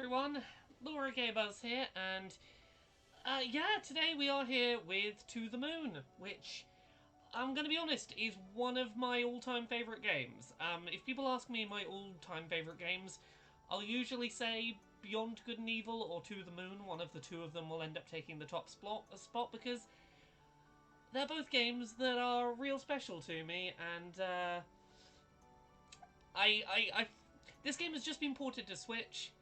everyone, Laura Gaybuzz here, and yeah, today we are here with To the Moon, which, I'm gonna be honest, is one of my all-time favourite games. If people ask me my all-time favourite games, I'll usually say Beyond Good and Evil or To the Moon. One of the two of them will end up taking the top spot because they're both games that are real special to me, and this game has just been ported to Switch,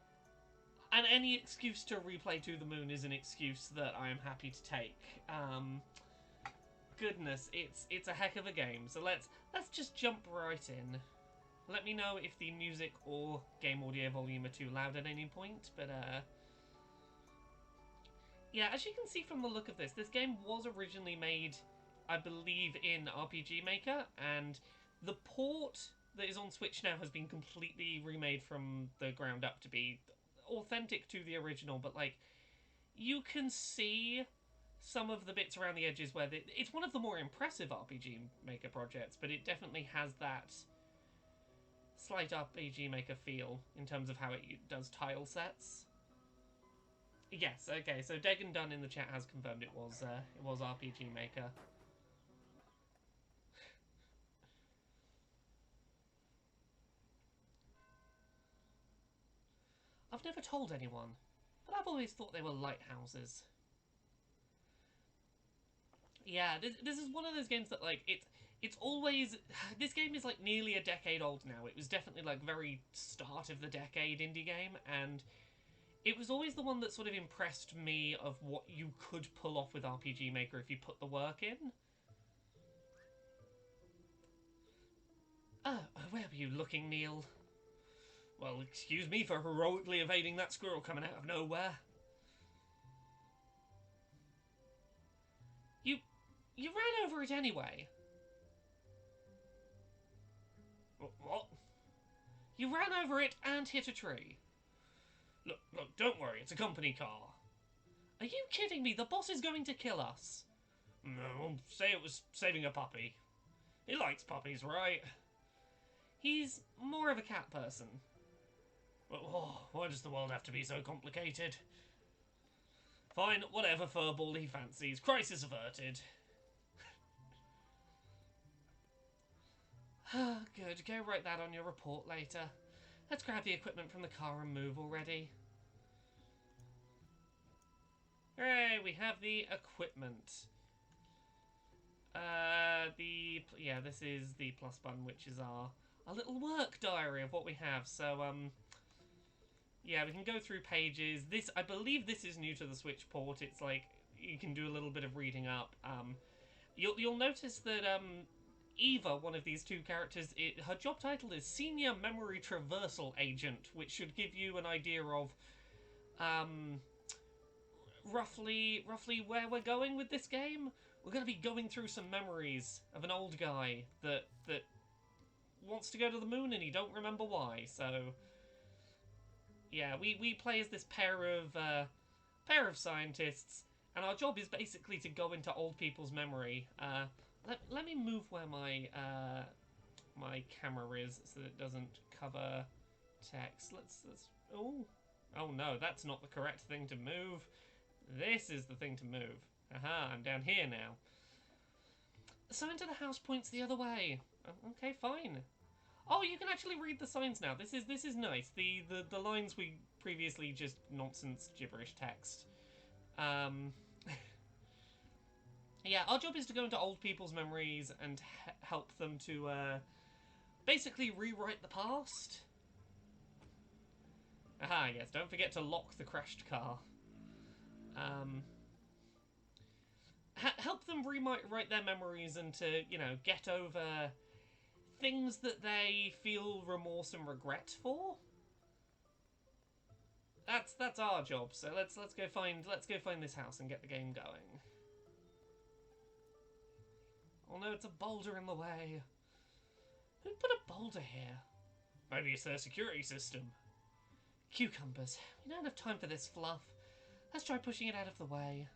and any excuse to replay To the Moon is an excuse that I am happy to take. Goodness, it's a heck of a game. So let's just jump right in. Let me know if the music or game audio volume are too loud at any point, but yeah, as you can see from the look of this game was originally made, I believe, in RPG Maker, and the port that is on Switch now has been completely remade from the ground up to be authentic to the original, but like, you can see some of the bits around the edges where it's one of the more impressive RPG Maker projects, but it definitely has that slight RPG Maker feel in terms of how it does tile sets. Yes, okay, so Degan Dunn in the chat has confirmed it was RPG Maker. I've never told anyone, but I've always thought they were lighthouses. Yeah, this is one of those games that, like, it's always... This game is, like, nearly a decade old now. It was definitely, like, very start of the decade indie game, and it was always the one that sort of impressed me of what you could pull off with RPG Maker if you put the work in. Where were you looking, Neil? Well, excuse me for heroically evading that squirrel coming out of nowhere. You ran over it anyway. What? You ran over it and hit a tree. Look, don't worry, it's a company car. Are you kidding me? The boss is going to kill us. No, say it was saving a puppy. He likes puppies, right? He's more of a cat person. Oh, why does the world have to be so complicated? Fine, whatever furball he fancies. Crisis averted. Good, go write that on your report later. Let's grab the equipment from the car and move already. Hooray, we have the equipment. This is the plus button, which is our little work diary of what we have. So, yeah, we can go through pages. I believe this is new to the Switch port. It's like, you can do a little bit of reading up. You'll notice that, Eva, one of these two characters, her job title is Senior Memory Traversal Agent, which should give you an idea of, roughly where we're going with this game. We're going to be going through some memories of an old guy that wants to go to the moon and he don't remember why. So, yeah, we play as this pair of scientists, and our job is basically to go into old people's memory. Let me move where my my camera is so that it doesn't cover text. Let's oh no, that's not the correct thing to move. This is the thing to move. Aha, I'm down here now. So into the house points the other way. Okay, fine. Oh, you can actually read the signs now. This is nice. The lines we previously just nonsense gibberish text. Yeah, our job is to go into old people's memories and help them to basically rewrite the past. Aha, yes, don't forget to lock the crashed car. Help them rewrite their memories and to, you know, get over things that they feel remorse and regret for. That's our job. So let's go find this house and get the game going. Oh no, it's a boulder in the way. Who'd put a boulder here? Maybe it's their security system. Cucumbers. We don't have time for this fluff. Let's try pushing it out of the way.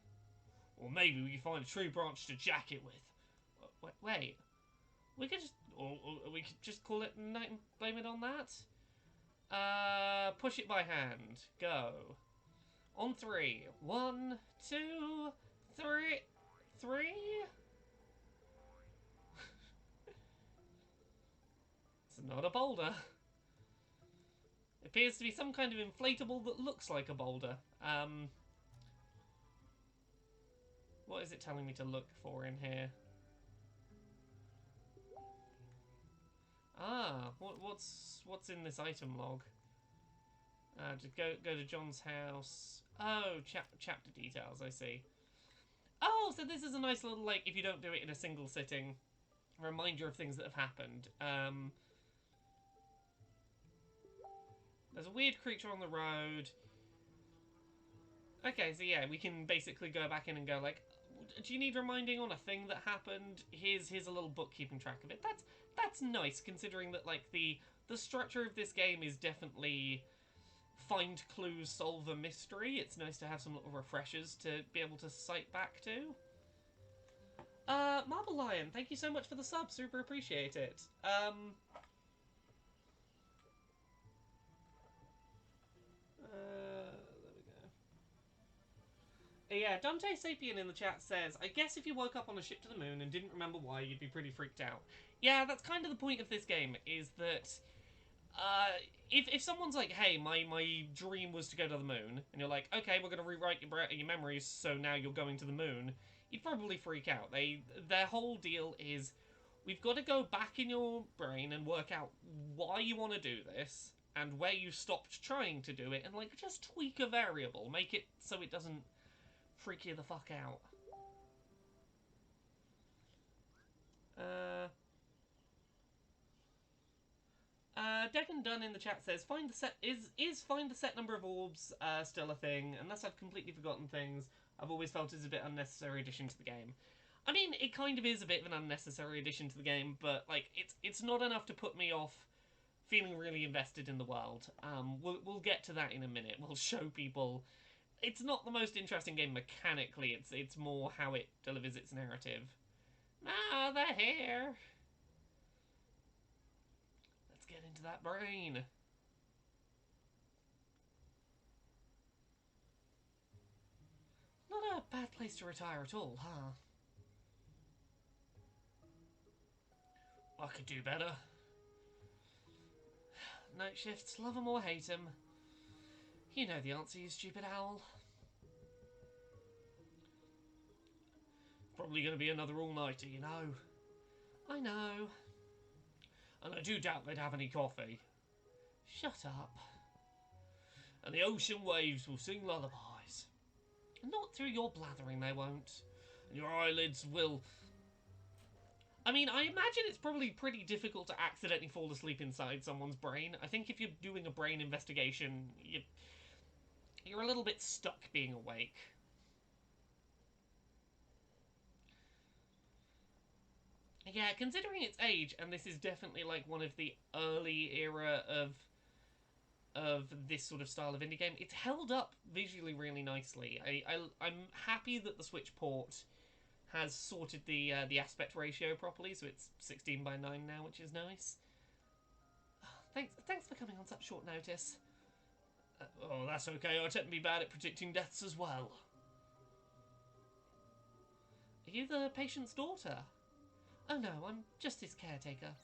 Or maybe we can find a tree branch to jack it with. Wait. We could just... Or we could just call it night and blame it on that? Push it by hand. Go. On three. 1, 2, 3. 3? It's not a boulder. It appears to be some kind of inflatable that looks like a boulder. What is it telling me to look for in here? Ah, what's in this item log? Just go to John's house. Oh, chapter details, I see. Oh, so this is a nice little, like, if you don't do it in a single sitting, reminder of things that have happened. There's a weird creature on the road. Okay, so yeah, we can basically go back in and go like, do you need reminding on a thing that happened? Here's a little book keeping track of it. That's nice, considering that like the structure of this game is definitely find clues, solve a mystery. It's nice to have some little refreshers to be able to cite back to. Marble Lion, thank you so much for the sub. Super appreciate it. There we go. Yeah, Dante Sapien in the chat says, I guess if you woke up on a ship to the moon and didn't remember why, you'd be pretty freaked out. Yeah, that's kind of the point of this game, is that if someone's like, hey, my dream was to go to the moon, and you're like, okay, we're going to rewrite your memories, so now you're going to the moon, you'd probably freak out. Their whole deal is, we've got to go back in your brain and work out why you want to do this, and where you stopped trying to do it, and like, just tweak a variable, make it so it doesn't freak you the fuck out. Deccan Dunn in the chat says, find the set is find the set number of orbs still a thing? Unless I've completely forgotten things, I've always felt it's a bit unnecessary addition to the game. I mean, it kind of is a bit of an unnecessary addition to the game, but like it's not enough to put me off feeling really invested in the world. We'll get to that in a minute. We'll show people. It's not the most interesting game mechanically. It's more how it delivers its narrative. Ah, they're here. Let's get into that brain. Not a bad place to retire at all, huh? I could do better. Night shifts, love 'em or hate 'em. You know the answer, you stupid owl. Probably going to be another all-nighter, you know. I know. And I do doubt they'd have any coffee. Shut up. And the ocean waves will sing lullabies. Not through your blathering, they won't. And your eyelids will... I mean, I imagine it's probably pretty difficult to accidentally fall asleep inside someone's brain. I think if you're doing a brain investigation, you're a little bit stuck being awake. Yeah, considering its age, and this is definitely like one of the early era of this sort of style of indie game, it's held up visually really nicely. I'm happy that the Switch port has sorted the aspect ratio properly, so it's 16:9 now, which is nice. Thanks for coming on such short notice. Oh, that's okay. I tend to be bad at predicting deaths as well. Are you the patient's daughter? Oh no, I'm just his caretaker.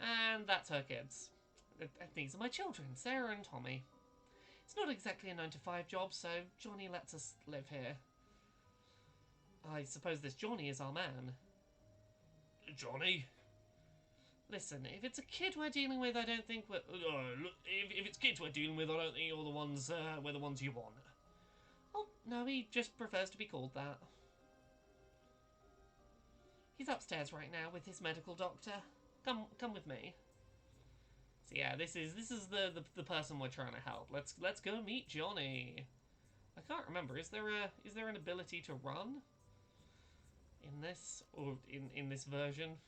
And that's her kids. These are my children, Sarah and Tommy. It's not exactly a 9-to-5 job, so Johnny lets us live here. I suppose this Johnny is our man. Johnny? Listen, if it's a kid we're dealing with, I don't think we're... if it's kids we're dealing with, I don't think you're the ones, we're the ones you want. Oh, no, he just prefers to be called that. He's upstairs right now with his medical doctor. Come with me. So yeah, this is the person we're trying to help. Let's go meet Johnny. I can't remember. Is there an ability to run in this, or in this version?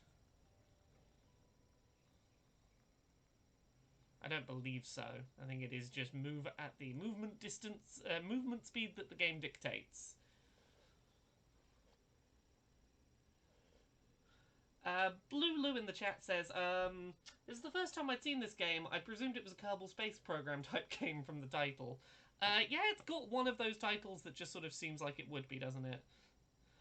I don't believe so. I think it is just move at the movement distance, movement speed that the game dictates. Blue Lou in the chat says, this is the first time I'd seen this game. I presumed it was a Kerbal Space Program type game from the title. Yeah, it's got one of those titles that just sort of seems like it would be, doesn't it?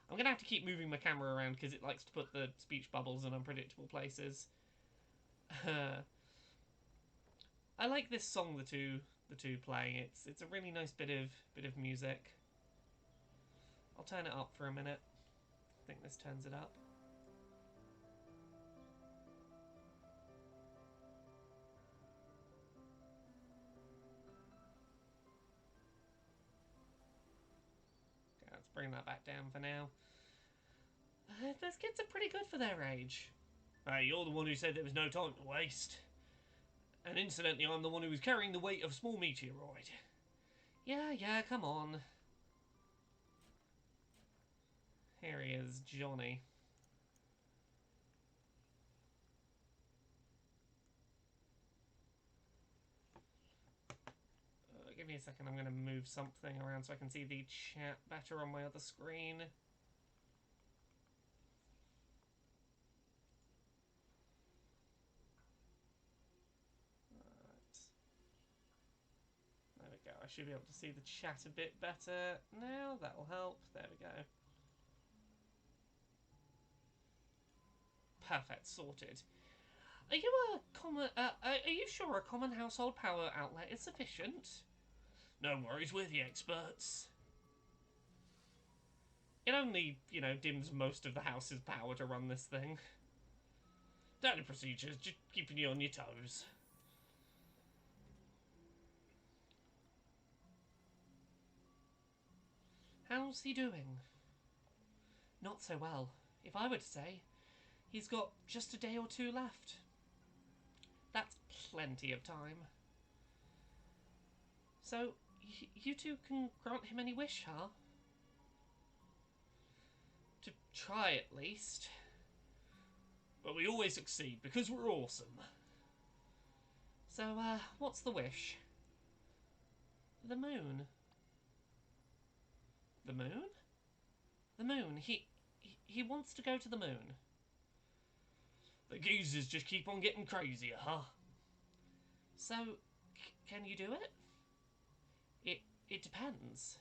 I'm gonna have to keep moving my camera around because it likes to put the speech bubbles in unpredictable places. I like this song the two playing. It's a really nice bit of music. I'll turn it up for a minute. I think this turns it up. Okay, let's bring that back down for now. Those kids are pretty good for their age. Hey, you're the one who said there was no time to waste. And incidentally, I'm the one who was carrying the weight of a small meteoroid. Yeah, come on. Here he is, Johnny. Give me a second, I'm going to move something around so I can see the chat better on my other screen. There we go. I should be able to see the chat a bit better now. That'll help. There we go. Perfect. Sorted. Are you sure a common household power outlet is sufficient? No worries, we're the experts. It only, dims most of the house's power to run this thing. Standard procedures, just keeping you on your toes. How's he doing? Not so well. If I were to say, he's got just a day or two left. That's plenty of time. So, you two can grant him any wish, huh? To try at least. But we always succeed because we're awesome. So, what's the wish? The moon. The moon? The moon. He wants to go to the moon. The geezers just keep on getting crazier, huh? So, can you do it? It depends.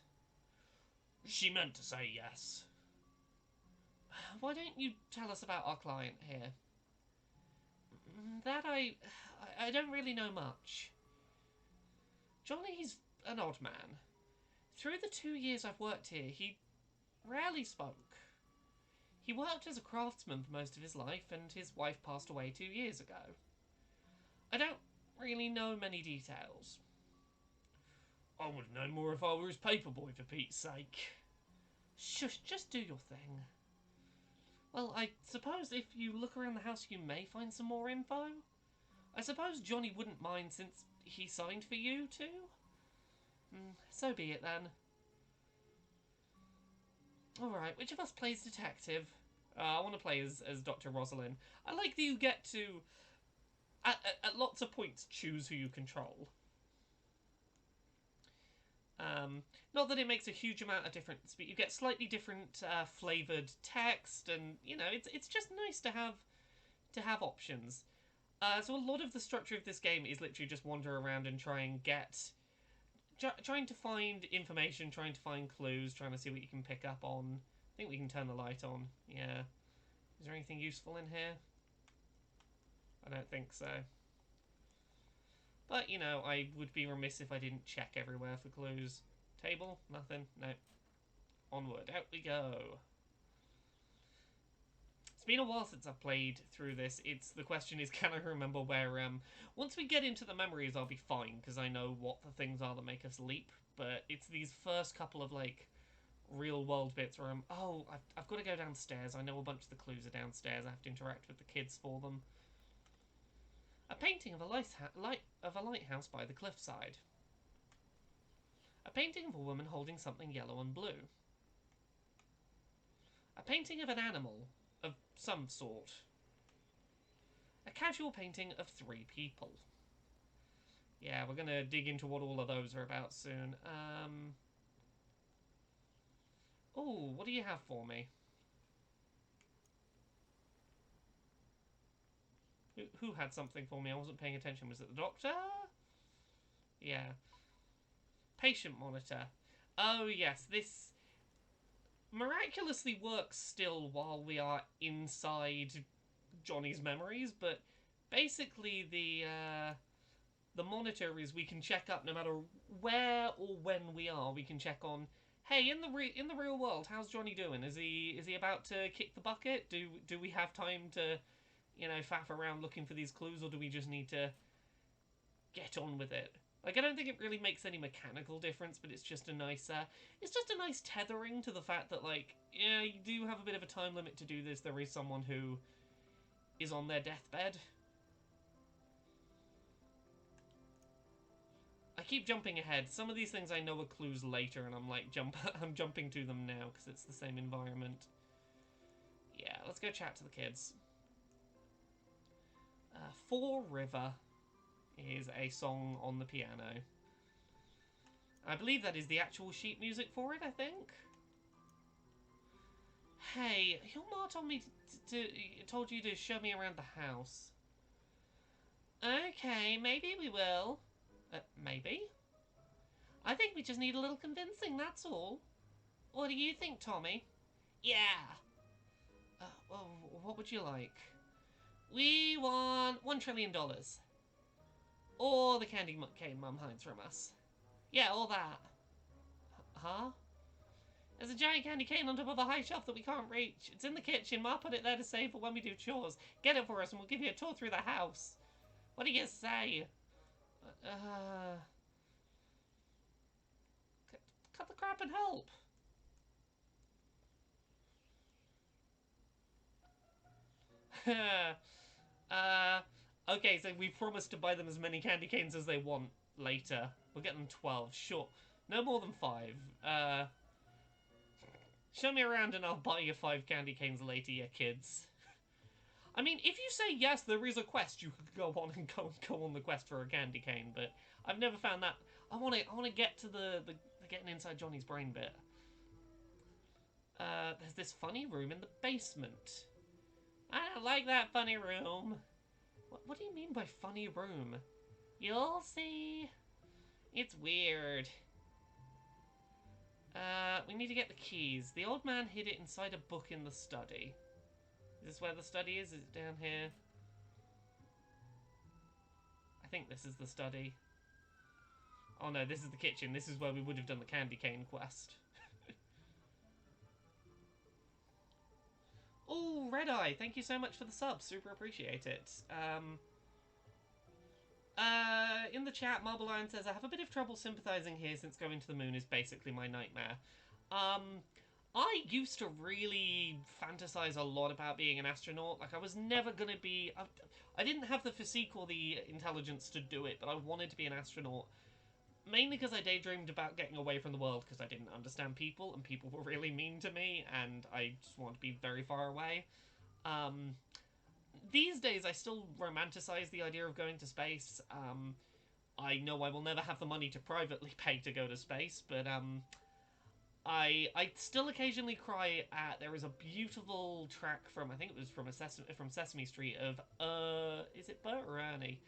She meant to say yes. Why don't you tell us about our client here? That I don't really know much. Johnny's an odd man. Through the 2 years I've worked here, he rarely spoke. He worked as a craftsman for most of his life, and his wife passed away 2 years ago. I don't really know many details. I would have known more if I were his paperboy, for Pete's sake. Shush, just do your thing. Well, I suppose if you look around the house you may find some more info. I suppose Johnny wouldn't mind since he signed for you too? So be it then. Alright, which of us plays detective? I want to play as Dr. Rosalind. I like that you get to, at lots of points, choose who you control. Not that it makes a huge amount of difference, but you get slightly different flavoured text, and it's just nice to have options. So a lot of the structure of this game is literally just wander around and trying to find information, trying to find clues, trying to see what you can pick up on. I think we can turn the light on. Yeah. Is there anything useful in here? I don't think so. But, I would be remiss if I didn't check everywhere for clues. Table? Nothing? No. Onward. Out we go. It's been a while since I've played through this. The question is, can I remember where, once we get into the memories, I'll be fine, because I know what the things are that make us leap. But it's these first couple of, real-world bits where I've got to go downstairs. I know a bunch of the clues are downstairs. I have to interact with the kids for them. A painting of a lighthouse by the cliffside. A painting of a woman holding something yellow and blue. A painting of an animal of some sort. A casual painting of 3 people. Yeah, we're going to dig into what all of those are about soon. Oh, what do you have for me? Who had something for me? I wasn't paying attention. Was it the doctor? Yeah. Patient monitor. Oh, yes. This miraculously works still while we are inside Johnny's memories, but basically the monitor is we can check up no matter where or when we are. We can check on, hey, in the real world, how's Johnny doing? Is he about to kick the bucket? Do we have time to, faff around looking for these clues, or do we just need to get on with it? Like, I don't think it really makes any mechanical difference, but it's just a nice tethering to the fact that, like, yeah, you do have a bit of a time limit to do this. There is someone who is on their deathbed. I keep jumping ahead. Some of these things I know are clues later, and I'm like, I'm jumping to them now, because it's the same environment. Yeah, let's go chat to the kids. Four River is a song on the piano. I believe that is the actual sheet music for it, I think. Hey, your ma told me told you to show me around the house. Okay, maybe we will. Maybe? I think we just need a little convincing, that's all. What do you think, Tommy? Yeah. Well, what would you like? We want $1 trillion. Or the candy cane Mum hides from us. Yeah, all that. Huh? There's a giant candy cane on top of a high shelf that we can't reach. It's in the kitchen. Ma put it there to save for when we do chores. Get it for us and we'll give you a tour through the house. What do you say? Cut the crap and help. Okay, so we promised to buy them as many candy canes as they want later. We'll get them 12, sure. No more than 5. Show me around and I'll buy you 5 candy canes later, you kids. I mean, if you say yes, there is a quest, you could go on and go on the quest for a candy cane, but I've never found that. I want to get to the getting inside Johnny's brain bit. There's this funny room in the basement. I don't like that funny room. What do you mean by funny room? You'll see. It's weird. We need to get the keys. The old man hid it inside a book in the study. Is this where the study is? Is it down here? I think this is the study. Oh no, this is the kitchen. This is where we would have done the candy cane quest. Oh, Red Eye, thank you so much for the sub. Super appreciate it. In the chat, Marble Lion says, I have a bit of trouble sympathizing here since going to the moon is basically my nightmare. I used to really fantasize a lot about being an astronaut. Like, I was never gonna be... I didn't have the physique or the intelligence to do it, but I wanted to be an astronaut. Mainly because I daydreamed about getting away from the world because I didn't understand people, and people were really mean to me, and I just wanted to be very far away. These days, I still romanticize the idea of going to space. I know I will never have the money to privately pay to go to space, but I still occasionally cry at. There is a beautiful track from, I think it was from Sesame Street of is it Bert or Ernie?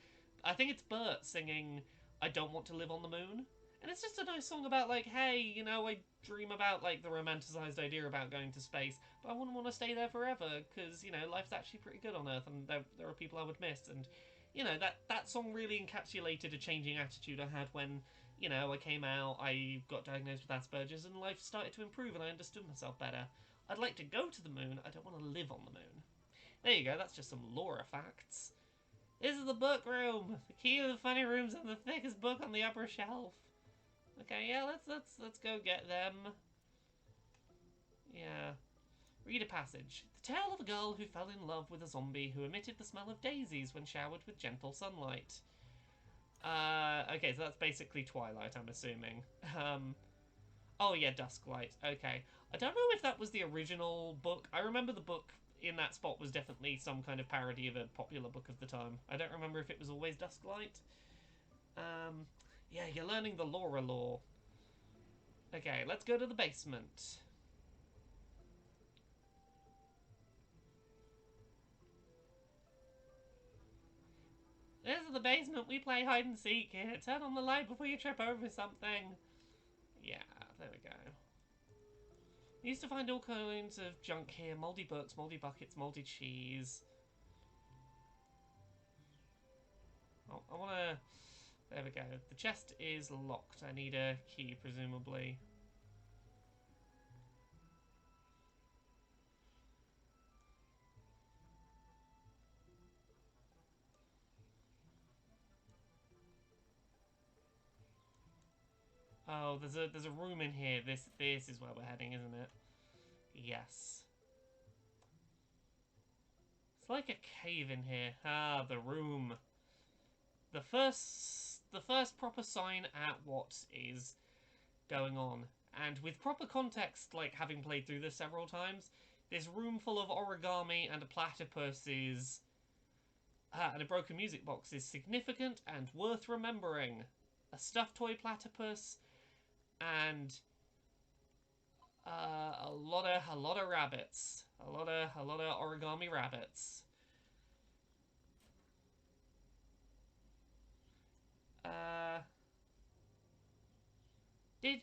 I think it's Bert singing "I Don't Want to Live on the Moon," and it's just a nice song about like, hey, I dream about like the romanticized idea about going to space, but I wouldn't want to stay there forever because life's actually pretty good on Earth, and there are people I would miss, and that song really encapsulated a changing attitude I had when. I came out, I got diagnosed with Asperger's, and life started to improve, and I understood myself better. I'd like to go to the moon, I don't want to live on the moon. There you go, that's just some Laura facts. This is the book room! The key to the funny room's in the thickest book on the upper shelf. Okay, yeah, let's go get them. Yeah. Read a passage. The tale of a girl who fell in love with a zombie who emitted the smell of daisies when showered with gentle sunlight. Okay, so that's basically Twilight, I'm assuming. Oh yeah, Dusklight. Okay. I don't know if that was the original book. I remember the book in that spot was definitely some kind of parody of a popular book of the time. I don't remember if it was always Dusklight. Yeah, you're learning the Laura lore. Okay, let's go to the basement. to the basement. We play hide and seek here. Turn on the light before you trip over something. Yeah, there we go. I used to find all kinds of junk here. Mouldy books, mouldy buckets, mouldy cheese. Oh, I want to... There we go. The chest is locked. I need a key, presumably. Oh, there's a room in here. This is where we're heading, isn't it? Yes. It's like a cave in here. Ah, the room. The first proper sign at what is going on. And with proper context, like having played through this several times, this room full of origami and a platypus is... and a broken music box is significant and worth remembering. A stuffed toy platypus and a lot of rabbits, a lot of origami rabbits. Did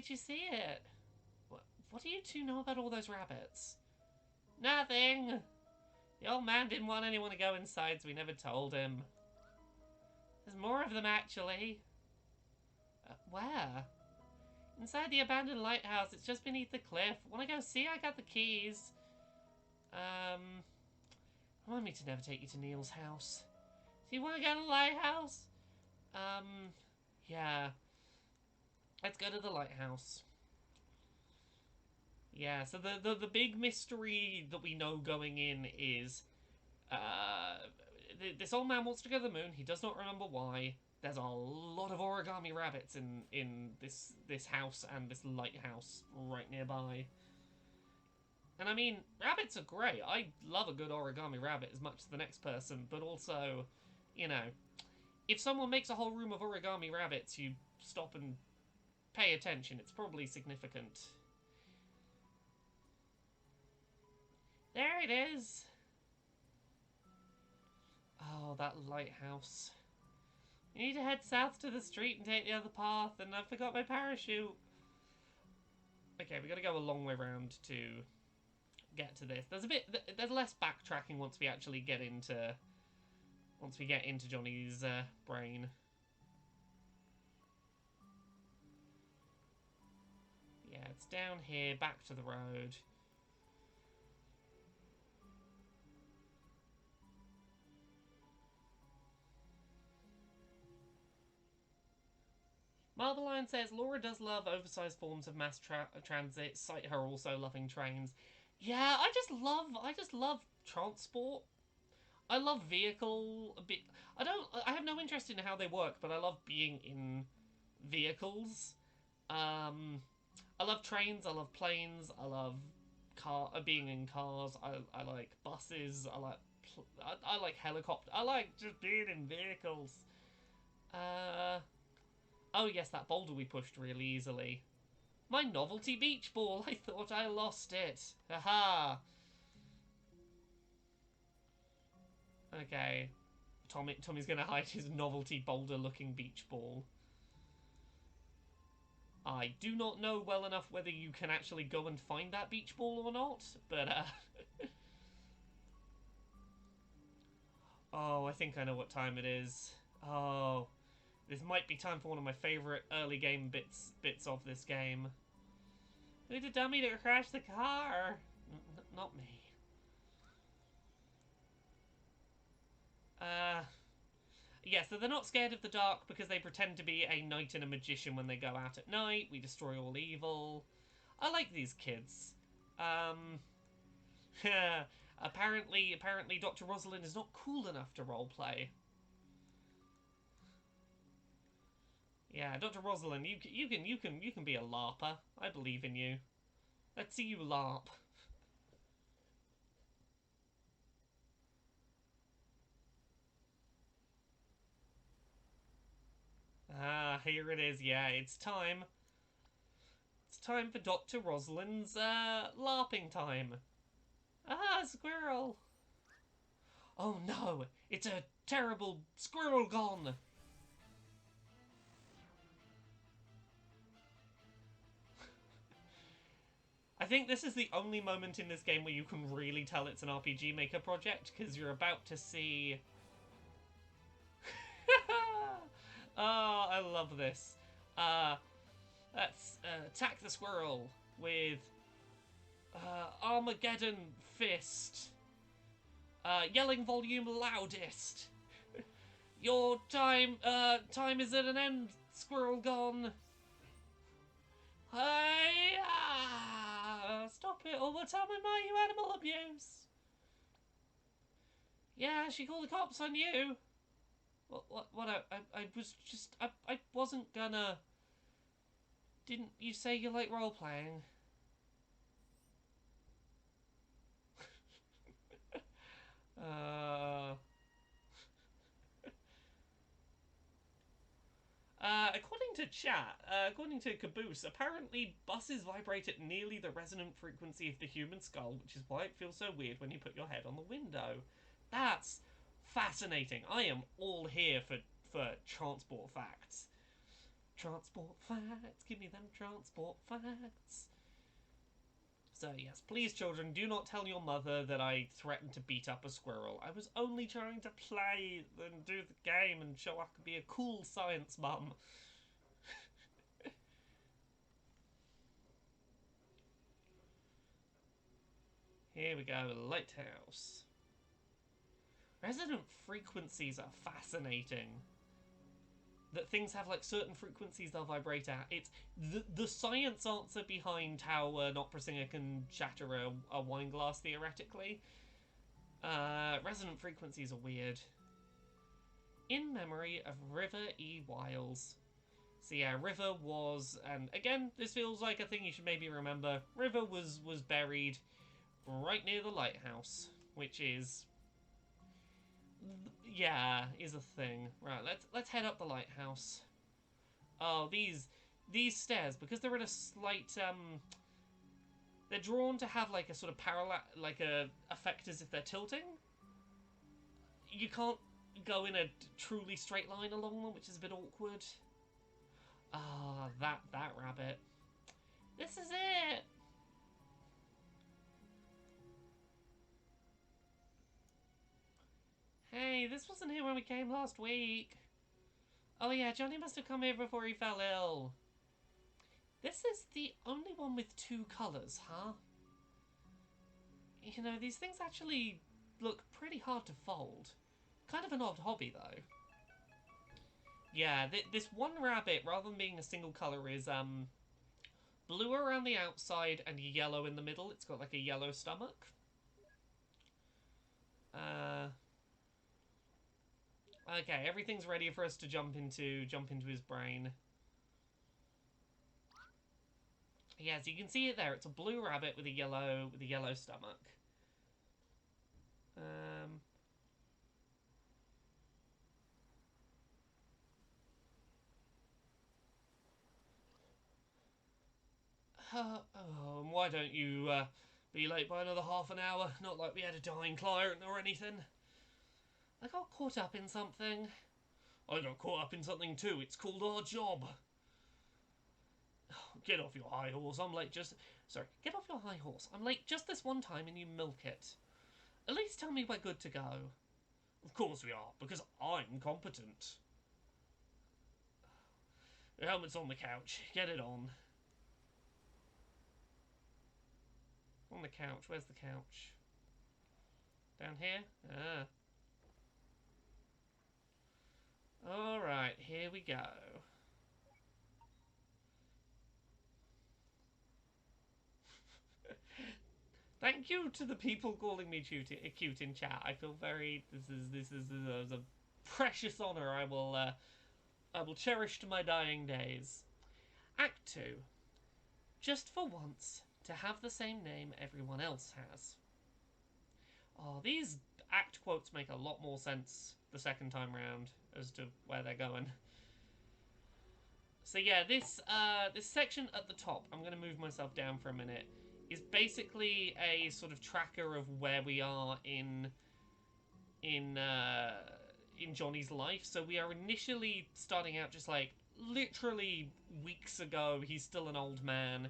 you see it? What do you two know about all those rabbits? Nothing. The old man didn't want anyone to go inside, so we never told him. There's more of them, actually. Where? Inside the abandoned lighthouse. It's just beneath the cliff. Wanna go see? I got the keys. Remind me to never take you to Neil's house. Do you want to go to the lighthouse? Yeah. Let's go to the lighthouse. Yeah, so the big mystery that we know going in is... this old man wants to go to the moon. He does not remember why. There's a lot of origami rabbits in this house and this lighthouse right nearby. And I mean, rabbits are great. I love a good origami rabbit as much as the next person, but also, you know, if someone makes a whole room of origami rabbits, you stop and pay attention. It's probably significant. There it is. Oh, that lighthouse. You need to head south to the street and take the other path, and I forgot my parachute. Okay, we gotta go a long way round to get to this. There's less backtracking once we actually get into Johnny's brain. Yeah, it's down here, back to the road. Martheline says, Laura does love oversized forms of mass transit, cite her also loving trains. Yeah, I just love transport. I love vehicle a bit. I have no interest in how they work, but I love being in vehicles. I love trains, I love planes, I love being in cars. I like buses, I like helicopters. I like just being in vehicles. Oh yes, that boulder we pushed really easily. My novelty beach ball, I thought I lost it. Haha. Okay. Tommy's gonna hide his novelty boulder-looking beach ball. I do not know well enough whether you can actually go and find that beach ball or not, but, Oh, I think I know what time it is. Oh, this might be time for one of my favourite early game bits of this game. Who's the dummy that crashed the car? Not me. Yeah, so they're not scared of the dark because they pretend to be a knight and a magician when they go out at night. We destroy all evil. I like these kids. Apparently Dr. Rosalind is not cool enough to roleplay. Yeah, Dr. Rosalind, you can be a LARPer. I believe in you. Let's see you LARP. Ah, here it is. Yeah, it's time. It's time for Dr. Rosalind's LARPing time. Ah, squirrel. Oh no, it's a terrible squirrel gone. I think this is the only moment in this game where you can really tell it's an RPG Maker project, because you're about to see... Oh, I love this. Let's attack the squirrel with Armageddon Fist. Yelling volume loudest. Your time is at an end, squirrel gone. Hey, stop it all the time with my you animal abuse. Yeah, she called the cops on you. What, I was just, I wasn't gonna... Didn't you say you like role-playing? According to chat, according to Caboose, apparently buses vibrate at nearly the resonant frequency of the human skull, which is why it feels so weird when you put your head on the window. That's fascinating. I am all here for transport facts. Transport facts, give me them transport facts. So yes, please children, do not tell your mother that I threatened to beat up a squirrel. I was only trying to play and do the game and show I could be a cool science mum. Here we go, lighthouse. Resonant frequencies are fascinating. That things have like certain frequencies they'll vibrate at. It's the science answer behind how an opera singer can shatter a wine glass theoretically. Resonant frequencies are weird. In memory of River E. Wiles. So yeah, River was, and again, this feels like a thing you should maybe remember. River was buried right near the lighthouse, which is, yeah, is a thing. Right, let's head up the lighthouse. Oh, these stairs, because they're in a slight they're drawn to have like a sort of parallel, like a effect as if they're tilting. You can't go in a truly straight line along them, which is a bit awkward. Ah, that rabbit. This is it. Hey, this wasn't here when we came last week. Oh yeah, Johnny must have come here before he fell ill. This is the only one with two colours, huh? You know, these things actually look pretty hard to fold. Kind of an odd hobby, though. Yeah, this one rabbit, rather than being a single colour, is blue around the outside and yellow in the middle. It's got like a yellow stomach. Okay, everything's ready for us to jump into his brain. Yeah, so you can see it there. It's a blue rabbit with a yellow stomach. Why don't you be late by another half an hour? Not like we had a dying client or anything. I got caught up in something. I got caught up in something too. It's called our job. Get off your high horse. I'm late just... Sorry, get off your high horse. I'm late just this one time and you milk it. At least tell me we're good to go. Of course we are, because I'm competent. The helmet's on the couch. Get it on. On the couch. Where's the couch? Down here? Ah. Alright, here we go. Thank you to the people calling me cute in chat. I feel very... This is a precious honour I will cherish to my dying days. Act 2. Just for once, to have the same name everyone else has. Oh, these act quotes make a lot more sense the second time round as to where they're going. So yeah, this section at the top, I'm going to move myself down for a minute, is basically a sort of tracker of where we are in in Johnny's life. So we are initially starting out just like literally weeks ago. He's still an old man.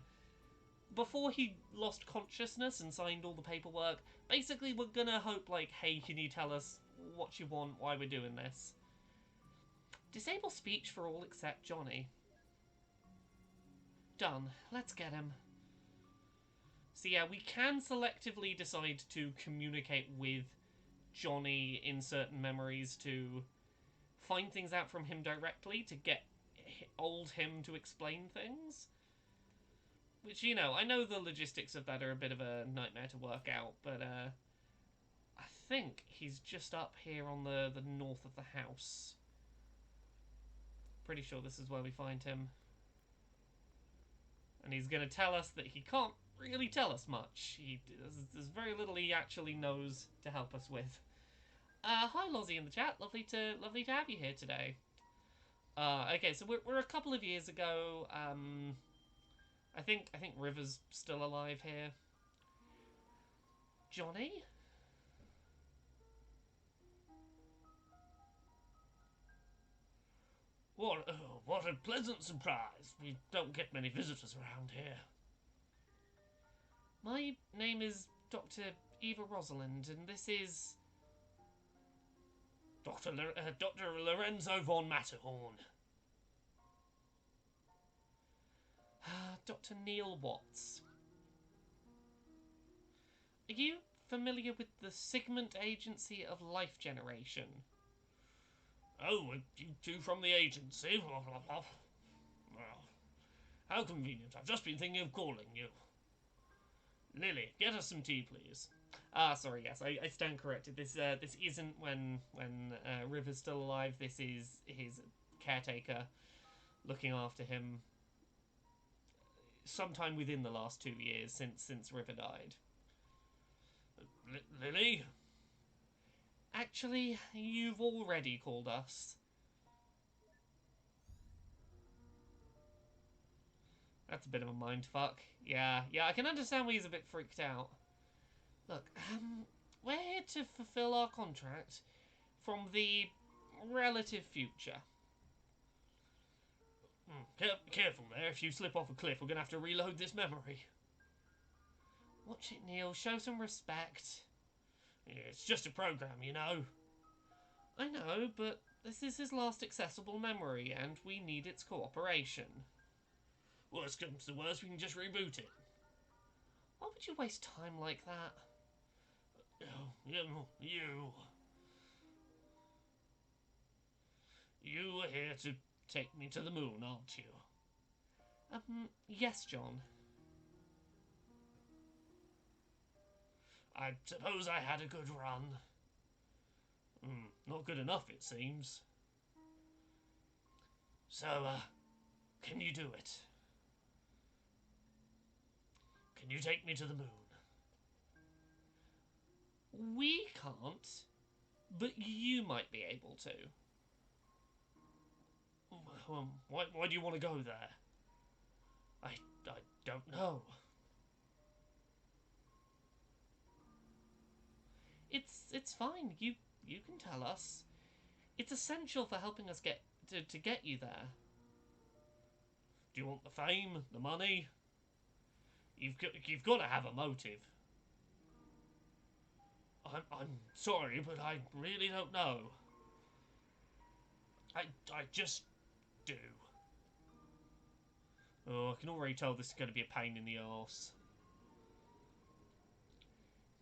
Before he lost consciousness and signed all the paperwork, basically we're gonna hope like, hey, can you tell us what you want, why we're doing this? Disable speech for all except Johnny. Done. Let's get him. So yeah, we can selectively decide to communicate with Johnny in certain memories to find things out from him directly, to get old him to explain things. Which, you know, I know the logistics of that are a bit of a nightmare to work out, but I think he's just up here on the north of the house. Pretty sure this is where we find him. And he's going to tell us that he can't really tell us much. There's very little he actually knows to help us with. Hi Lozzie in the chat. Lovely to have you here today. Okay, so we're a couple of years ago. I think River's still alive here. Johnny? What a pleasant surprise. We don't get many visitors around here. My name is Dr. Eva Rosalind, and this is... Dr. Lorenzo von Matterhorn. Dr. Neil Watts. Are you familiar with the Sigmund Agency of Life Generation? Oh, you two from the agency? Well, how convenient. I've just been thinking of calling you. Lily, get us some tea, please. Sorry, yes, I stand corrected. This isn't when River's still alive. This is his caretaker looking after him sometime within the last 2 years since River died. Lily? Actually, you've already called us. That's a bit of a mindfuck. Yeah, I can understand why he's a bit freaked out. Look, we're here to fulfill our contract from the relative future. Careful there, if you slip off a cliff, we're gonna have to reload this memory. Watch it, Neil. Show some respect. Yeah, it's just a program, you know. I know, but this is his last accessible memory, and we need its cooperation. Worst comes to worst, we can just reboot it. Why would you waste time like that? Oh, you are here to take me to the moon, aren't you? Yes, John. I suppose I had a good run. Not good enough, it seems. So, can you do it? Can you take me to the moon? We can't, but you might be able to. Why do you want to go there? I don't know. It's fine. You can tell us. It's essential for helping us get you there. Do you want the fame, the money? You've got to have a motive. I'm sorry, but I really don't know. I just do. Oh, I can already tell this is going to be a pain in the arse.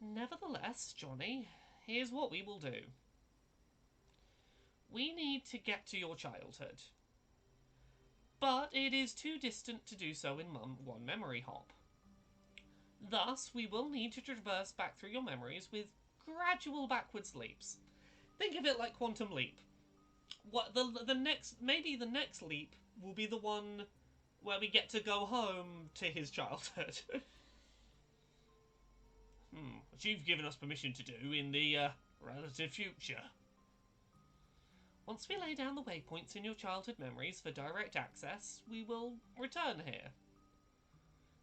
Nevertheless, Johnny, here's what we will do. We need to get to your childhood. But it is too distant to do so in one memory hop. Thus, we will need to traverse back through your memories with gradual backwards leaps. Think of it like Quantum Leap. What the next leap will be the one where we get to go home to his childhood. Which you've given us permission to do in the relative future. Once we lay down the waypoints in your childhood memories for direct access, we will return here.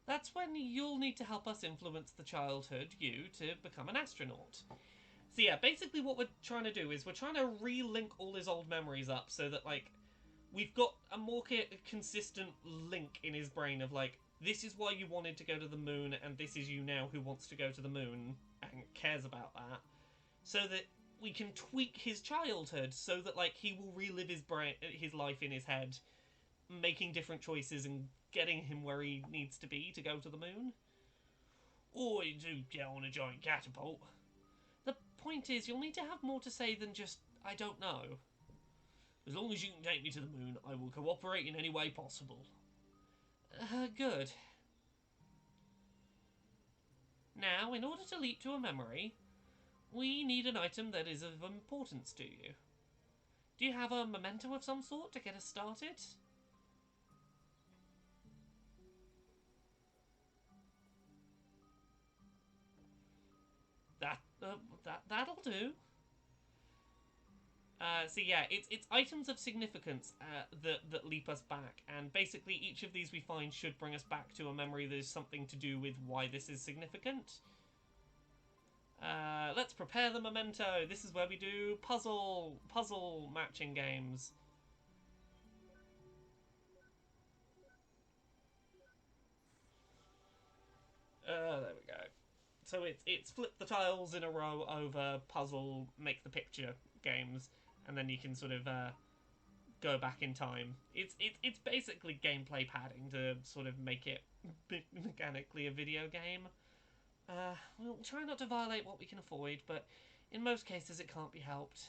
That's when you'll need to help us influence the childhood you to become an astronaut. So yeah, basically what we're trying to do is we're trying to re-link all his old memories up so that, like, we've got a more consistent link in his brain of, like, this is why you wanted to go to the moon, and this is you now who wants to go to the moon and cares about that. So that we can tweak his childhood so that, like, he will relive his life in his head, making different choices and getting him where he needs to be to go to the moon. Or you do get on a giant catapult. The point is, you'll need to have more to say than just, I don't know. As long as you can take me to the moon, I will cooperate in any way possible. Good. Now, in order to leap to a memory, we need an item that is of importance to you. Do you have a memento of some sort to get us started? That'll do. So yeah, it's items of significance that leap us back, and basically each of these we find should bring us back to a memory that is something to do with why this is significant. Let's prepare the memento. This is where we do puzzle matching games. There we go. So it's flip the tiles in a row over puzzle, make the picture games, and then you can sort of go back in time. It's basically gameplay padding to sort of make it mechanically a video game. We'll try not to violate what we can avoid, but in most cases it can't be helped.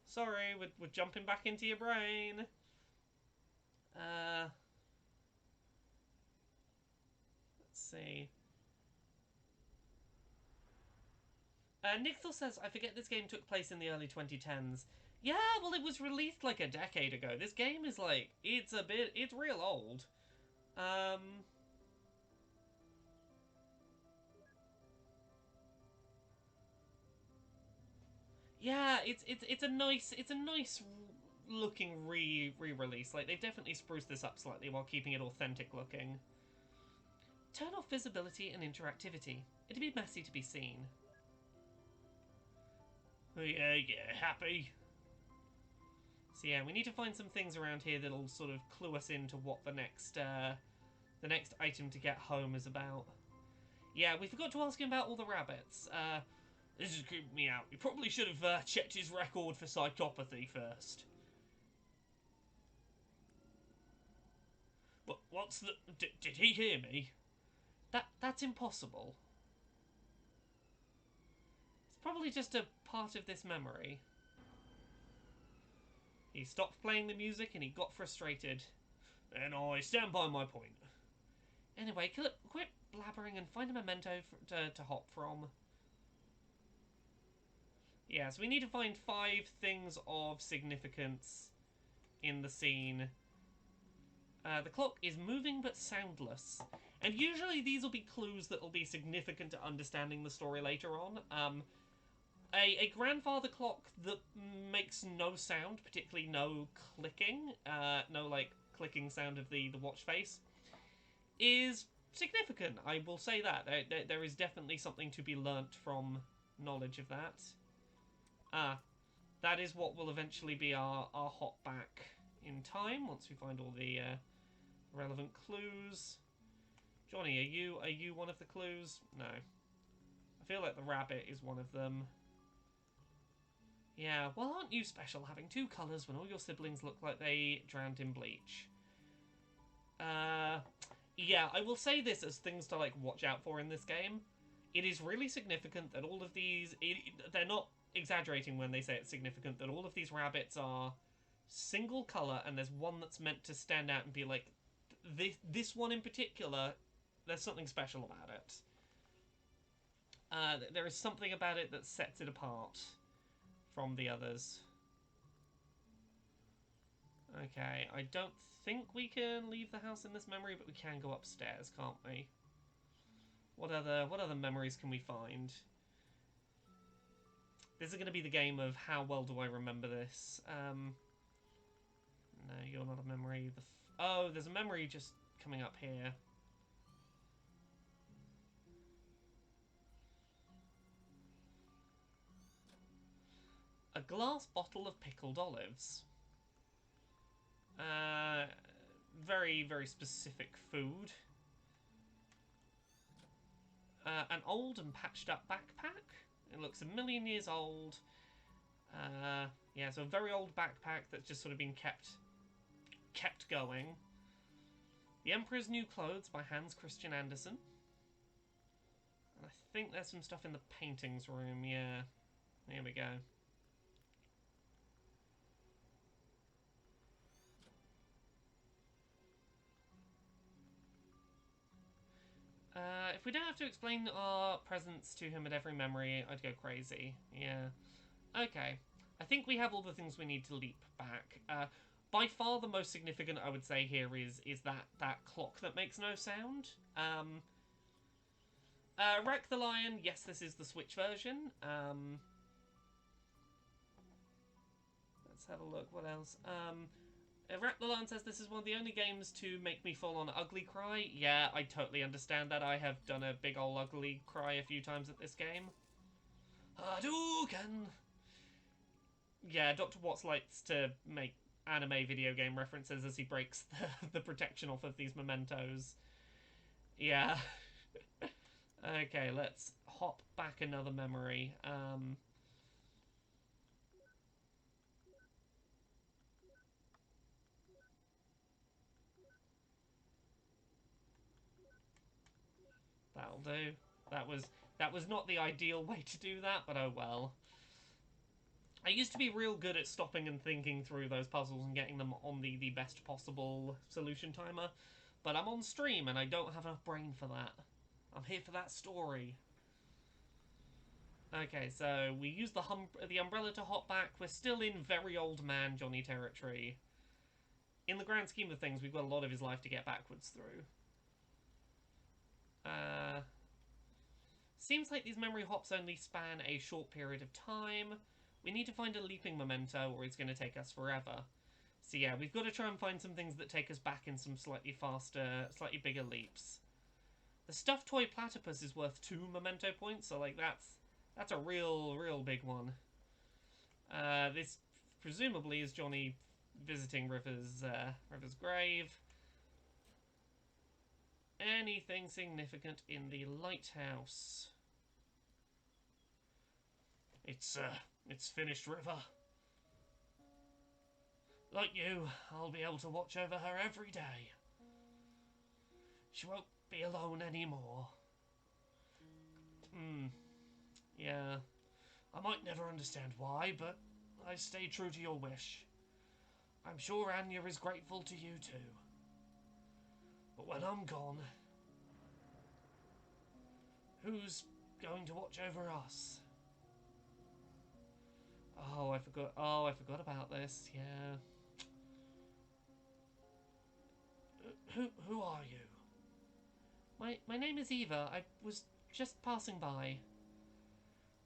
Sorry, we're jumping back into your brain. Let's see. Nixel says, I forget this game took place in the early 2010s. Yeah, well, it was released like a decade ago. This game is like, it's real old. Yeah, it's a nice looking re-release. Like, they've definitely spruced this up slightly while keeping it authentic looking. Turn off visibility and interactivity. It'd be messy to be seen. Yeah, happy. So yeah, we need to find some things around here that'll sort of clue us into what the next item to get home is about. Yeah, we forgot to ask him about all the rabbits. This is creeping me out. We probably should have checked his record for psychopathy first. What's the... Did he hear me? That's impossible. It's probably just a part of this memory. He stopped playing the music and he got frustrated. And I stand by my point. Anyway, quit blabbering and find a memento to hop from. Yeah, so we need to find 5 things of significance in the scene. The clock is moving but soundless. And usually these will be clues that will be significant to understanding the story later on. A grandfather clock that makes no sound, particularly no clicking, no, like, clicking sound of the watch face, is significant. I will say that. There is definitely something to be learnt from knowledge of that. That is what will eventually be our hop back in time, once we find all the relevant clues. Johnny, are you one of the clues? No. I feel like the rabbit is one of them. Yeah, well, aren't you special, having 2 colours when all your siblings look like they drowned in bleach? Yeah, I will say this as things to, like, watch out for in this game. It is really significant that all of these... they're not exaggerating when they say it's significant, that all of these rabbits are single colour, and there's one that's meant to stand out and be like, this one in particular, there's something special about it. There is something about it that sets it apart from the others. Okay, I don't think we can leave the house in this memory, but we can go upstairs, can't we? What other memories can we find? This is going to be the game of how well do I remember this. No, you're not a memory. Oh, there's a memory just coming up here. A glass bottle of pickled olives. Very, very specific food. An old and patched up backpack. It looks a million years old. Yeah, so a very old backpack that's just sort of been kept going. The Emperor's New Clothes by Hans Christian Andersen. And I think there's some stuff in the paintings room, yeah. Here we go. If we don't have to explain our presence to him at every memory, I'd go crazy. Yeah. Okay. I think we have all the things we need to leap back. By far the most significant, I would say, here is that clock that makes no sound. Rack the Lion, yes, this is the Switch version. Let's have a look, what else? Rack the Lion says this is one of the only games to make me full on ugly cry. Yeah, I totally understand that. I have done a big ol' ugly cry a few times at this game. Hadouken! Yeah, Dr. Watts likes to make anime video game references as he breaks the protection off of these mementos. Yeah. Okay, let's hop back another memory. That'll do. That was not the ideal way to do that, but oh well. I used to be real good at stopping and thinking through those puzzles and getting them on the best possible solution timer, but I'm on stream and I don't have enough brain for that. I'm here for that story. Okay, so we use the umbrella to hop back. We're still in very old man Johnny territory. In the grand scheme of things, we've got a lot of his life to get backwards through. Seems like these memory hops only span a short period of time. We need to find a leaping memento or it's going to take us forever. So yeah, we've got to try and find some things that take us back in some slightly faster, slightly bigger leaps. The stuffed toy platypus is worth 2 memento points, so like that's a real big one. This presumably is Johnny visiting River's grave. Anything significant in the lighthouse? It's finished, River. Like you, I'll be able to watch over her every day. She won't be alone anymore. Yeah. I might never understand why, but I stay true to your wish. I'm sure Anya is grateful to you too. But when I'm gone, who's going to watch over us? Oh, I forgot about this. Yeah. Who are you? My name is Eva. I was just passing by.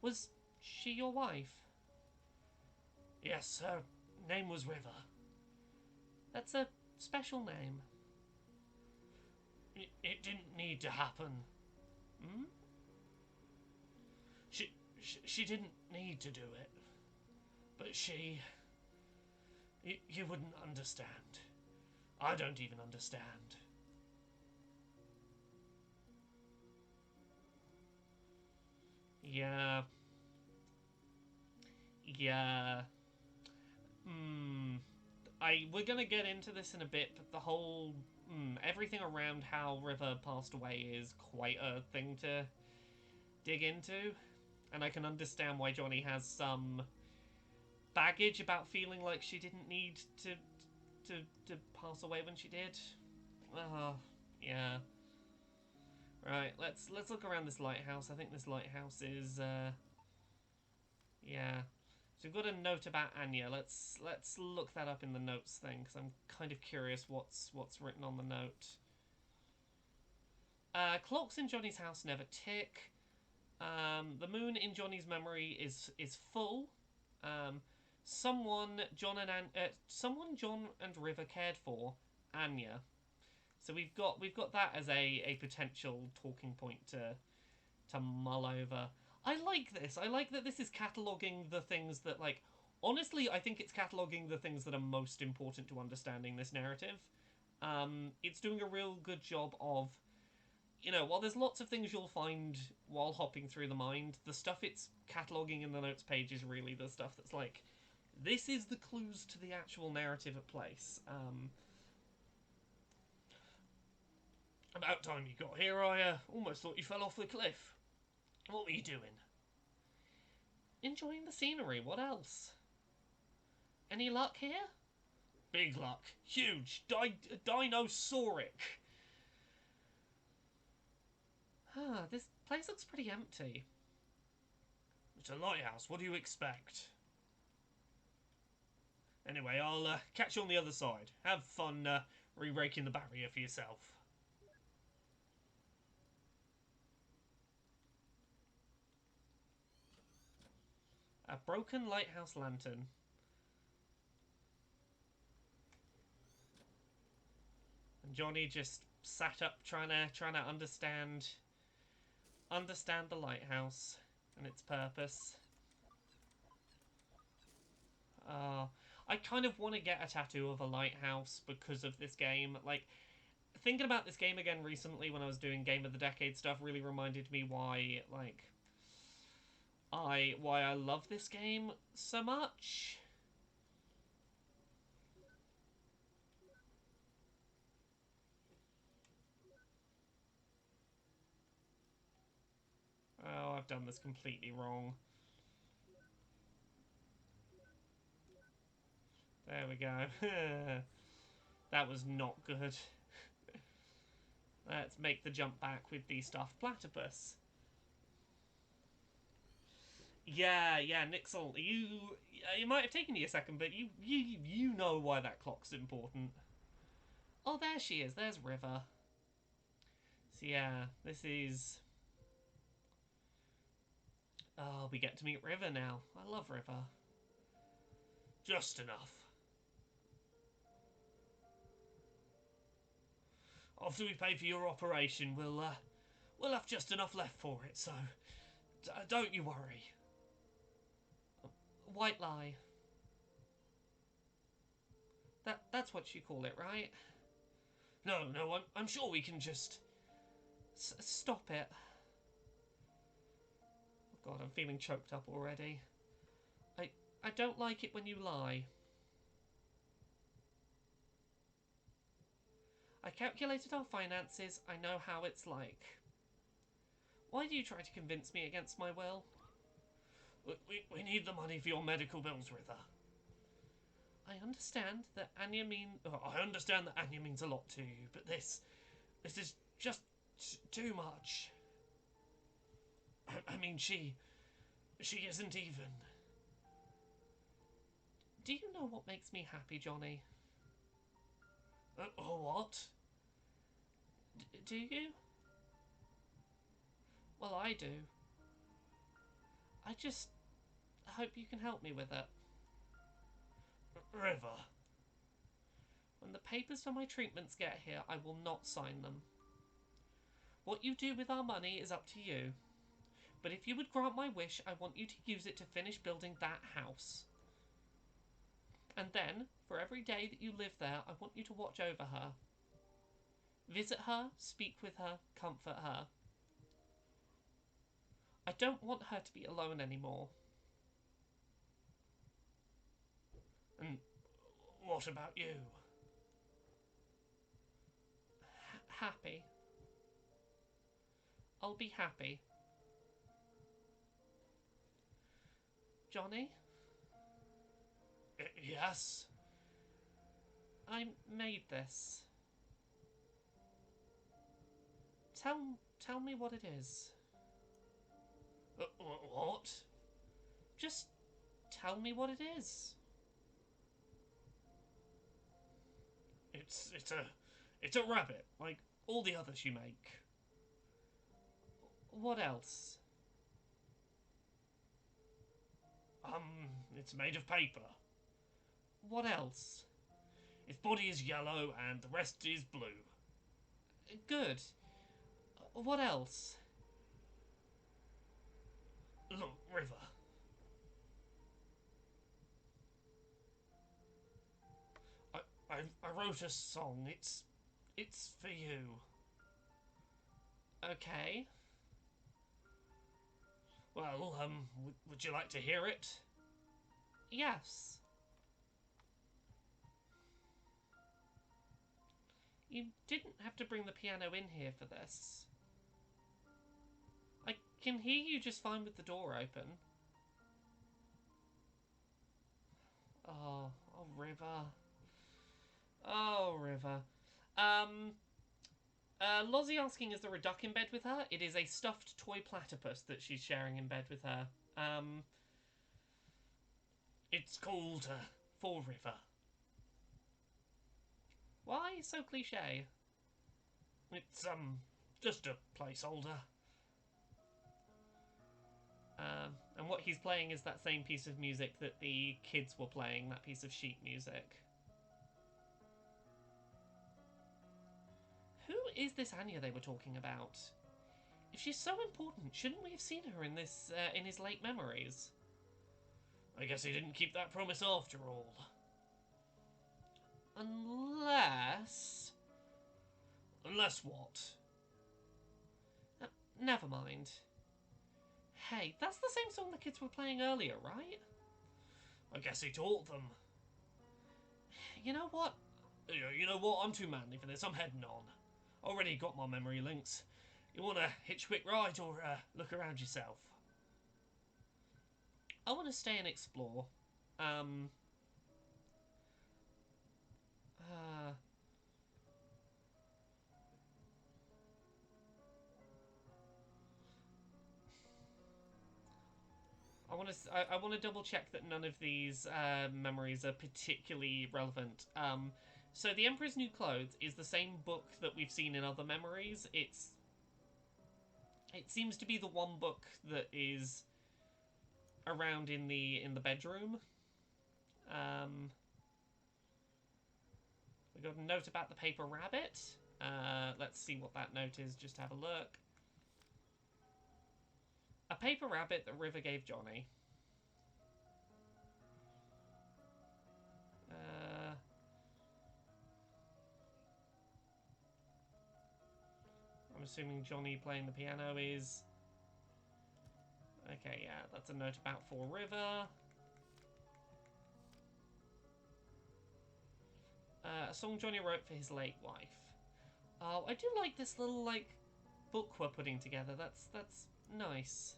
Was she your wife? Yes, her name was River. That's a special name. It didn't need to happen. Hmm? She didn't need to do it. But she... You wouldn't understand. I don't even understand. Yeah. Yeah. We're gonna get into this in a bit, but the whole... everything around how River passed away is quite a thing to dig into. And I can understand why Johnny has some baggage about feeling like she didn't need to pass away when she did. Yeah. Right, let's look around this lighthouse. I think this lighthouse is yeah. So we've got a note about Anya. Let's look that up in the notes thing because I'm kind of curious what's written on the note. Clocks in Johnny's house never tick. The moon in Johnny's memory is full. Someone John and River cared for, Anya. So we've got that as a potential talking point to mull over. I like this. I like that this is cataloguing the things that like Honestly, I think it's cataloguing the things that are most important to understanding this narrative. It's doing a real good job of, while there's lots of things you'll find while hopping through the mind, the stuff it's cataloguing in the notes page is really the stuff that's like, this is the clues to the actual narrative at place. About time you got here, I almost thought you fell off the cliff. What were you doing? Enjoying the scenery, what else? Any luck here? Big luck. Huge. Dinosauric. This place looks pretty empty. It's a lighthouse, what do you expect? Anyway, I'll catch you on the other side. Have fun re-raking the barrier for yourself. A broken lighthouse lantern. And Johnny just sat up trying to understand the lighthouse and its purpose. I kind of want to get a tattoo of a lighthouse because of this game. Like, thinking about this game again recently when I was doing Game of the Decade stuff really reminded me why I love this game so much. Oh, I've done this completely wrong. There we go. That was not good. Let's make the jump back with the stuffed platypus. Yeah, Nixel, you might have taken you a second, but you know why that clock's important. Oh, there she is. There's River. So yeah, this is. Oh, we get to meet River now. I love River. Just enough. After we pay for your operation, we'll have just enough left for it. So don't you worry. White lie. That's what you call it, right? No, I'm sure we can just stop it. Oh God, I'm feeling choked up already. I don't like it when you lie. I calculated our finances. I know how it's like. Why do you try to convince me against my will? We need the money for your medical bills, River. I understand that Anya means a lot to you, but this is just too much. I mean, she isn't even. Do you know what makes me happy, Johnny? What? Do you? Well, I do. I just hope you can help me with it. River. When the papers for my treatments get here, I will not sign them. What you do with our money is up to you. But if you would grant my wish, I want you to use it to finish building that house. And then, for every day that you live there, I want you to watch over her. Visit her, speak with her, comfort her. I don't want her to be alone anymore. And what about you? Happy. I'll be happy. Johnny? Yes? I made this. Tell me what it is. What? Just tell me what it is. It's a rabbit, like all the others you make. What else? It's made of paper. What else? Its body is yellow and the rest is blue. Good. What else? Look, River. I wrote a song. It's for you. Okay. Well, would you like to hear it? Yes. You didn't have to bring the piano in here for this. I can hear you just fine with the door open. Oh, River. Oh, River. Lozzie asking, is there a duck in bed with her? It is a stuffed toy platypus that she's sharing in bed with her. It's called Fall River. Why so cliche? It's, just a placeholder. And what he's playing is that same piece of music that the kids were playing, that piece of sheet music. Who is this Anya they were talking about? If she's so important, shouldn't we have seen her in this, in his late memories? I guess he didn't keep that promise after all. Unless... Unless what? Never mind. Hey, that's the same song the kids were playing earlier, right? I guess he taught them. You know what? You know what? I'm too manly for this. I'm heading on. Already got my memory links. You want to hitch quick ride or look around yourself? I want to stay and explore. Uh, I want to double check that none of these memories are particularly relevant. So the Emperor's New Clothes is the same book that we've seen in other memories. It seems to be the one book that is around in the bedroom. We got a note about the paper rabbit. Let's see what that note is. Just have a look. A paper rabbit that River gave Johnny. I'm assuming Johnny playing the piano is... Okay, yeah, that's a note about Fall River. A song Johnny wrote for his late wife. Oh, I do like this little, like, book we're putting together. That's nice.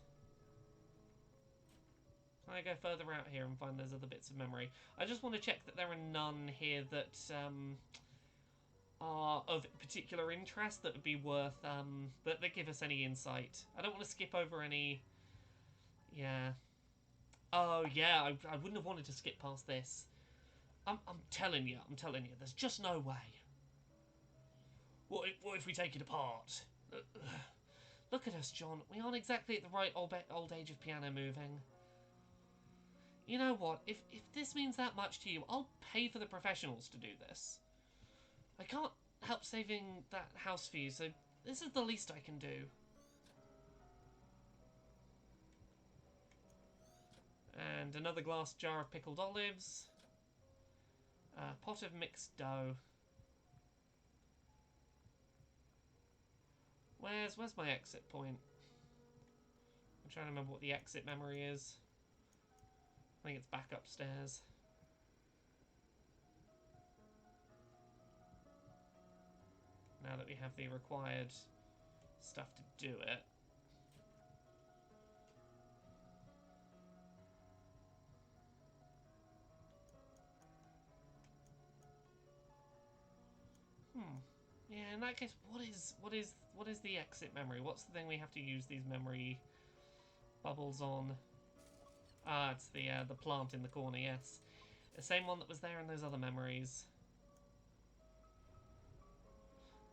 Can I go further out here and find those other bits of memory? I just want to check that there are none here that, are of particular interest that would be worth, that give us any insight. I don't want to skip over any... Yeah. Oh, yeah, I wouldn't have wanted to skip past this. I'm telling you, there's just no way. What if we take it apart? Look at us, John. We aren't exactly at the right old age of piano moving. You know what? If this means that much to you, I'll pay for the professionals to do this. I can't help saving that house for you, so this is the least I can do. And another glass jar of pickled olives. A pot of mixed dough. Where's my exit point? I'm trying to remember what the exit memory is. I think it's back upstairs. Now that we have the required stuff to do it. Yeah, in that case, what is the exit memory? What's the thing we have to use these memory bubbles on? Ah, it's the plant in the corner, yes. The same one that was there in those other memories.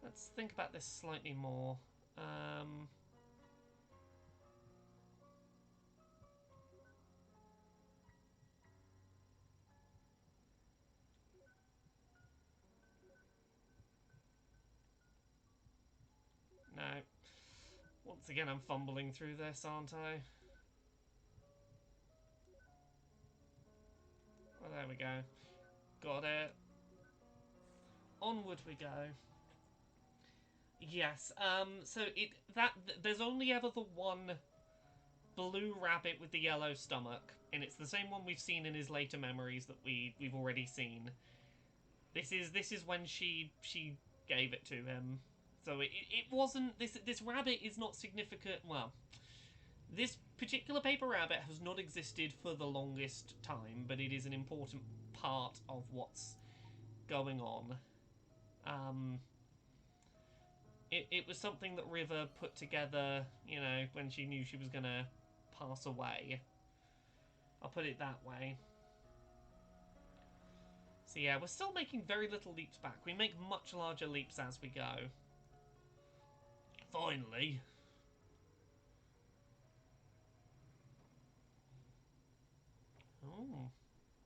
Let's think about this slightly more. No. Once again, I'm fumbling through this, aren't I? Well, there we go. Got it. onward we go. Yes, so there's only ever the one blue rabbit with the yellow stomach, and it's the same one we've seen in his later memories that we've already seen. This is when she gave it to him. So it wasn't this rabbit is not significant. Well, this particular paper rabbit has not existed for the longest time, but it is an important part of what's going on. Um, it was something that River put together, when she knew she was gonna pass away. I'll put it that way. So yeah, we're still making very little leaps back. We make much larger leaps as we go. Finally. Oh,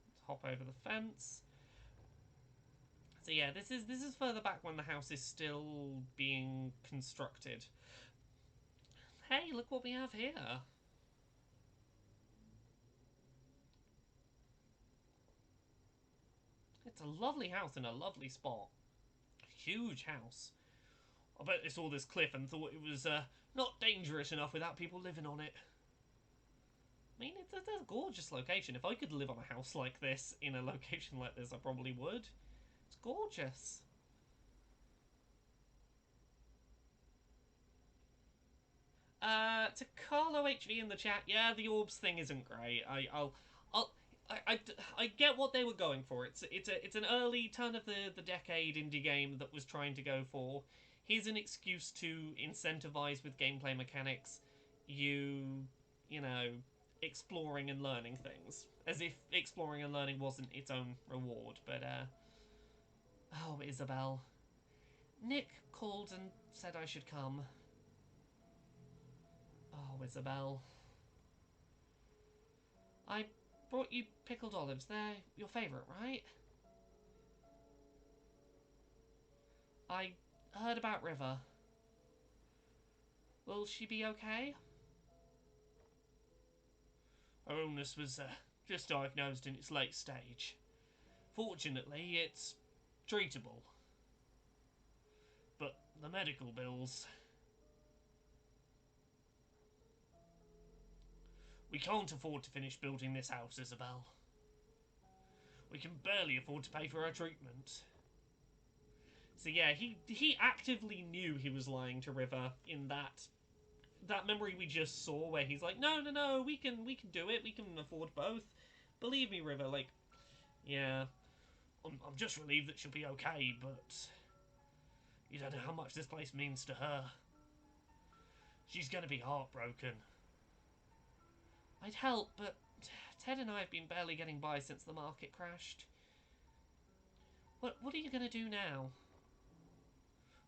let's hop over the fence. So yeah, this is further back when the house is still being constructed. Hey, look what we have here. It's a lovely house in a lovely spot. Huge house. I bet they saw this cliff and thought it was not dangerous enough without people living on it. I mean, it's a gorgeous location. If I could live on a house like this, in a location like this, I probably would. It's gorgeous. To Carlo HV in the chat, yeah, the orbs thing isn't great. I get what they were going for. It's an early turn of the decade indie game that was trying to go for. Here's an excuse to incentivize with gameplay mechanics. You know, exploring and learning things, as if exploring and learning wasn't its own reward. But oh, Isabelle, Nick called and said I should come. Oh, Isabelle. I brought you pickled olives. They're your favourite, right? I heard about River. Will she be okay? Her illness was just diagnosed in its late stage. Fortunately, it's treatable. But the medical bills... We can't afford to finish building this house, Isabelle. We can barely afford to pay for her treatment. So yeah, he actively knew he was lying to River in that memory we just saw, where he's like, no, we can do it, we can afford both. Believe me, River. Like, yeah, I'm just relieved that she'll be okay, but you don't know how much this place means to her. She's gonna be heartbroken. I'd help, but Ted and I have been barely getting by since the market crashed. What are you gonna do now?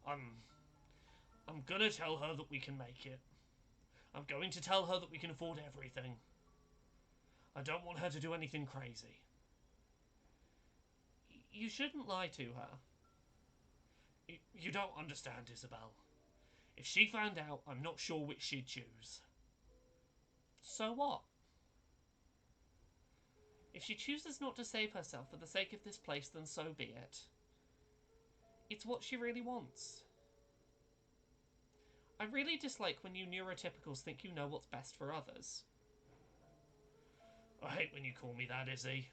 I'm gonna tell her that we can make it. I'm going to tell her that we can afford everything. I don't want her to do anything crazy. You shouldn't lie to her. You don't understand, Isabelle. If she found out, I'm not sure which she'd choose. So what? If she chooses not to save herself for the sake of this place, then so be it. It's what she really wants. I really dislike when you neurotypicals think you know what's best for others. I hate when you call me that, Izzy.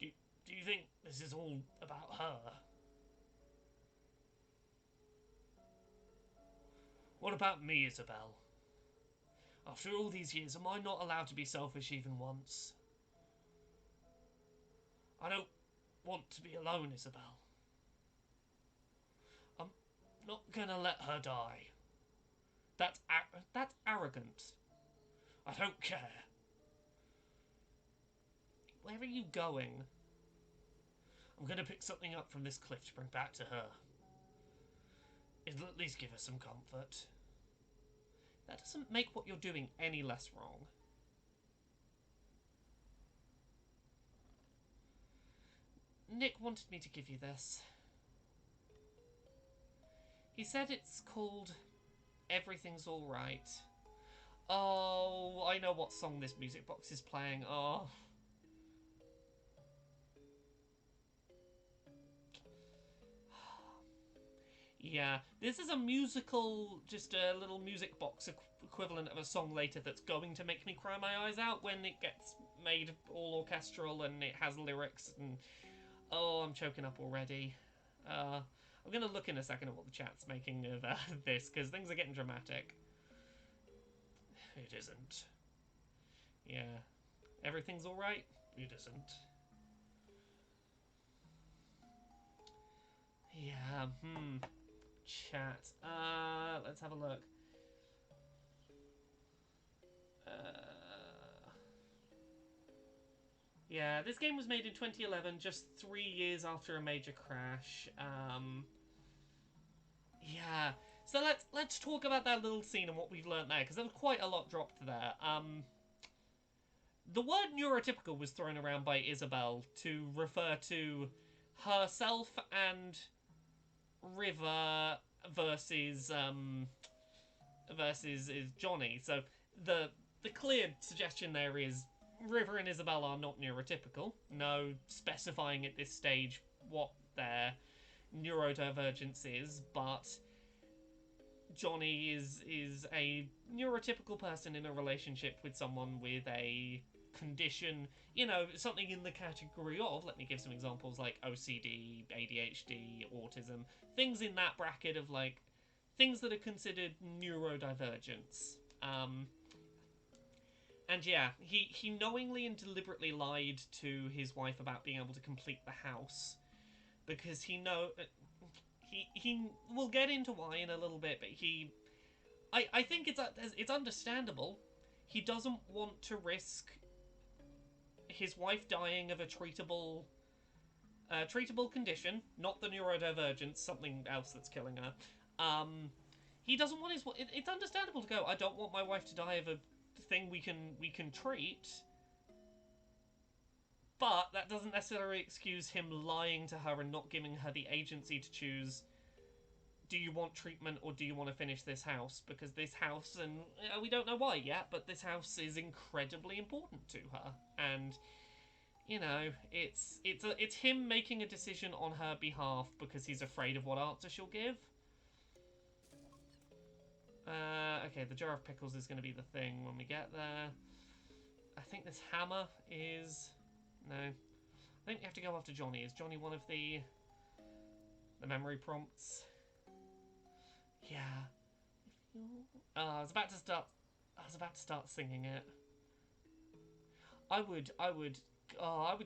Do you think this is all about her? What about me, Isabelle? After all these years, am I not allowed to be selfish even once? I don't want to be alone, Isabelle. I'm not gonna let her die. That's arrogant. I don't care. Where are you going? I'm gonna pick something up from this cliff to bring back to her. It'll at least give her some comfort. That doesn't make what you're doing any less wrong. Nick wanted me to give you this. He said it's called Everything's Alright. Oh, I know what song this music box is playing. Oh. Yeah, this is a musical, just a little music box equivalent of a song later that's going to make me cry my eyes out when it gets made all orchestral and it has lyrics and oh, I'm choking up already. I'm gonna look in a second at what the chat's making of this because things are getting dramatic. It isn't. Yeah, everything's all right. It isn't. Yeah. Chat. Let's have a look. Yeah, this game was made in 2011, just 3 years after a major crash. Yeah. So let's talk about that little scene and what we've learned there, because there was quite a lot dropped there. The word neurotypical was thrown around by Isabel to refer to herself and River versus is Johnny. So the clear suggestion there is River and Isabel are not neurotypical. No specifying at this stage what their neurodivergence is, but Johnny is a neurotypical person in a relationship with someone with a condition, something in the category of, let me give some examples, like OCD, ADHD, autism, things in that bracket of, like, things that are considered neurodivergence. And yeah, he knowingly and deliberately lied to his wife about being able to complete the house because he will get into why in a little bit, but I think it's understandable. He doesn't want to risk his wife dying of a treatable condition, not the neurodivergence, something else that's killing her. He doesn't want his. It's understandable to go, I don't want my wife to die of a thing we can treat. But that doesn't necessarily excuse him lying to her and not giving her the agency to choose, do you want treatment or do you want to finish this house? Because this house, and we don't know why yet, but this house is incredibly important to her. And, it's him making a decision on her behalf because he's afraid of what answer she'll give. Okay, the jar of pickles is going to be the thing when we get there. I think this hammer is... No. I think we have to go after Johnny. Is Johnny one of the memory prompts? Yeah. I was about to start singing it. I would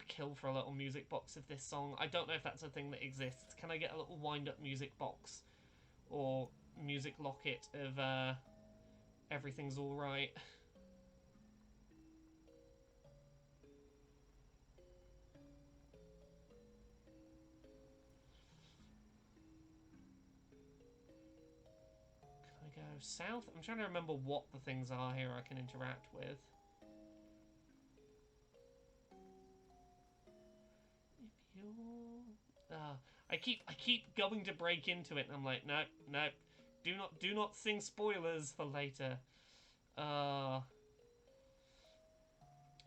kill for a little music box of this song. I don't know if that's a thing that exists. Can I get a little wind-up music box or music locket of Everything's Alright? Can I go south? I'm trying to remember what the things are here I can interact with. I keep going to break into it, and I'm like, no, do not sing spoilers for later. That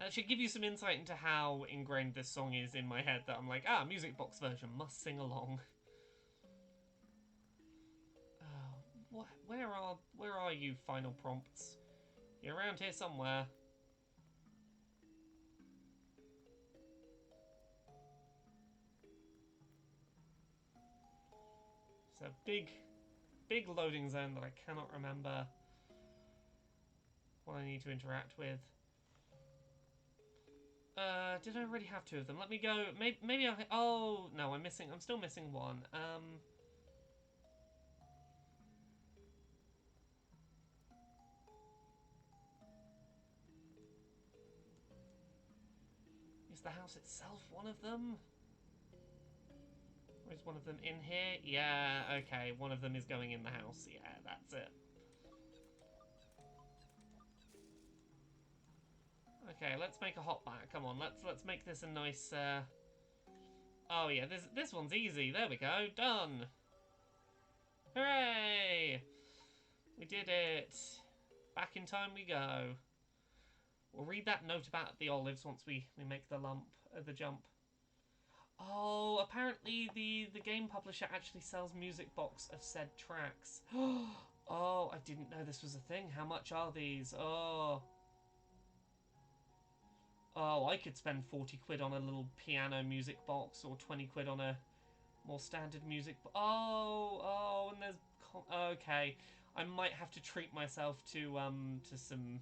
should give you some insight into how ingrained this song is in my head. That I'm like, music box version, must sing along. Where are you, final prompts? You're around here somewhere. It's a big loading zone that I cannot remember what I need to interact with. Did I already have two of them? Let me go. Maybe I... Oh, no, I'm still missing one. Is the house itself one of them? Or is one of them in here? Yeah, okay. One of them is going in the house. Yeah, that's it. Okay, let's make a hot back. Come on, let's make this a nice. Oh yeah, this one's easy. There we go. Done. Hooray! We did it. Back in time we go. We'll read that note about the olives once we make the jump. Oh, apparently the game publisher actually sells music box of said tracks. Oh, I didn't know this was a thing. How much are these? Oh. Oh, I could spend 40 quid on a little piano music box, or 20 quid on a more standard music. Oh, and there's okay. I might have to treat myself to some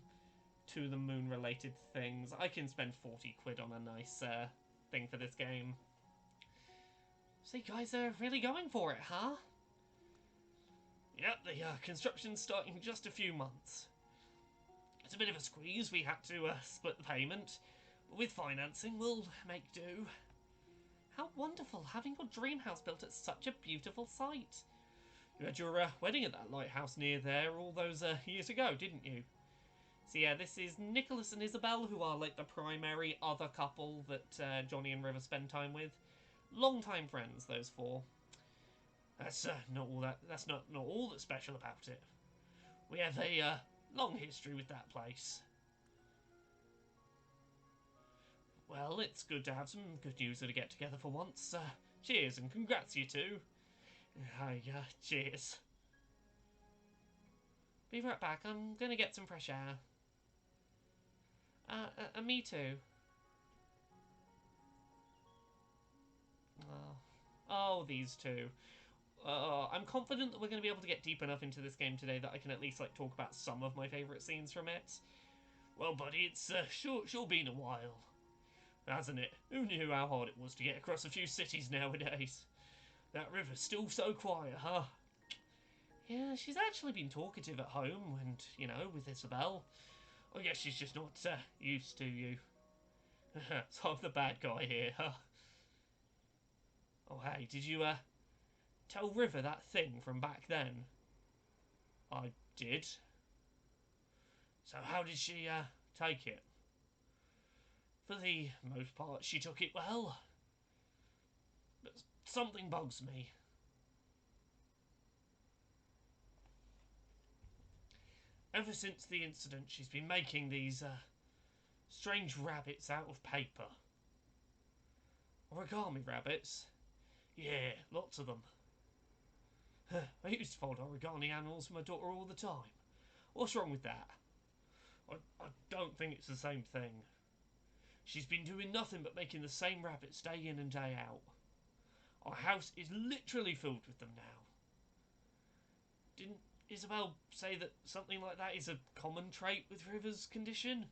To the Moon related things. I can spend 40 quid on a nice thing for this game. So you guys are really going for it, huh? Yep, the construction's starting in just a few months. It's a bit of a squeeze. We had to split the payment, but with financing, we'll make do. How wonderful having your dream house built at such a beautiful site. You had your wedding at that lighthouse near there all those years ago, didn't you? So yeah, this is Nicholas and Isabel, who are like the primary other couple that Johnny and River spend time with. Long-time friends, those four. That's not all that. That's not all that's special about it. We have a long history with that place. Well, it's good to have some good news at a get-together for once. Cheers and congrats, you two. Hi, cheers. Be right back. I'm gonna get some fresh air. Me too. Oh, these two. I'm confident that we're going to be able to get deep enough into this game today that I can at least like talk about some of my favourite scenes from it. Well, buddy, it's sure been a while, hasn't it? Who knew how hard it was to get across a few cities nowadays? That river's still so quiet, huh? Yeah, she's actually been talkative at home and, you know, with Isabel. I guess she's just not used to you. So I'm the bad guy here, huh? Oh, hey, did you tell River that thing from back then? I did. So how did she take it? For the most part, she took it well. But something bugs me. Ever since the incident, she's been making these strange rabbits out of paper. Origami rabbits? Yeah, lots of them. I used to fold origami animals for my daughter all the time. What's wrong with that? I don't think it's the same thing. She's been doing nothing but making the same rabbits day in and day out. Our house is literally filled with them now. Didn't Isabel say that something like that is a common trait with River's condition?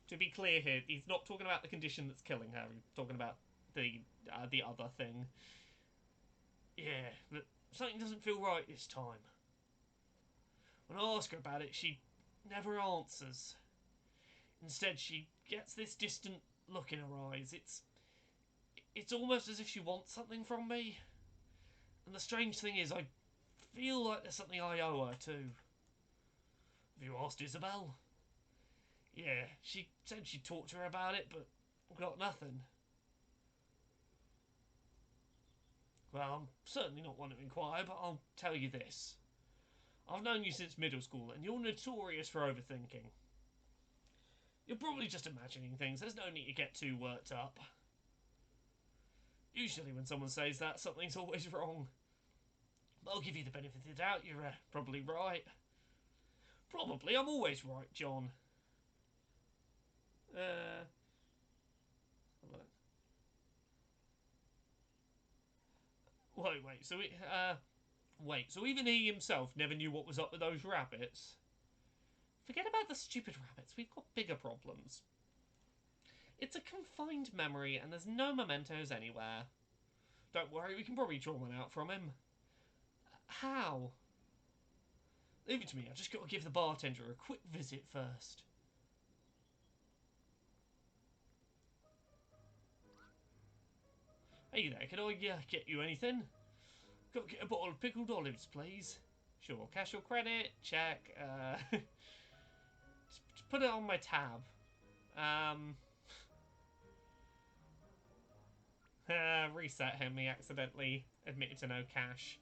To be clear here, he's not talking about the condition that's killing her. He's talking about the other thing. Yeah, but something doesn't feel right this time. When I ask her about it, she never answers. Instead, she gets this distant look in her eyes. It's almost as if she wants something from me. And the strange thing is, I feel like there's something I owe her too. Have you asked Isabel? Yeah, she said she'd talk to her about it, but got nothing. Well, I'm certainly not one to inquire, but I'll tell you this. I've known you since middle school, and you're notorious for overthinking. You're probably just imagining things. There's no need to get too worked up. Usually when someone says that, something's always wrong. But I'll give you the benefit of the doubt. You're probably right. Probably. I'm always right, John. Uh... Wait, so even he himself never knew what was up with those rabbits? Forget about the stupid rabbits. We've got bigger problems. It's a confined memory, and there's no mementos anywhere. Don't worry, we can probably draw one out from him. How? Leave it to me. I just got to give the bartender a quick visit first. Hey there, can I get you anything? Got to get a bottle of pickled olives, please. Sure, cash or credit? Check. Just put it on my tab. Reset him. He accidentally admitted to no cash.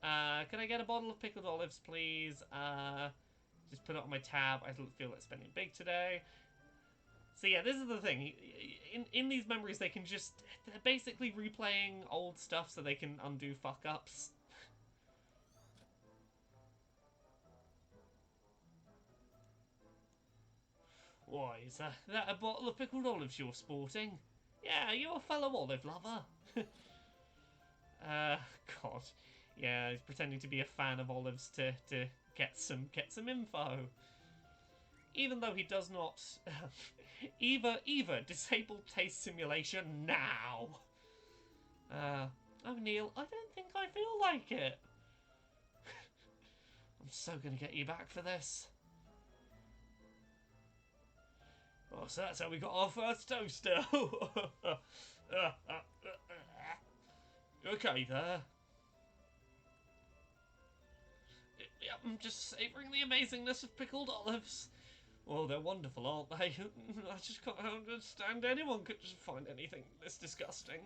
Can I get a bottle of pickled olives, please? Just put it on my tab. I don't feel like spending big today. So yeah, this is the thing. In these memories, they're basically replaying old stuff so they can undo fuck ups. Why, is that a bottle of pickled olives you're sporting? Yeah, you're a fellow olive lover. Uh, God. Yeah, he's pretending to be a fan of olives to get some info. Even though he does not. Eva, disable taste simulation now. Oh Neil, I don't think I feel like it. I'm so gonna get you back for this. Oh, so that's how we got our first toaster. Okay there. Yep, I'm just savouring the amazingness of pickled olives. Oh, they're wonderful, aren't they? I just can't understand anyone could just find anything this disgusting.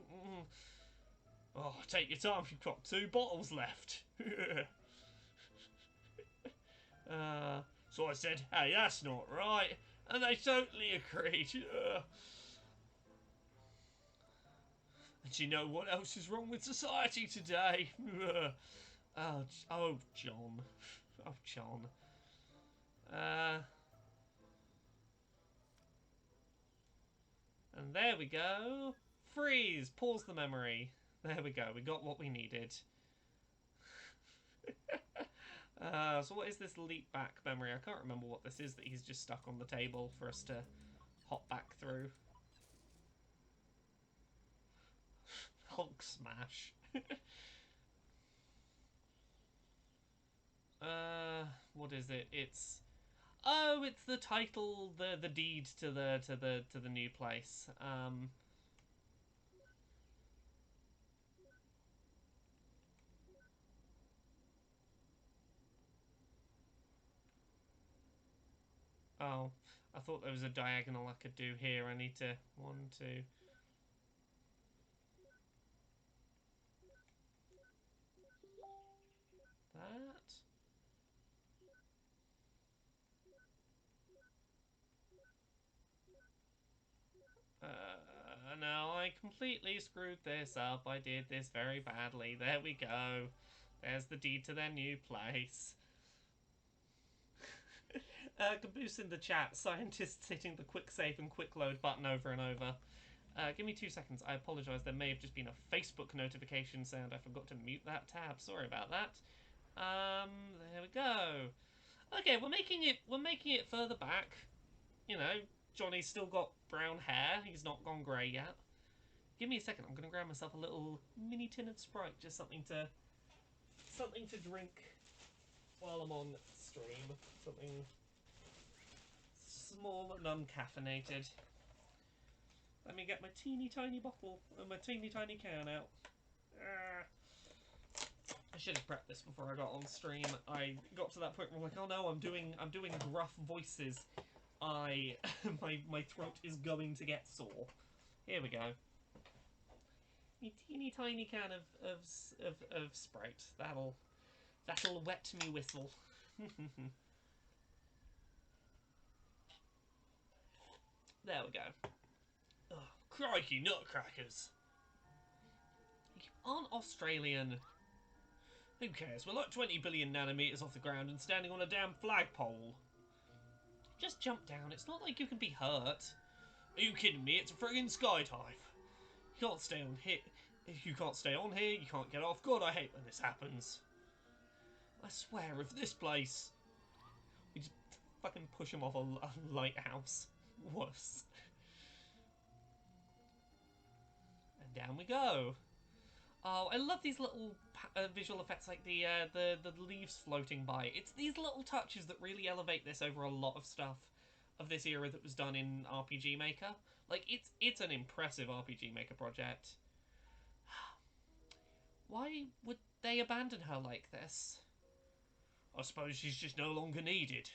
Oh, take your time, you've got 2 bottles left. So I said, hey, that's not right. And they totally agreed. And you know what else is wrong with society today? Oh, John. Oh, John. And there we go. Freeze! Pause the memory. There we go. We got what we needed. So what is this leap back memory? I can't remember what this is that he's just stuck on the table for us to hop back through. Hulk smash. What is it? It's the title, the deed to the new place. Oh, I thought there was a diagonal I could do here. I need to 1, 2. That. No, I completely screwed this up. I did this very badly. There we go. There's the deed to their new place. Caboose in the chat. Scientists hitting the quick save and quick load button over and over. Give me 2 seconds. I apologise. There may have just been a Facebook notification sound. I forgot to mute that tab. Sorry about that. There we go. Okay, we're making it further back. You know, Johnny's still got brown hair. He's not gone grey yet. Give me a second. I'm gonna grab myself a little mini tin of Sprite, just something to drink while I'm on stream. Something small and uncaffeinated. Let me get my teeny tiny bottle and my teeny tiny can out. I should have prepped this before I got on stream. I got to that point where I'm like, oh no, I'm doing gruff voices. my throat is going to get sore. Here we go. A teeny tiny can of Sprite. That'll wet me whistle. There we go. Oh, crikey nutcrackers. You aren't Australian. Who cares? We're like 20 billion nanometers off the ground and standing on a damn flagpole. Just jump down. It's not like you can be hurt. Are you kidding me? It's a friggin' skydive. You can't stay on here. You can't stay on here. You can't get off. God, I hate when this happens. I swear, if this place... We just fucking push him off a lighthouse. Worse. And down we go. Oh, I love these little visual effects, like the leaves floating by. It's these little touches that really elevate this over a lot of stuff of this era that was done in RPG Maker. Like, it's an impressive RPG Maker project. Why would they abandon her like this? I suppose she's just no longer needed.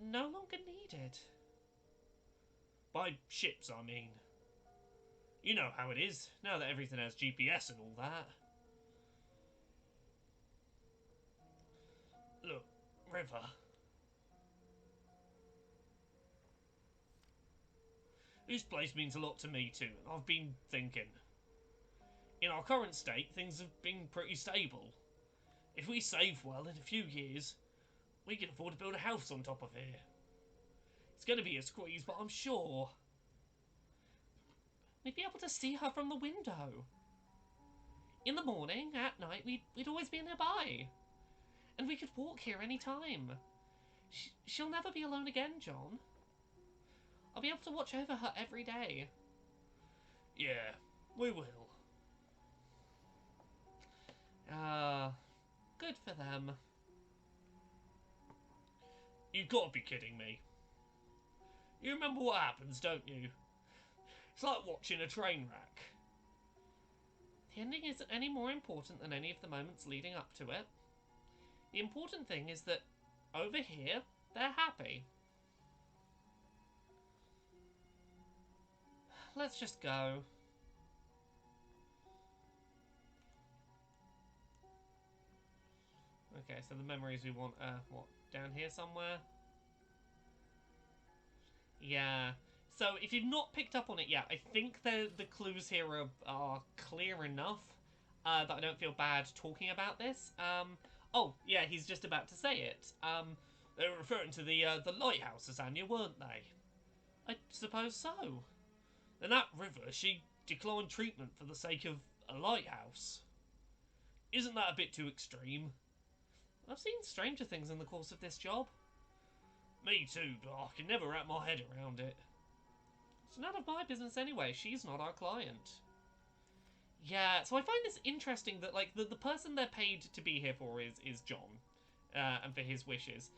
No longer needed? By ships, I mean. You know how it is, now that everything has GPS and all that. Look, River. This place means a lot to me too, and I've been thinking. In our current state, things have been pretty stable. If we save well in a few years, we can afford to build a house on top of here. It's going to be a squeeze, but I'm sure we'd be able to see her from the window. In the morning, at night, we'd always be nearby. And we could walk here any time. She'll never be alone again, John. I'll be able to watch over her every day. Yeah, we will. Good for them. You've got to be kidding me. You remember what happens, don't you? It's like watching a train wreck. The ending isn't any more important than any of the moments leading up to it. The important thing is that over here, they're happy. Let's just go. Okay, so the memories we want are, what, down here somewhere? Yeah. So if you've not picked up on it yet, I think the clues here are clear enough that I don't feel bad talking about this. Oh, yeah, he's just about to say it. They were referring to the lighthouse, Anya, weren't they? I suppose so. And that river, she declined treatment for the sake of a lighthouse. Isn't that a bit too extreme? I've seen stranger things in the course of this job. Me too, but I can never wrap my head around it. It's none of my business anyway. She's not our client. Yeah, so I find this interesting that, like, the person they're paid to be here for is John, and for his wishes.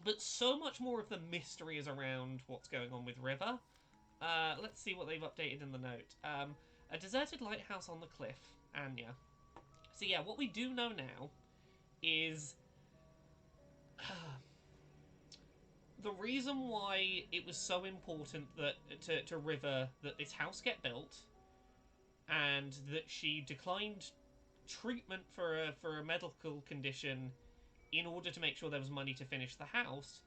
But so much more of the mystery is around what's going on with River. Let's see what they've updated in the note. A deserted lighthouse on the cliff, Anya. So yeah, what we do know now is the reason why it was so important that to River that this house get built, and that she declined treatment for a medical condition in order to make sure there was money to finish the house,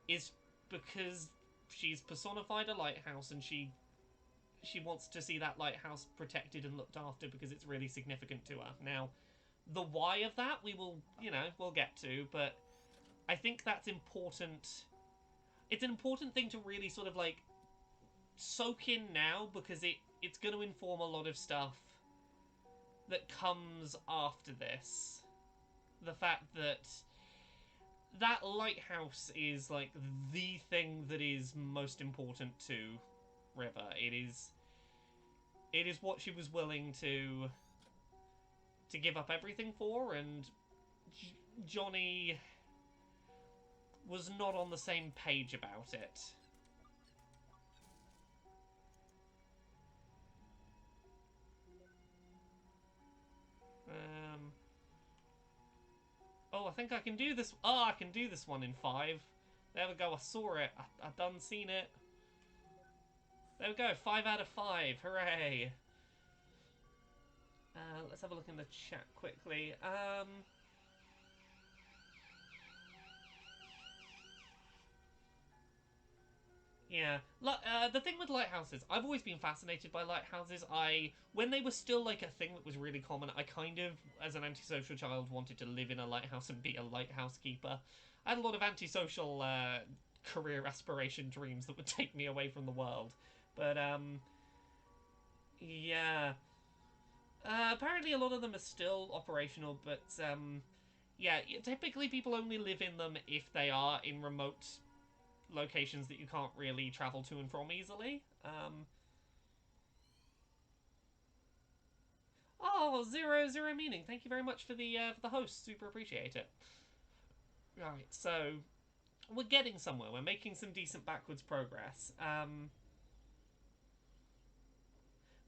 is because she's personified a lighthouse, and she wants to see that lighthouse protected and looked after because it's really significant to her. Now, the why of that we'll get to, but I think that's important. It's an important thing to really sort of like soak in now, because it's going to inform a lot of stuff that comes after this. The fact that that lighthouse is like the thing that is most important to River. It is what she was willing to give up everything for, and Johnny was not on the same page about it. Oh, I think I can do this. Oh, I can do this one in 5. There we go, I saw it. I done seen it. There we go, 5 out of 5. Hooray. Let's have a look in the chat quickly. Yeah. The thing with lighthouses, I've always been fascinated by lighthouses. When they were still like a thing that was really common, I kind of, as an antisocial child, wanted to live in a lighthouse and be a lighthouse keeper. I had a lot of antisocial career aspiration dreams that would take me away from the world. But, yeah. Apparently a lot of them are still operational, but, yeah, typically people only live in them if they are in remote locations that you can't really travel to and from easily. Oh, zero meaning. Thank you very much for the host. Super appreciate it. Right, so we're getting somewhere. We're making some decent backwards progress.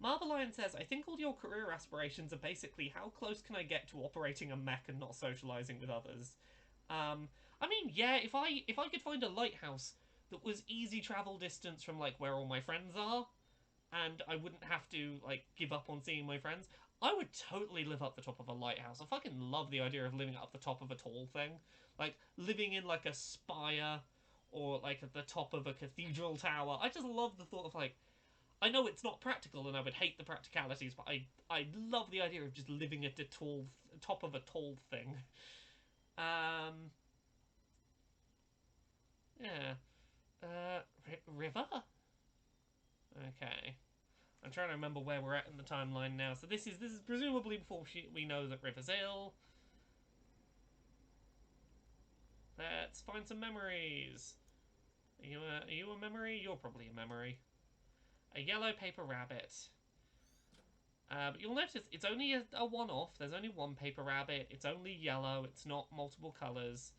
Marble Lion says, I think all your career aspirations are basically how close can I get to operating a mech and not socializing with others. I mean, yeah, if I could find a lighthouse that was easy travel distance from like where all my friends are, and I wouldn't have to like give up on seeing my friends, I would totally live up the top of a lighthouse. I fucking love the idea of living up the top of a tall thing, like living in like a spire or like at the top of a cathedral tower. I just love the thought of like, I know it's not practical, and I would hate the practicalities, but I love the idea of just living at the top of a tall thing. Um, yeah. River. Okay. I'm trying to remember where we're at in the timeline now. So this is presumably before we know that River's ill. Let's find some memories. Are you a memory? You're probably a memory. A yellow paper rabbit. But you'll notice it's only a one-off. There's only one paper rabbit. It's only yellow. It's not multiple colours.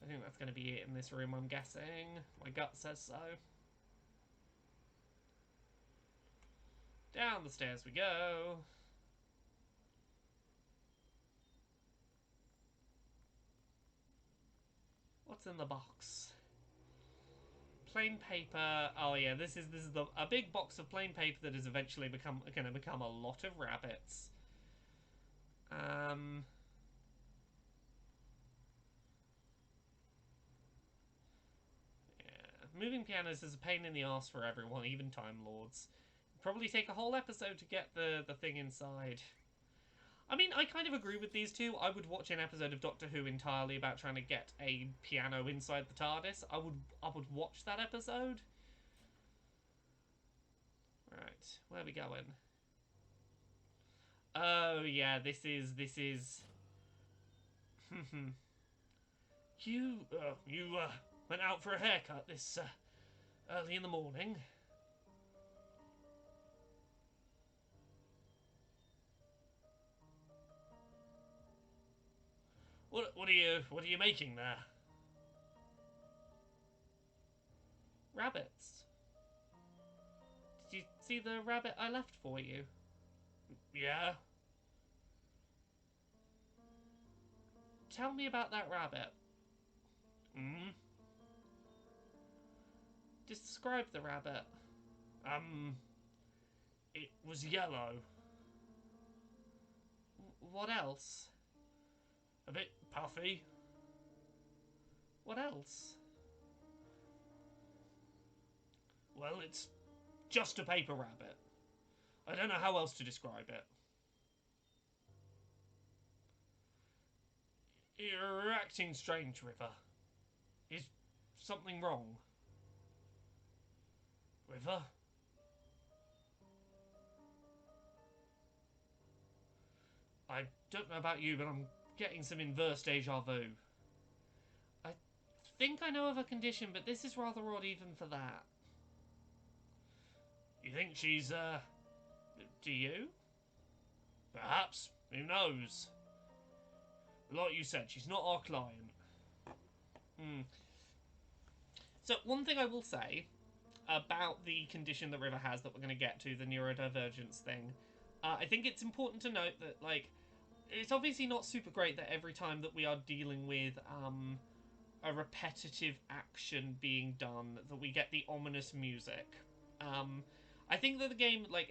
I think that's going to be it in this room, I'm guessing. My gut says so. Down the stairs we go. What's in the box? Plain paper. Oh yeah, this is a big box of plain paper that is eventually going to become a lot of rabbits. Yeah, moving pianos is a pain in the ass for everyone, even Time Lords. Probably take a whole episode to get the thing inside. I mean, I kind of agree with these two. I would watch an episode of Doctor Who entirely about trying to get a piano inside the TARDIS. I would watch that episode. Right, where are we going? Oh yeah, this is you went out for a haircut this early in the morning. What are you making there? Rabbits. Did you see the rabbit I left for you? Yeah. Tell me about that rabbit. Hmm. Describe the rabbit. It was yellow. What else? A bit puffy. What else? Well, it's just a paper rabbit. I don't know how else to describe it. You're acting strange, River. Is something wrong? River? I don't know about you, but I'm getting some inverse deja vu. I think I know of a condition, but this is rather odd even for that. You think she's, do you? Perhaps. Who knows? Like you said, she's not our client. Hmm. So, one thing I will say about the condition that River has that we're going to get to, the neurodivergence thing, I think it's important to note that, like, it's obviously not super great that every time that we are dealing with a repetitive action being done, that we get the ominous music. I think that the game, like,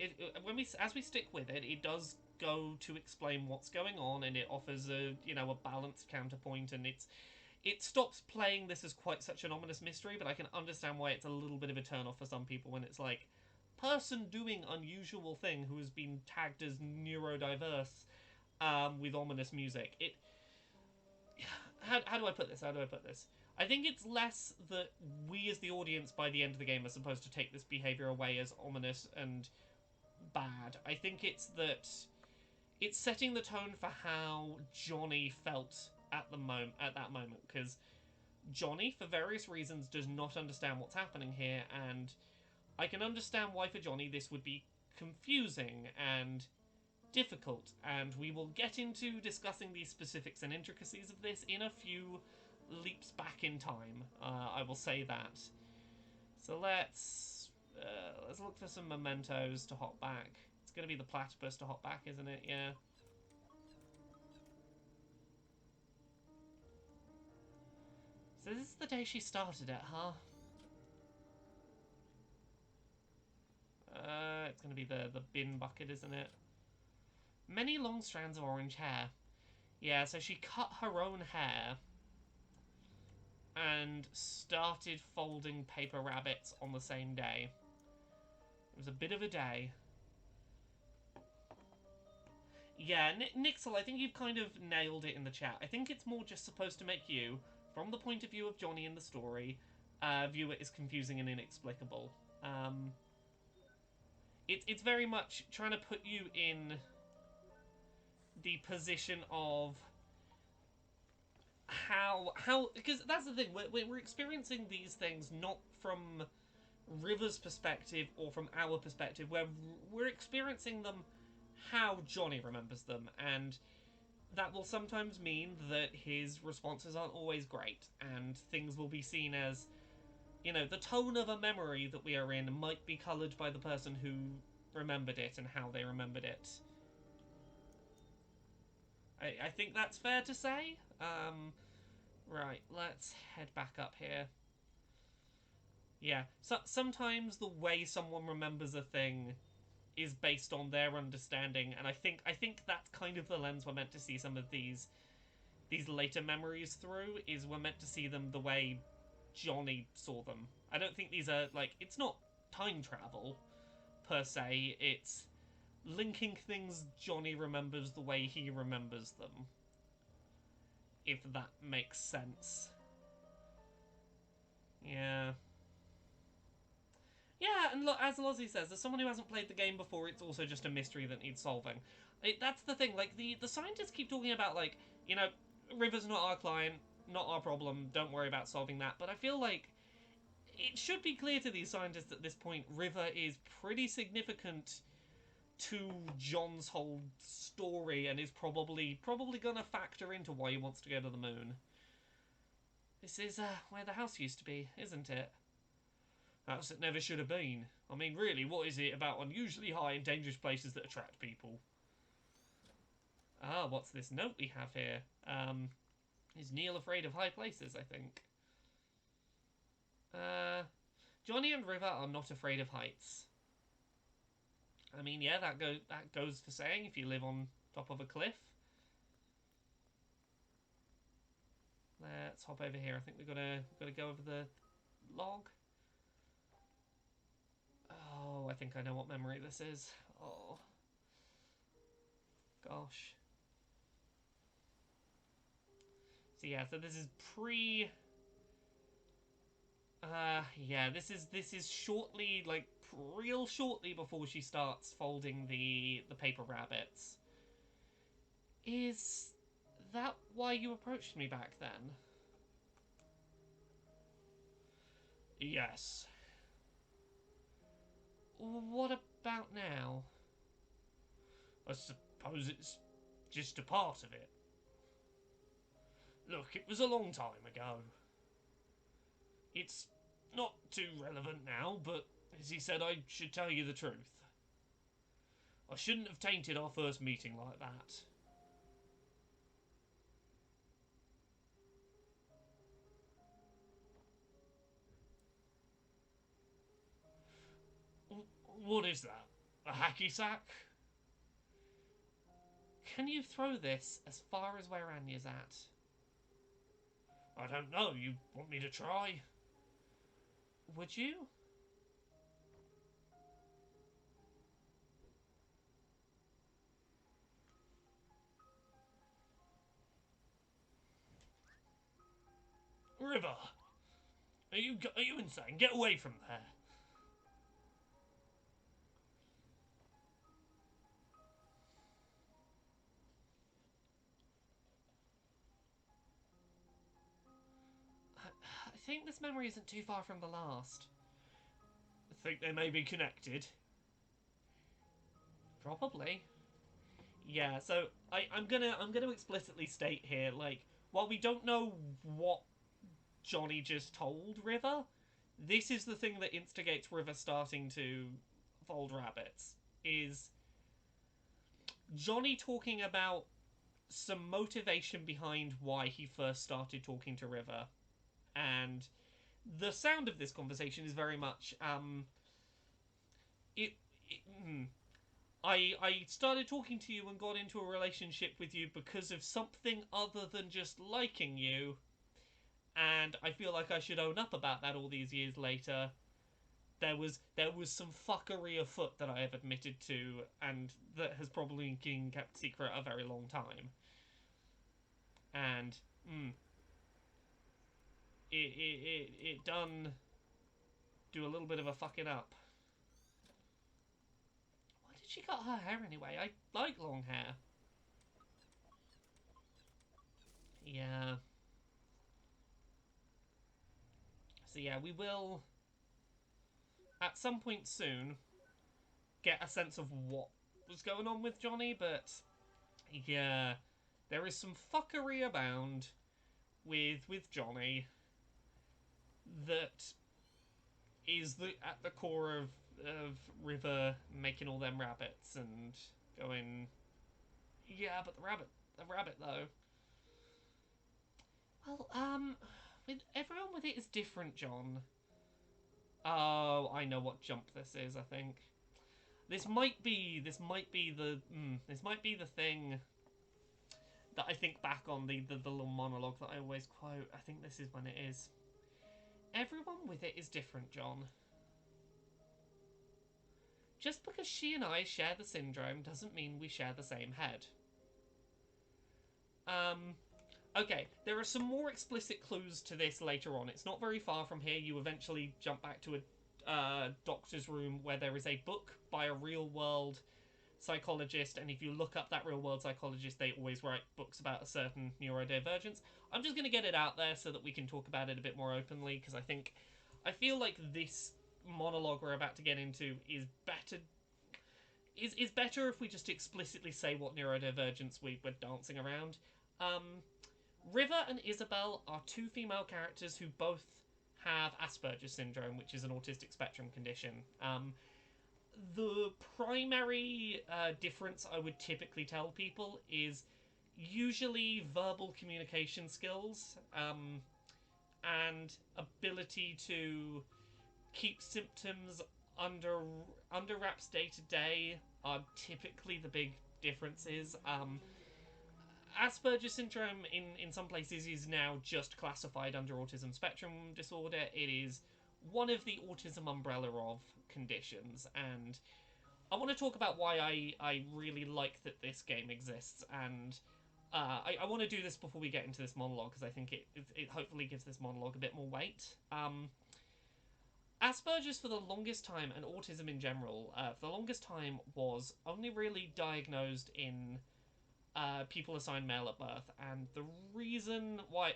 as we stick with it, it does go to explain what's going on, and it offers a balanced counterpoint, and it stops playing this as quite such an ominous mystery, but I can understand why it's a little bit of a turn-off for some people when it's like, person doing unusual thing who has been tagged as neurodiverse with ominous music. How do I put this? I think it's less that we as the audience by the end of the game are supposed to take this behavior away as ominous and bad. I think it's that it's setting the tone for how Johnny felt at that moment, because Johnny, for various reasons, does not understand what's happening here, and I can understand why for Johnny this would be confusing and difficult, and we will get into discussing the specifics and intricacies of this in a few leaps back in time. I will say that. So let's look for some mementos to hop back. It's going to be the platypus to hop back, isn't it? Yeah. So this is the day she started it, huh? It's going to be the bin bucket, isn't it? Many long strands of orange hair. Yeah, so she cut her own hair and started folding paper rabbits on the same day. It was a bit of a day. Yeah, Nixel, I think you've kind of nailed it in the chat. I think it's more just supposed to make you, from the point of view of Johnny in the story, view it as confusing and inexplicable. It's very much trying to put you in the position of how because that's the thing, we're experiencing these things not from River's perspective or from our perspective, where we're experiencing them how Johnny remembers them, and that will sometimes mean that his responses aren't always great, and things will be seen as, you know, the tone of a memory that we are in might be coloured by the person who remembered it and how they remembered it. I think that's fair to say. Right, let's head back up here. Yeah, so sometimes the way someone remembers a thing is based on their understanding, and I think that's kind of the lens we're meant to see some of these later memories through, is we're meant to see them the way Johnny saw them. I don't think these are, like, it's not time travel, per se, it's linking things Johnny remembers the way he remembers them. If that makes sense. Yeah. Yeah, and as Lozzie says, as someone who hasn't played the game before, it's also just a mystery that needs solving. That's the thing, like, the scientists keep talking about, like, you know, River's not our client, not our problem, don't worry about solving that, but I feel like it should be clear to these scientists at this point, River is pretty significant to John's whole story, and is probably gonna factor into why he wants to go to the moon. This is, where the house used to be, isn't it? House that never should have been. I mean, really, what is it about unusually high and dangerous places that attract people? Ah, what's this note we have here? Is Neil afraid of high places, I think. Johnny and River are not afraid of heights. I mean, yeah, that goes for saying if you live on top of a cliff. Let's hop over here. I think we've got to go over the log. Oh, I think I know what memory this is. Oh. Gosh. So yeah, so this is pre... yeah, this is shortly, like, real shortly before she starts folding the paper rabbits. Is that why you approached me back then? Yes. What about now? I suppose it's just a part of it. Look, it was a long time ago. It's not too relevant now, but as he said, I should tell you the truth. I shouldn't have tainted our first meeting like that. What is that? A hacky sack? Can you throw this as far as where Anya's at? I don't know. You want me to try? Would you? River! Are you insane? Get away from there! I think this memory isn't too far from the last. I think they may be connected. Probably. Yeah, so I'm gonna explicitly state here, like, while we don't know what Johnny just told River, this is the thing that instigates River starting to fold rabbits. Is Johnny talking about some motivation behind why he first started talking to River, and the sound of this conversation is very much it I started talking to you and got into a relationship with you because of something other than just liking you, and I feel like I should own up about that all these years later. There was some fuckery afoot that I have admitted to, and that has probably been kept secret a very long time. And it done do a little bit of a fucking up. Why did she cut her hair anyway? I like long hair. Yeah. So yeah, we will at some point soon get a sense of what was going on with Johnny, but yeah, there is some fuckery abound with Johnny that is at the core of River making all them rabbits and going, yeah, but the rabbit though. Well, with everyone with it is different, John. Oh, I know what jump this is. I think this might be the thing that I think back on the little monologue that I always quote. I think this is when it is. Everyone with it is different, John. Just because she and I share the syndrome doesn't mean we share the same head. Um, okay, there are some more explicit clues to this later on. It's not very far from here. You eventually jump back to a doctor's room where there is a book by a real world psychologist, and if you look up that real world psychologist, they always write books about a certain neurodivergence. I'm just going to get it out there so that we can talk about it a bit more openly, because I feel like this monologue we're about to get into is better if we just explicitly say what neurodivergence we're dancing around. Um, River and Isabel are two female characters who both have Asperger's syndrome, which is an autistic spectrum condition. The primary difference I would typically tell people is usually verbal communication skills, and ability to keep symptoms under under wraps day to day are typically the big differences. Asperger's syndrome in some places is now just classified under autism spectrum disorder. It is one of the autism umbrella of conditions, and I want to talk about why I really like that this game exists, and I want to do this before we get into this monologue, because I think it hopefully gives this monologue a bit more weight. Asperger's for the longest time, and autism in general, for the longest time was only really diagnosed in people assigned male at birth, and the reason why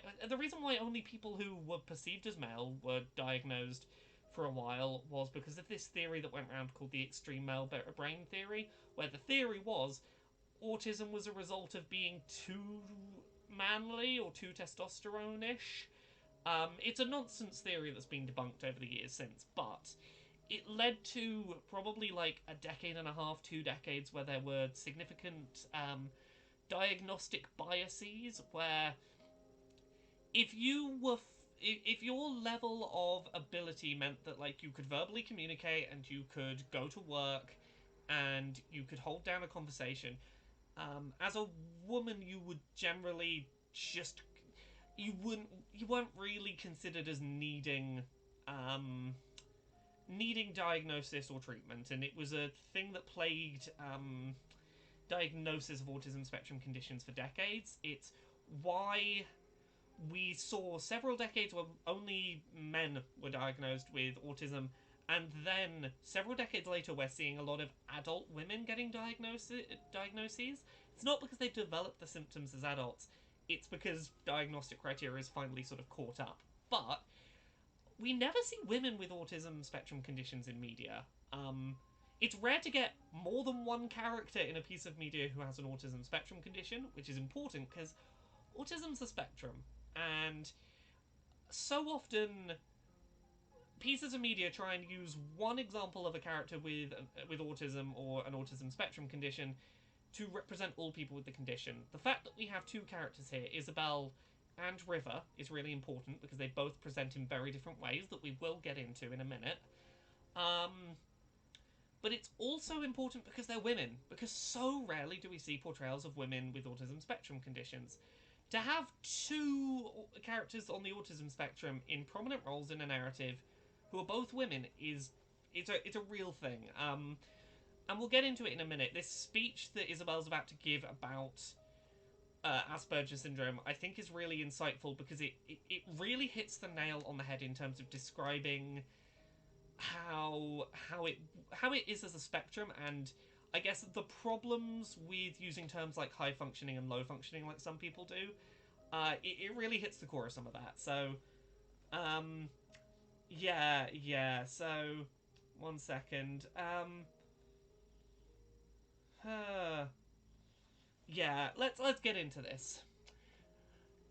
only people who were perceived as male were diagnosed for a while was because of this theory that went around called the extreme male brain theory, where the theory was autism was a result of being too manly or too testosterone-ish. It's a nonsense theory that's been debunked over the years since, but it led to probably like a decade and a half, 2 decades, where there were significant diagnostic biases where if you were if your level of ability meant that like you could verbally communicate and you could go to work and you could hold down a conversation, as a woman you would generally just you weren't really considered as needing diagnosis or treatment, and it was a thing that plagued diagnosis of autism spectrum conditions for decades. It's why we saw several decades where only men were diagnosed with autism, and then several decades later we're seeing a lot of adult women getting diagnoses. It's not because they've developed the symptoms as adults, it's because diagnostic criteria has finally sort of caught up. But we never see women with autism spectrum conditions in media. It's rare to get more than one character in a piece of media who has an autism spectrum condition, which is important because autism's a spectrum, and so often pieces of media try and use one example of a character with autism or an autism spectrum condition to represent all people with the condition. The fact that we have two characters here, Isabel and River, is really important because they both present in very different ways that we will get into in a minute. but it's also important because they're women, because so rarely do we see portrayals of women with autism spectrum conditions. To have two characters on the autism spectrum in prominent roles in a narrative who are both women is it's a real thing. And we'll get into it in a minute. This speech that Isabel's about to give about Asperger's syndrome, I think, is really insightful because it really hits the nail on the head in terms of describing how it is as a spectrum, and I guess the problems with using terms like high functioning and low functioning like some people do. It really hits the core of some of that. So, yeah. So, one second. Yeah. Let's get into this.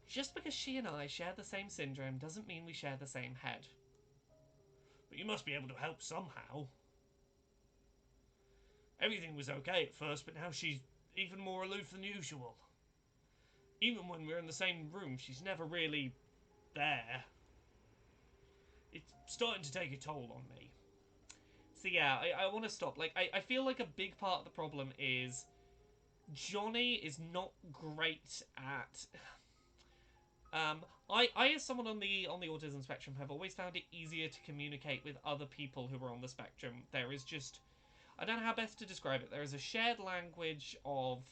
Just because she and I share the same syndrome doesn't mean we share the same head. But you must be able to help somehow. Everything was okay at first, but now she's even more aloof than usual. Even when we're in the same room, she's never really there. It's starting to take a toll on me. So yeah, I want to stop. Like, I feel like a big part of the problem is Johnny is not great at... I as someone on the autism spectrum have always found it easier to communicate with other people who are on the spectrum. There is just... I don't know how best to describe it. There is a shared language of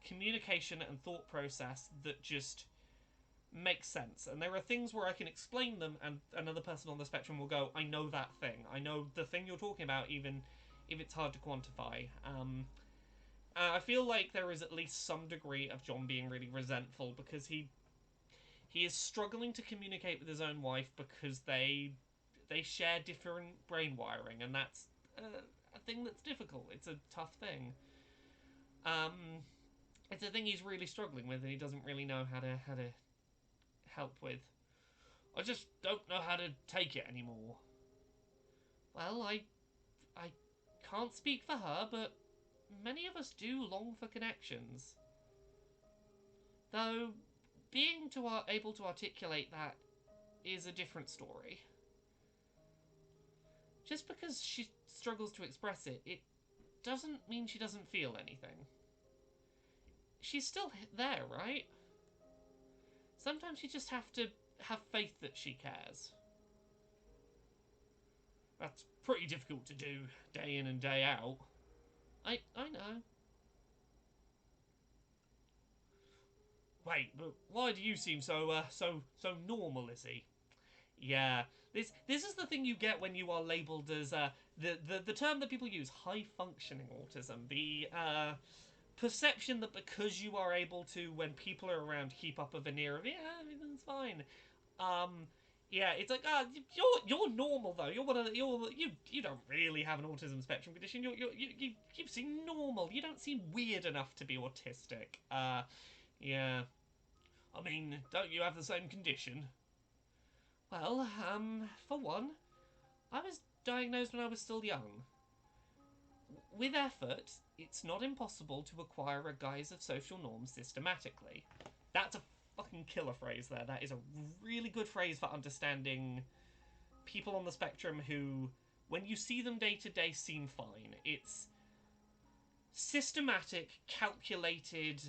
communication and thought process that just makes sense. And there are things where I can explain them and another person on the spectrum will go, I know that thing. I know the thing you're talking about, even if it's hard to quantify. I feel like there is at least some degree of John being really resentful because he is struggling to communicate with his own wife because they share different brain wiring, and that's a thing that's difficult. It's a tough thing. It's a thing he's really struggling with, and he doesn't really know how to help with. I just don't know how to take it anymore. Well, I can't speak for her, but many of us do long for connections. Though, being able to articulate that is a different story. Just because she struggles to express it, it doesn't mean she doesn't feel anything. She's still there, right? Sometimes you just have to have faith that she cares. That's pretty difficult to do day in and day out. I know. Wait, but why do you seem so normal, Lizzie? Yeah, this is the thing you get when you are labelled as the term that people use, high functioning autism. The perception that because you are able to, when people are around, keep up a veneer of everything's fine. Yeah, it's like you're normal though. You're one of the, you don't really have an autism spectrum condition. You seem normal. You don't seem weird enough to be autistic. Yeah. I mean, don't you have the same condition? Well, for one, I was diagnosed when I was still young. With effort, it's not impossible to acquire a guise of social norms systematically. That's a fucking killer phrase there. That is a really good phrase for understanding people on the spectrum who, when you see them day to day, seem fine. It's systematic, calculated,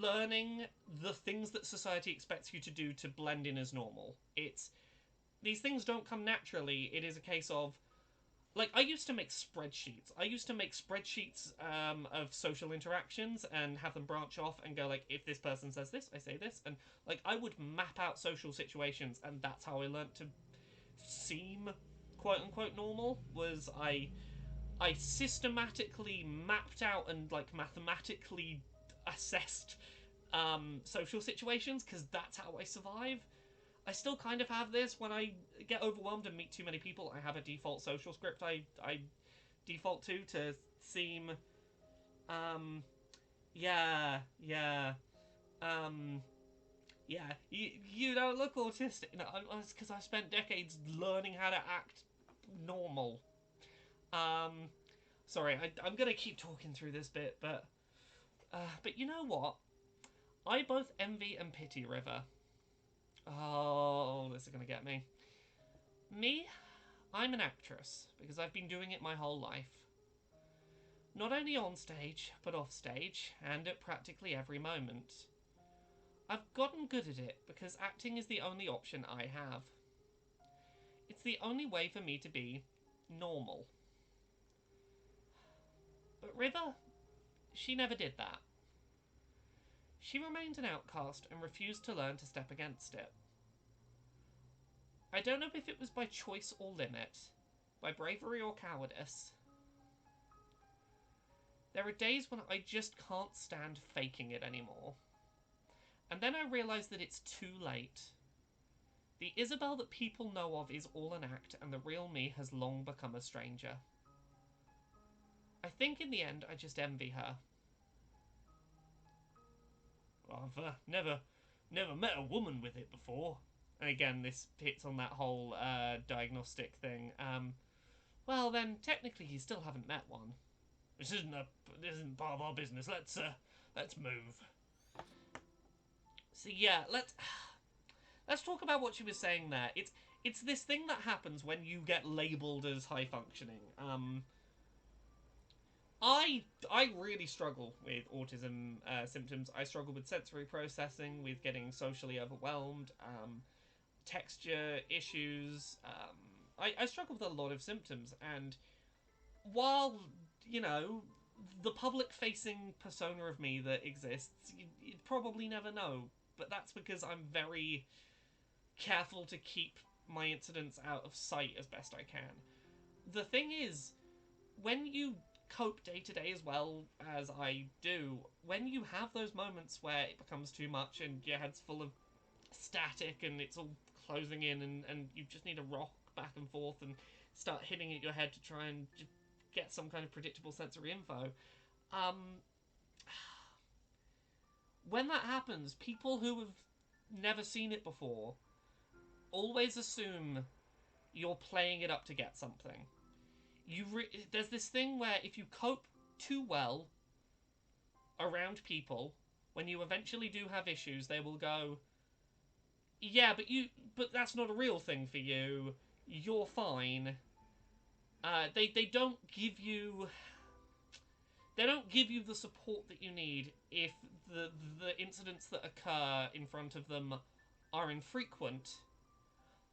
learning the things that society expects you to do to blend in as normal. These things don't come naturally. It is a case of, like, I used to make spreadsheets. Of social interactions and have them branch off and go, like, if this person says this, I say this. And, like, I would map out social situations, and that's how I learnt to seem quote-unquote normal, was I systematically mapped out and, like, mathematically assessed social situations, because that's how I survive. I still kind of have this when I get overwhelmed and meet too many people. I have a default social script I default to seem, yeah, you don't look autistic. No, it's because I spent decades learning how to act normal. Sorry, I'm gonna keep talking through this bit, but you know what? I both envy and pity River. Oh, this is gonna get me. Me, I'm an actress because I've been doing it my whole life. Not only on stage, but off stage, and at practically every moment. I've gotten good at it because acting is the only option I have. It's the only way for me to be normal. But River, she never did that. She remained an outcast and refused to learn to step against it. I don't know if it was by choice or limit, by bravery or cowardice. There are days when I just can't stand faking it anymore. And then I realise that it's too late. The Isabelle that people know of is all an act, and the real me has long become a stranger. I think in the end I just envy her. I've never met a woman with it before. And again, this hits on that whole diagnostic thing. Well, then technically you still haven't met one. This isn't part of our business. Let's move. So yeah, let's talk about what she was saying there. It's this thing that happens when you get labelled as high functioning. I really struggle with autism symptoms. I struggle with sensory processing, with getting socially overwhelmed, texture issues. I struggle with a lot of symptoms, and while, you know, the public-facing persona of me that exists, you'd probably never know, but that's because I'm very careful to keep my incidents out of sight as best I can. The thing is, when you cope day to day as well as I do, when you have those moments where it becomes too much and your head's full of static and it's all closing in and you just need to rock back and forth and start hitting at your head to try and get some kind of predictable sensory info, when that happens, people who have never seen it before always assume you're playing it up to get something. There's this thing where if you cope too well around people, when you eventually do have issues, they will go, yeah, but that's not a real thing for you. You're fine. They don't give you the support that you need if the incidents that occur in front of them are infrequent.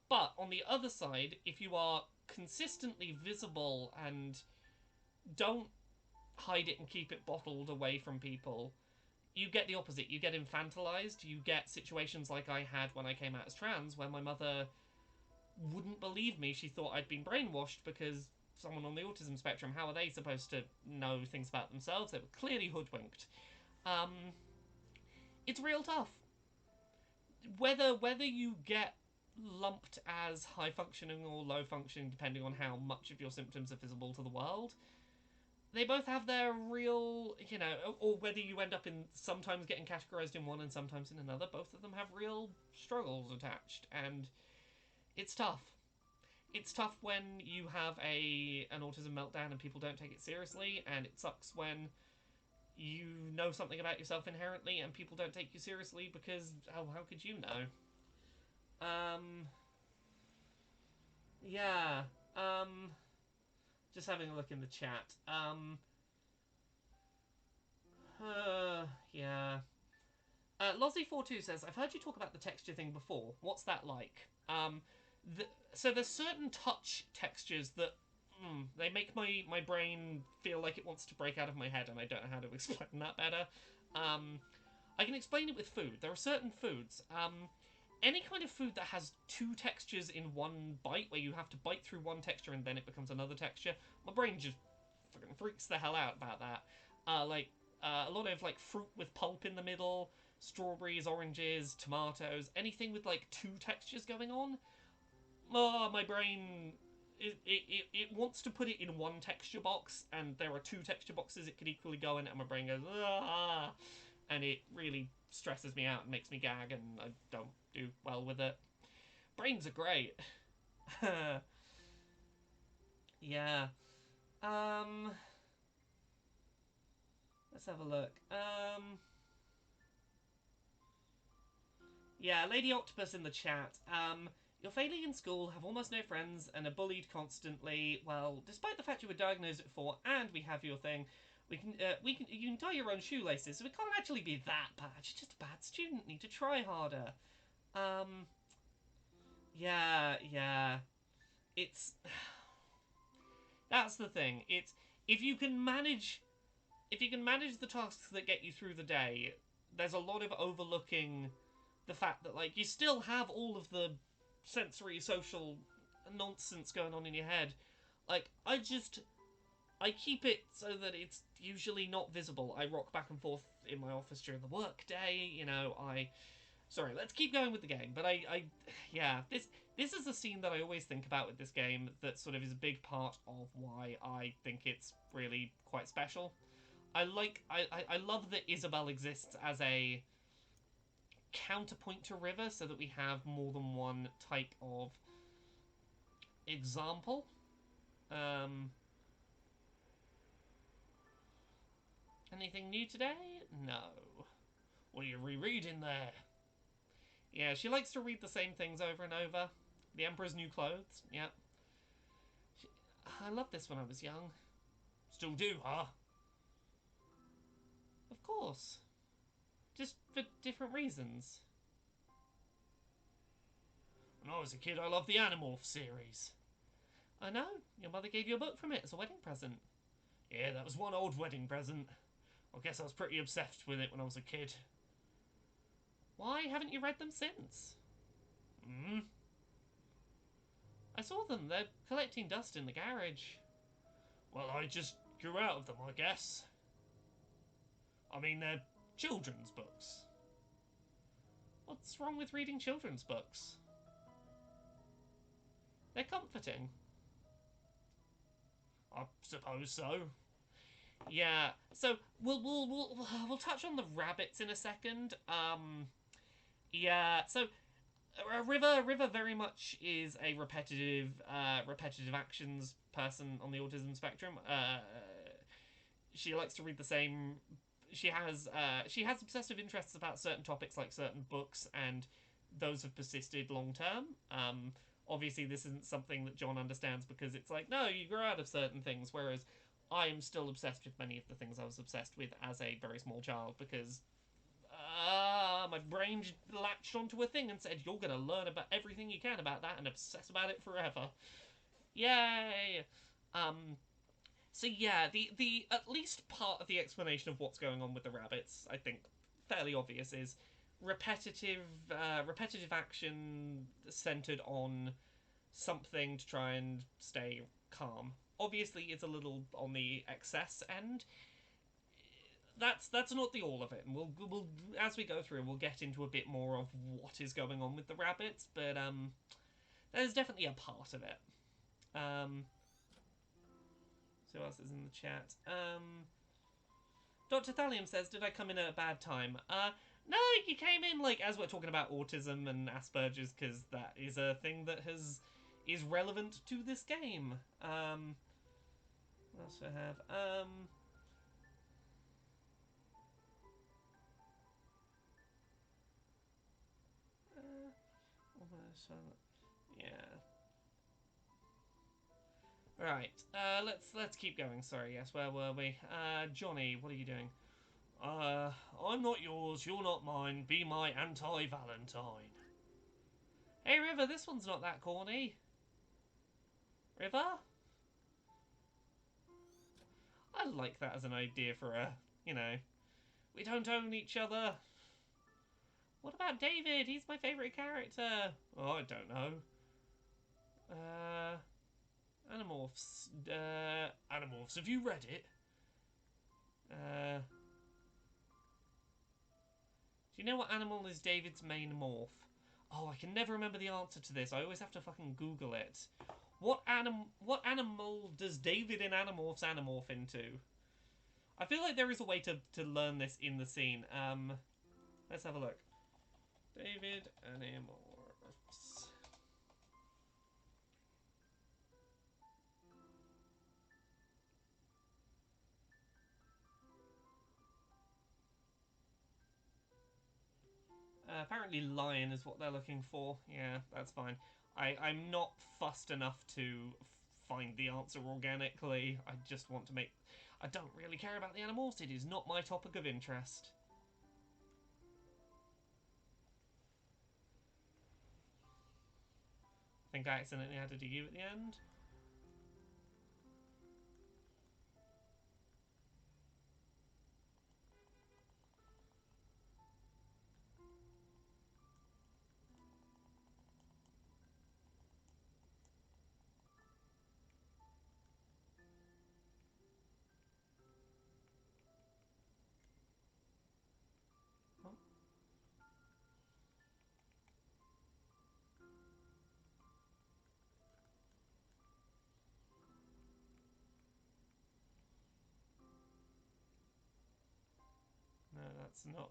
But on the other side, if you are consistently visible and don't hide it and keep it bottled away from people, you get the opposite. You get infantilized. You get situations like I had when I came out as trans, where my mother wouldn't believe me. She thought I'd been brainwashed because someone on the autism spectrum, how are they supposed to know things about themselves? They were clearly hoodwinked. It's real tough. Whether you get lumped as high functioning or low functioning, depending on how much of your symptoms are visible to the world, they both have their real, or whether you end up in sometimes getting categorized in one and sometimes in another, both of them have real struggles attached, and it's tough. It's tough when you have an autism meltdown and people don't take it seriously, and it sucks when you know something about yourself inherently and people don't take you seriously because, how could you know? Yeah, just having a look in the chat. Yeah. Lozzie42 says, I've heard you talk about the texture thing before. What's that like? So there's certain touch textures that they make my brain feel like it wants to break out of my head, and I don't know how to explain that better. I can explain it with food. There are certain foods. Any kind of food that has two textures in one bite, where you have to bite through one texture and then it becomes another texture, my brain just fucking freaks the hell out about that. A lot of fruit with pulp in the middle, strawberries, oranges, tomatoes, anything with two textures going on. Oh, my brain, it wants to put it in one texture box, and there are two texture boxes it could equally go in, and my brain goes, ah, and it really stresses me out and makes me gag, and I don't do well with it. Brains are great. Yeah. Let's have a look. Yeah, Lady Octopus in the chat. You're failing in school, have almost no friends, and are bullied constantly. Well, despite the fact you were diagnosed at 4 and we have your thing, You can tie your own shoelaces, so it can't actually be that bad. You're just a bad student. Need to try harder. Um, yeah. It's that's the thing. It's if you can manage the tasks that get you through the day, there's a lot of overlooking the fact that like you still have all of the sensory social nonsense going on in your head. Like I keep it so that it's usually not visible. I rock back and forth in my office during the work day. Sorry, let's keep going with the game. But yeah, this is a scene that I always think about with this game. That sort of is a big part of why I think it's really quite special. I love that Isabelle exists as a counterpoint to River, so that we have more than one type of example. Um, Anything new today? No. What are you rereading there? Yeah, she likes to read the same things over and over. The Emperor's New Clothes, yeah. I loved this when I was young. Still do, huh? Of course. Just for different reasons. When I was a kid, I loved the Animorph series. I know. Your mother gave you a book from it as a wedding present. Yeah, that was one old wedding present. I guess I was pretty obsessed with it when I was a kid. Why haven't you read them since? Hmm? I saw them. They're collecting dust in the garage. Well, I just grew out of them, I guess. I mean, they're children's books. What's wrong with reading children's books? They're comforting. I suppose so. Yeah. So we'll touch on the rabbits in a second. Yeah. So River very much is a repetitive actions person on the autism spectrum. She likes to read the same. She has obsessive interests about certain topics, like certain books, and those have persisted long term. Obviously, this isn't something that John understands because it's like, no, you grow out of certain things, whereas I am still obsessed with many of the things I was obsessed with as a very small child because my brain latched onto a thing and said, you're going to learn about everything you can about that and obsess about it forever. Yay! So yeah, the at least part of the explanation of what's going on with the rabbits, I think, fairly obvious, is repetitive action centered on something to try and stay calm. Obviously, it's a little on the excess end. That's not the all of it, and we'll as we go through, we'll get into a bit more of what is going on with the rabbits, but there's definitely a part of it. So what else is in the chat? Dr. Thallium says, did I come in at a bad time? No, you came in, like, as we're talking about autism and Asperger's, because that is a thing that is relevant to this game. What else do I have? Yeah. Right. Let's keep going. Sorry. Yes. Where were we? Johnny, what are you doing? I'm not yours. You're not mine. Be my anti-Valentine. Hey, River. This one's not that corny. River. I like that as an idea for a, we don't own each other. What about David? He's my favourite character. Oh, I don't know. Animorphs. Animorphs. Have you read it? Do you know what animal is David's main morph? Oh, I can never remember the answer to this. I always have to fucking Google it. What animal does David in Animorphs animorph into? I feel like there is a way to learn this in the scene. Let's have a look. David Animorphs. Apparently lion is what they're looking for. Yeah, that's fine. I'm not fussed enough to find the answer organically. I just want to make... I don't really care about the Animorphs. It is not my topic of interest. I think I accidentally added a U at the end. Oh. No, that's not.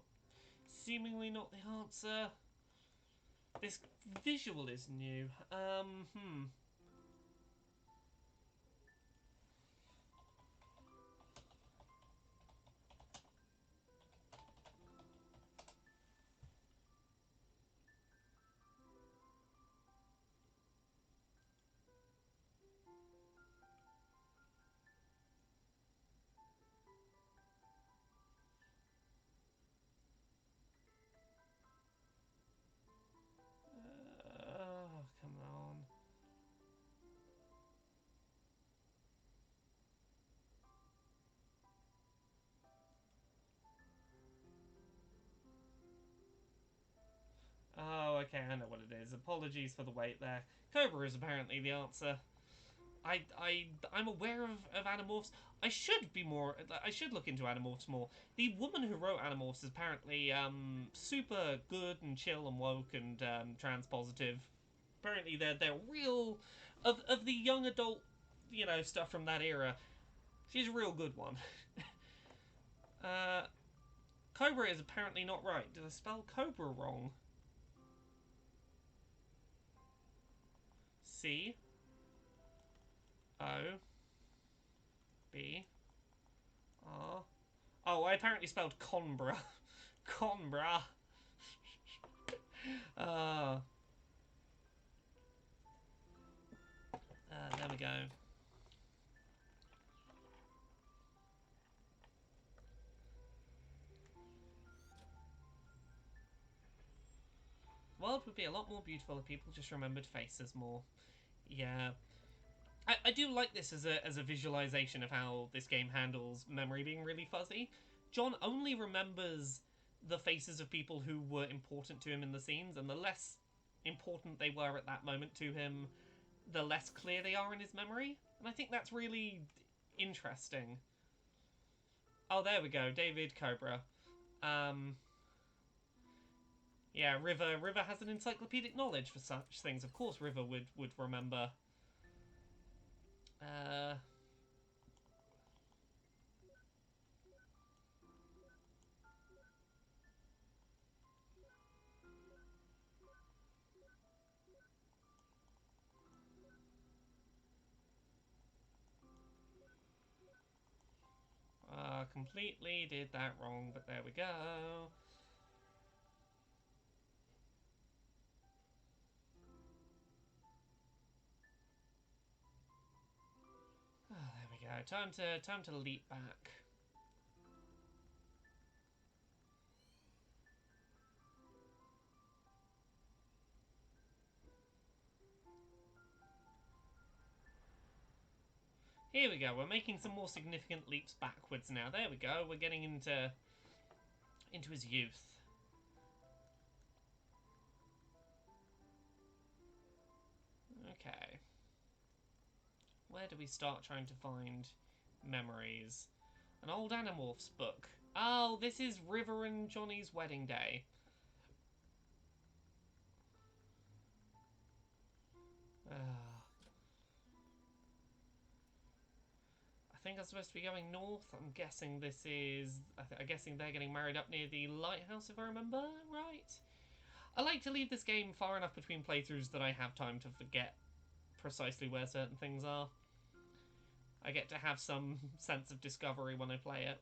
Seemingly not the answer. This visual is new. Oh, come on. Oh, okay, I know what it is. Apologies for the wait there. Cobra is apparently the answer. I'm aware of Animorphs. I should be more. I should look into Animorphs more. The woman who wrote Animorphs is apparently super good and chill and woke and trans positive. Apparently they're real of the young adult, stuff from that era. She's a real good one. uh, Cobra is apparently not right. Did I spell Cobra wrong? C O B R. Oh, I apparently spelled Conbra. Conbra. Uh, there we go. The world would be a lot more beautiful if people just remembered faces more. Yeah. I do like this as a visualization of how this game handles memory being really fuzzy. John only remembers the faces of people who were important to him in the scenes, and the less important they were at that moment to him, the less clear they are in his memory. And I think that's really interesting. Oh, there we go, David Cobra. Um, yeah, River has an encyclopedic knowledge for such things. Of course, River would remember. Uh, completely did that wrong, but there we go. Oh, there we go. Time to leap back. Here we go. We're making some more significant leaps backwards now. There we go. We're getting into his youth. Okay. Where do we start trying to find memories? An old Animorphs book. Oh, this is River and Johnny's wedding day. I think I'm supposed to be going north. I'm guessing this is. I'm guessing they're getting married up near the lighthouse, if I remember right. I like to leave this game far enough between playthroughs that I have time to forget precisely where certain things are. I get to have some sense of discovery when I play it.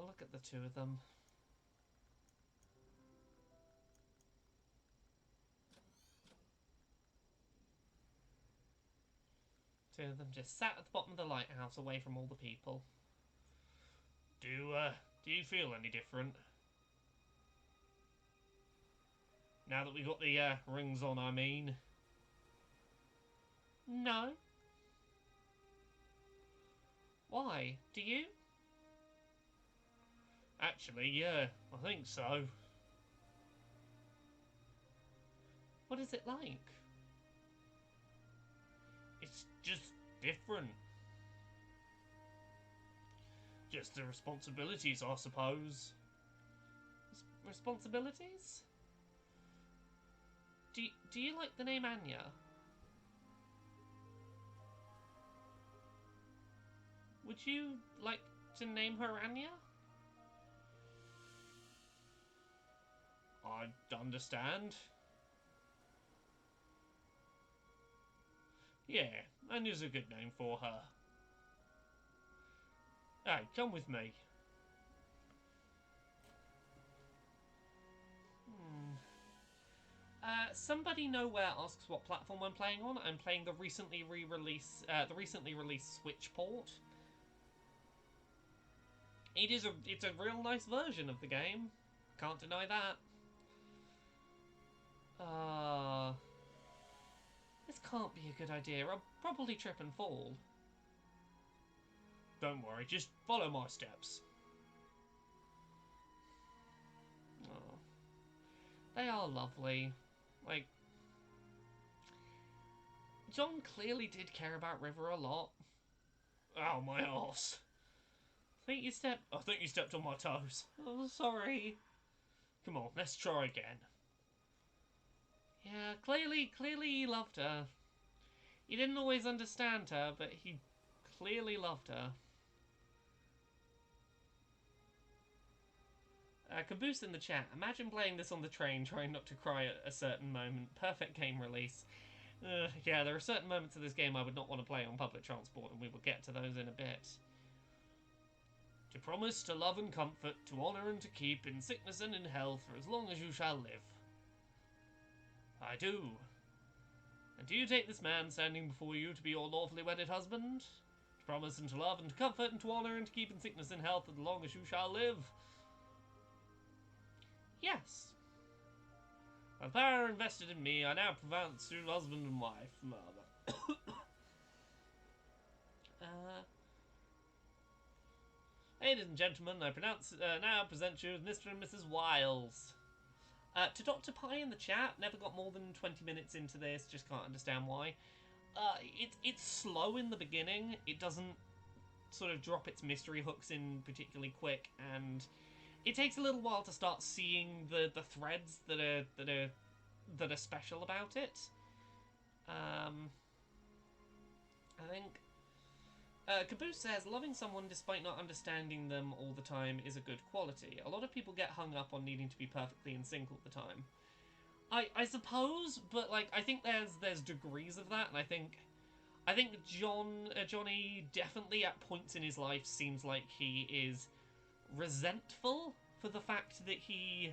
Look at the two of them. two of them just sat at the bottom of the lighthouse away from all the people. Do you feel any different? Now that we got the rings on, I mean. No. Why? Do you? Actually, yeah, I think so. What is it like? It's just different. Just the responsibilities, I suppose. Responsibilities? Do you like the name Anya? Would you like to name her Anya? I understand. Yeah, Anya's a good name for her. Hey, come with me. Somebody nowhere asks what platform I'm playing on. I'm playing the recently released Switch port. It's a real nice version of the game. Can't deny that. This can't be a good idea. I'll probably trip and fall. Don't worry, just follow my steps. Oh, they are lovely. Like, John clearly did care about River a lot. Ow, my arse. I think you stepped on my toes. Oh, sorry. Come on, let's try again. Yeah, clearly he loved her. He didn't always understand her, but he clearly loved her. Caboose in the chat. Imagine playing this on the train, trying not to cry at a certain moment. Perfect game release. Yeah, there are certain moments of this game I would not want to play on public transport, and we will get to those in a bit. To promise, to love and comfort, to honour and to keep, in sickness and in health, for as long as you shall live. I do. And do you take this man standing before you to be your lawfully wedded husband? To promise and to love and to comfort and to honour and to keep in sickness and health as long as you shall live? Yes. By the power invested in me, I now pronounce you husband and wife. Ladies and gentlemen, I now present you as Mr. and Mrs. Wiles. To Dr. Pie in the chat, never got more than 20 minutes into this, just can't understand why. It's slow in the beginning, it doesn't sort of drop its mystery hooks in particularly quick, and it takes a little while to start seeing the threads that are special about it. I think Caboose says, loving someone despite not understanding them all the time is a good quality. A lot of people get hung up on needing to be perfectly in sync all the time. I suppose, but like I think there's degrees of that, and I think Johnny definitely at points in his life seems like he is resentful for the fact that he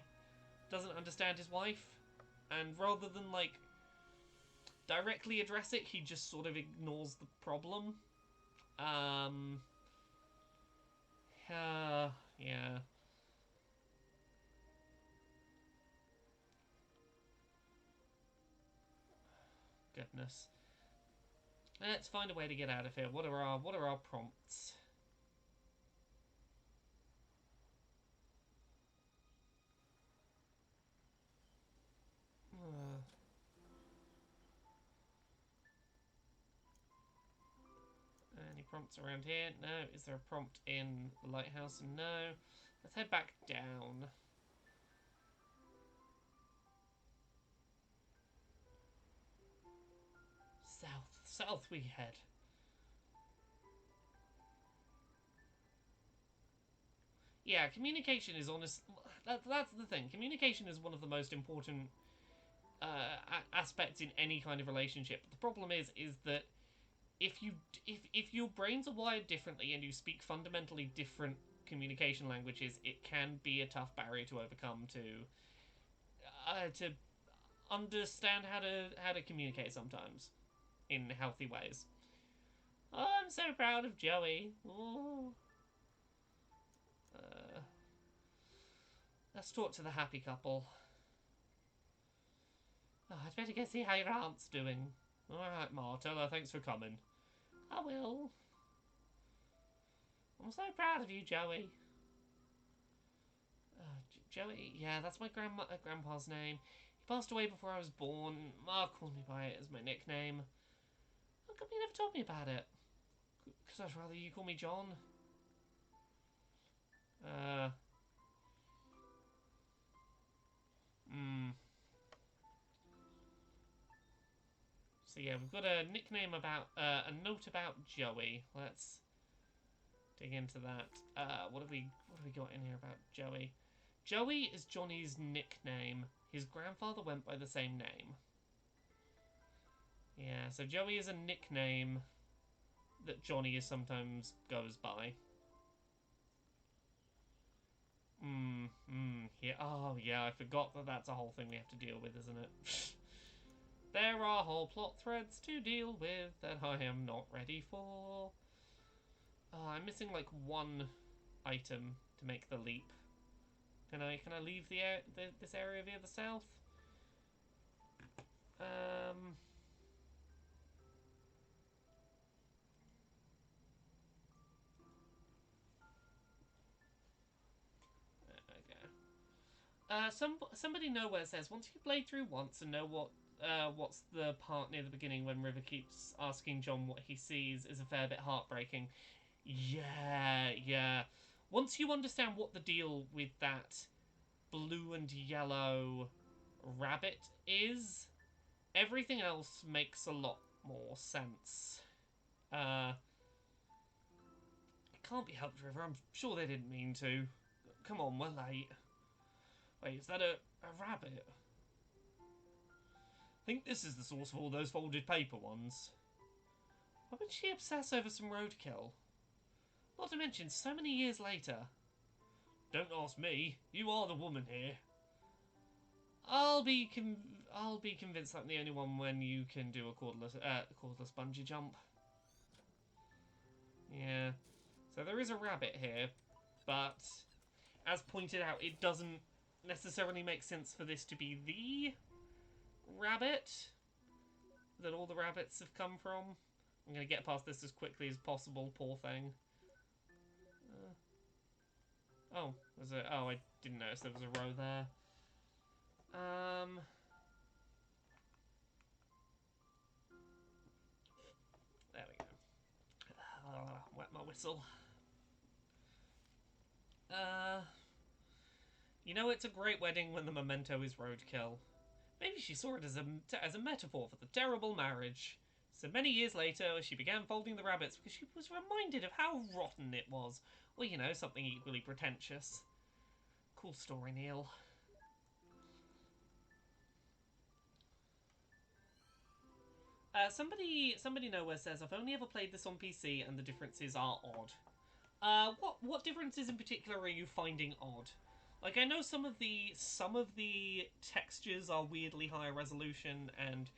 doesn't understand his wife, and rather than like directly address it, he just sort of ignores the problem. Yeah. Goodness. Let's find a way to get out of here. What are our prompts? Any prompts around here? No. Is there a prompt in the lighthouse? No. Let's head back down. South we head. Yeah, communication is honest. That's the thing. Communication is one of the most important aspects in any kind of relationship. But the problem is that if your brains are wired differently and you speak fundamentally different communication languages, it can be a tough barrier to overcome to understand how to communicate sometimes in healthy ways. Oh, I'm so proud of Joey. Oh. Let's talk to the happy couple. Oh, I'd better go see how your aunt's doing. Alright, Ma, tell her thanks for coming. I will. I'm so proud of you, Joey. Joey, yeah, that's my grandpa's name. He passed away before I was born. Ma calls me by it as my nickname. How come you never told me about it? Because I'd rather you call me John. Uh. Hmm. So yeah, we've got a nickname about, a note about Joey. Let's dig into that. What have we got in here about Joey? Joey is Johnny's nickname. His grandfather went by the same name. Yeah, so Joey is a nickname that Johnny is sometimes goes by. Yeah, oh yeah, I forgot that that's a whole thing we have to deal with, isn't it? There are whole plot threads to deal with that I am not ready for. I'm missing like one item to make the leap. Can I leave this area via the south? Um. Okay. Somebody nowhere says once you play through once and know what's the part near the beginning when River keeps asking John what he sees is a fair bit heartbreaking. Yeah, yeah. Once you understand what the deal with that blue and yellow rabbit is, everything else makes a lot more sense. It can't be helped, River. I'm sure they didn't mean to. Come on, we're late. Wait, is that a rabbit? I think this is the source of all those folded paper ones. Why would she obsess over some roadkill? Not to mention, so many years later. Don't ask me. You are the woman here. I'll be convinced I'm the only one when you can do a cordless bungee jump. Yeah. So there is a rabbit here, but as pointed out, it doesn't necessarily make sense for this to be the rabbit that all the rabbits have come from. I'm going to get past this as quickly as possible, poor thing. Oh, was it? Oh, I didn't notice there was a row there. There we go. Wet my whistle. You know it's a great wedding when the memento is roadkill. Maybe she saw it as a metaphor for the terrible marriage. So many years later, she began folding the rabbits because she was reminded of how rotten it was. Or, you know, something equally pretentious. Cool story, Neil. Somebody nowhere says I've only ever played this on PC and the differences are odd. What differences in particular are you finding odd? Like I know some of the textures are weirdly higher resolution and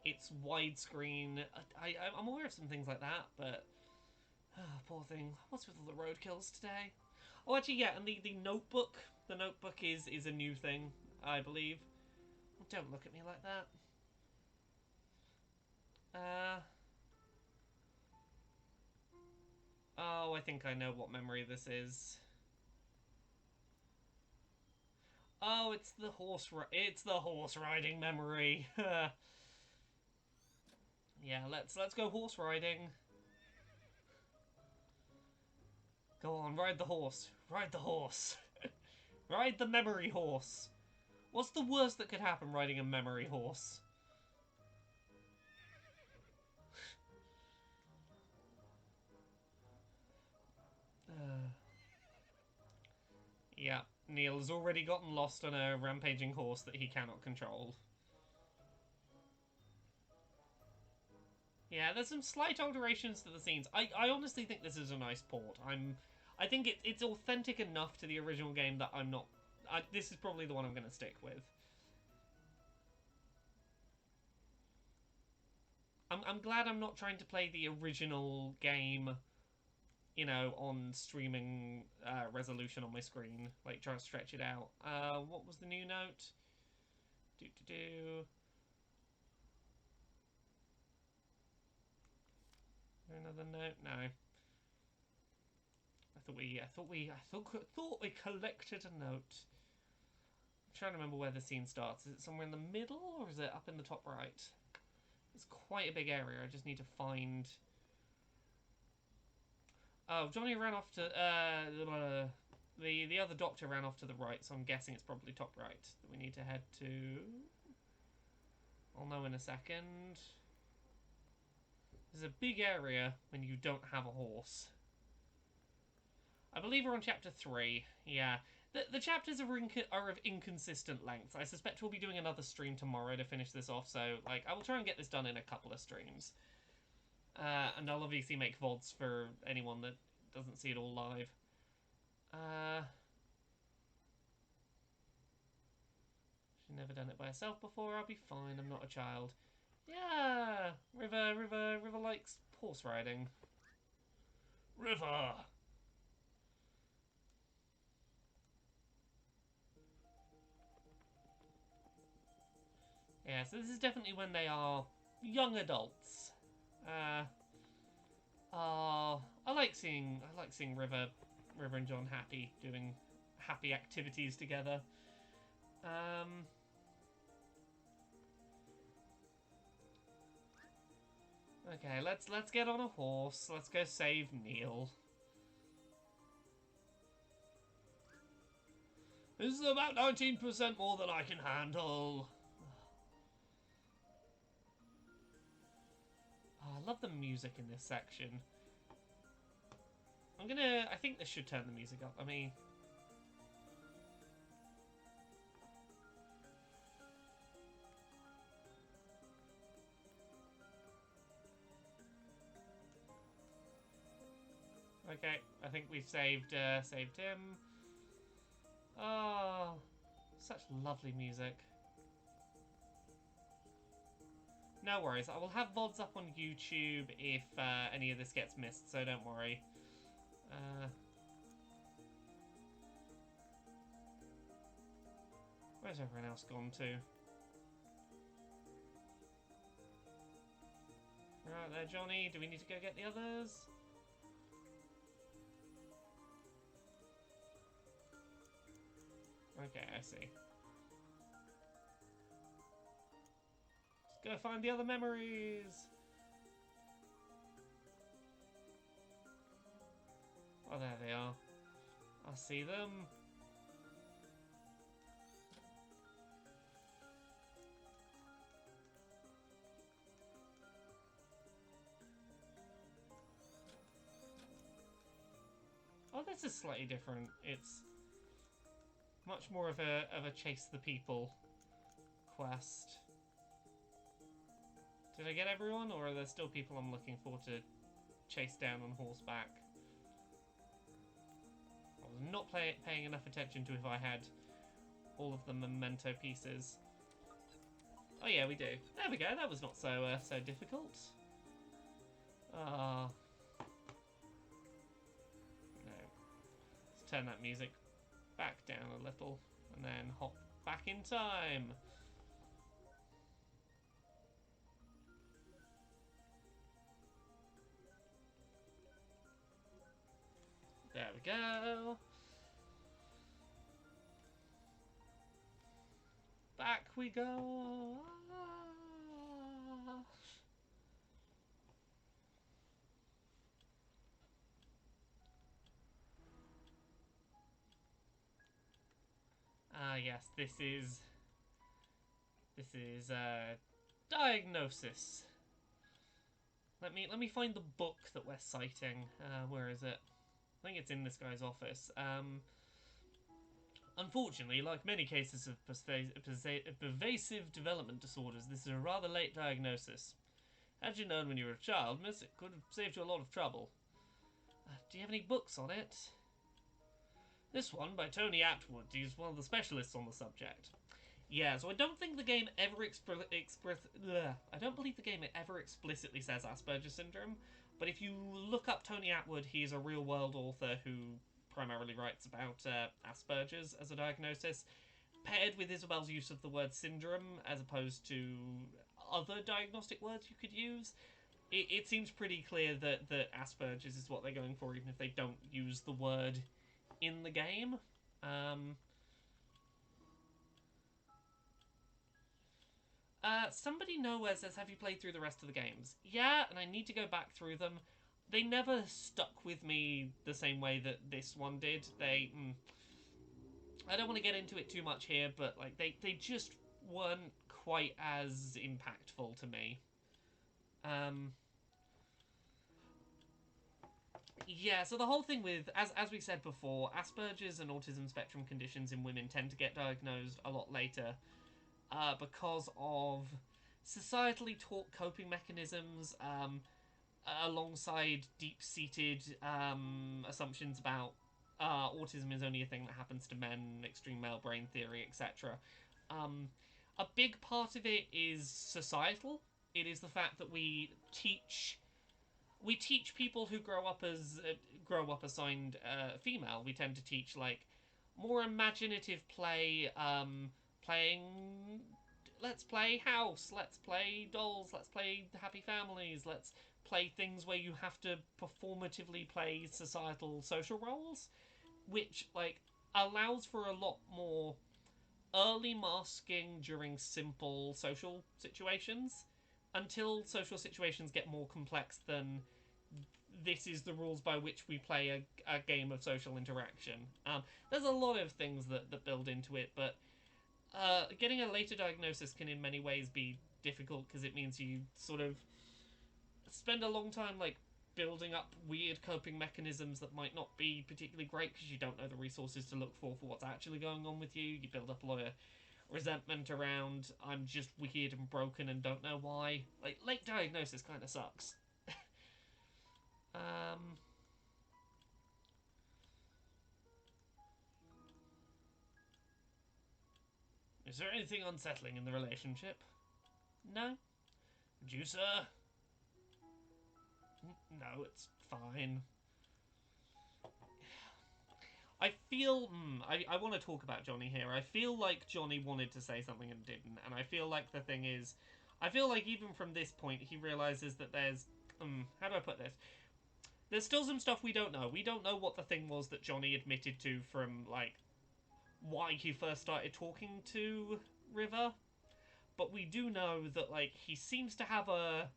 it's widescreen. I'm aware of some things like that, but poor thing. What's with all the roadkills today? Oh, actually, yeah, and the notebook. The notebook is a new thing, I believe. Don't look at me like that. Uh. Oh, I think I know what memory this is. Oh, it's the horse riding memory. Yeah, let's go horse riding. Go on, ride the horse. Ride the horse. Ride the memory horse. What's the worst that could happen riding a memory horse? Yeah, Neil has already gotten lost on a rampaging horse that he cannot control. Yeah, there's some slight alterations to the scenes. I honestly think this is a nice port. I think it's authentic enough to the original game that I'm not. This is probably the one I'm going to stick with. I'm glad I'm not trying to play the original game, you know, on streaming resolution on my screen, like trying to stretch it out. What was the new note? Do. Another note? No. I thought we collected a note. I'm trying to remember where the scene starts. Is it somewhere in the middle or is it up in the top right? It's quite a big area. I just need to find. Oh, Johnny ran off to the other doctor ran off to the right, so I'm guessing it's probably top right that we need to head to. I'll know in a second. There's a big area when you don't have a horse. I believe we're on chapter 3. Yeah. The chapters are of inconsistent length. I suspect we'll be doing another stream tomorrow to finish this off, so like I will try and get this done in a couple of streams. And I'll obviously make VODs for anyone that doesn't see it all live. She's never done it by herself before. I'll be fine. I'm not a child. Yeah, River likes horse riding. River. Yeah, so this is definitely when they are young adults. I like seeing River and John happy, doing happy activities together. Okay, let's get on a horse. Let's go save Neil. This is about 19% more than I can handle. Oh, I love the music in this section. I think this should turn the music up. I mean... Okay, I think we've saved him. Oh, such lovely music. No worries, I will have VODs up on YouTube if any of this gets missed, so don't worry. Where's everyone else gone to? Right there, Johnny. Do we need to go get the others? Okay, I see. Let's go find the other memories. Oh, there they are. I see them. Oh, this is slightly different. It's much more of a chase the people quest. Did I get everyone, or are there still people I'm looking for to chase down on horseback? I was not paying enough attention to if I had all of the memento pieces. Oh yeah, we do. There we go. That was not so so difficult. No. Let's turn that music back down a little and then hop back in time. There we go. Back we go. Yes, this is Diagnosis. Let me find the book that we're citing. Where is it? I think it's in this guy's office. Unfortunately, like many cases of pervasive development disorders, this is a rather late diagnosis. Had you known when you were a child, miss, it could have saved you a lot of trouble. Do you have any books on it? This one by Tony Atwood. He's one of the specialists on the subject. Yeah, so I don't think the game ever I don't believe the game ever explicitly says Asperger's syndrome, but if you look up Tony Attwood, he's a real world author who primarily writes about Asperger's as a diagnosis, paired with Isabel's use of the word syndrome as opposed to other diagnostic words you could use. It seems pretty clear that Asperger's is what they're going for, even if they don't use the word in the game. Um, Somebody nowhere says, have you played through the rest of the games? Yeah, and I need to go back through them. They never stuck with me the same way that this one did. I don't want to get into it too much here, but like they just weren't quite as impactful to me. Um, yeah, so the whole thing with, as we said before, Asperger's and autism spectrum conditions in women tend to get diagnosed a lot later because of societally taught coping mechanisms alongside deep-seated assumptions about autism is only a thing that happens to men, extreme male brain theory, etc. Um, a big part of it is societal. It is the fact that we teach people who grow up assigned female. We tend to teach like more imaginative play, playing. Let's play house. Let's play dolls. Let's play happy families. Let's play things where you have to performatively play societal social roles, which like allows for a lot more early masking during simple social situations until social situations get more complex than this is the rules by which we play a game of social interaction. There's a lot of things that build into it, but getting a later diagnosis can in many ways be difficult because it means you sort of spend a long time like building up weird coping mechanisms that might not be particularly great because you don't know the resources to look for what's actually going on with you. You build up a lot of resentment around I'm just weird and broken and don't know why. Like late diagnosis kind of sucks. um, is there anything unsettling in the relationship? No. Juicer? No, it's fine. I feel. I want to talk about Johnny here. I feel like Johnny wanted to say something and didn't. And I feel like the thing is. I feel like even from this point, he realizes that there's. How do I put this? There's still some stuff we don't know. We don't know what the thing was that Johnny admitted to from, like, why he first started talking to River. But we do know that, like, he seems to have a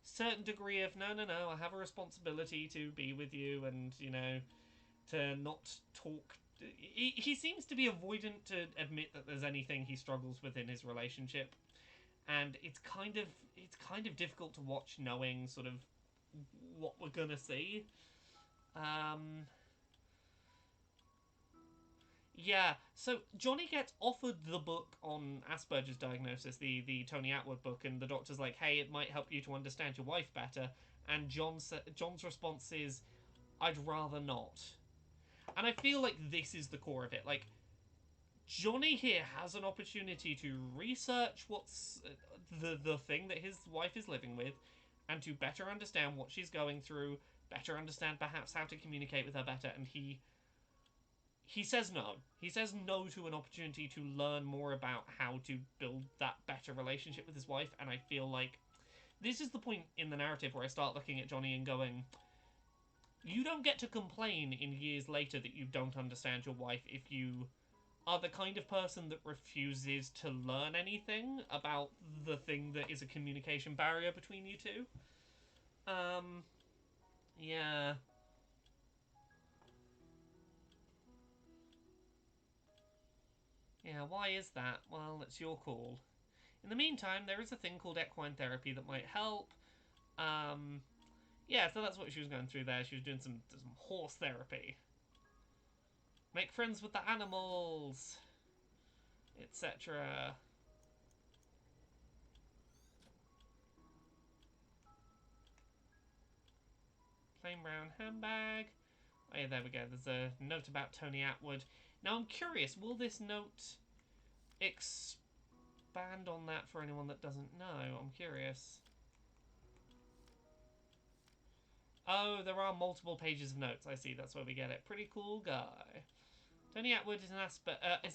certain degree of, no, I have a responsibility to be with you and, to not talk. He seems to be avoidant to admit that there's anything he struggles with in his relationship, and it's kind of difficult to watch, knowing sort of what we're gonna see. Um, yeah, so Johnny gets offered the book on Asperger's diagnosis, the Tony Attwood book, and the doctor's like, "Hey, it might help you to understand your wife better." And John's response is, "I'd rather not." And I feel like this is the core of it. Like, Johnny here has an opportunity to research what's the thing that his wife is living with, and to better understand what she's going through, better understand perhaps how to communicate with her better, and he says no. He says no to an opportunity to learn more about how to build that better relationship with his wife, and I feel like this is the point in the narrative where I start looking at Johnny and going, you don't get to complain in years later that you don't understand your wife if you are the kind of person that refuses to learn anything about the thing that is a communication barrier between you two. Um, yeah. Yeah, why is that? Well, it's your call. In the meantime, there is a thing called equine therapy that might help. Um, yeah, so that's what she was going through there. She was doing some horse therapy. Make friends with the animals, etc. Plain brown handbag. Oh yeah, there we go. There's a note about Tony Attwood. Now I'm curious, will this note expand on that for anyone that doesn't know? I'm curious. Oh, there are multiple pages of notes. I see. That's where we get it. Pretty cool guy. Tony Atwood is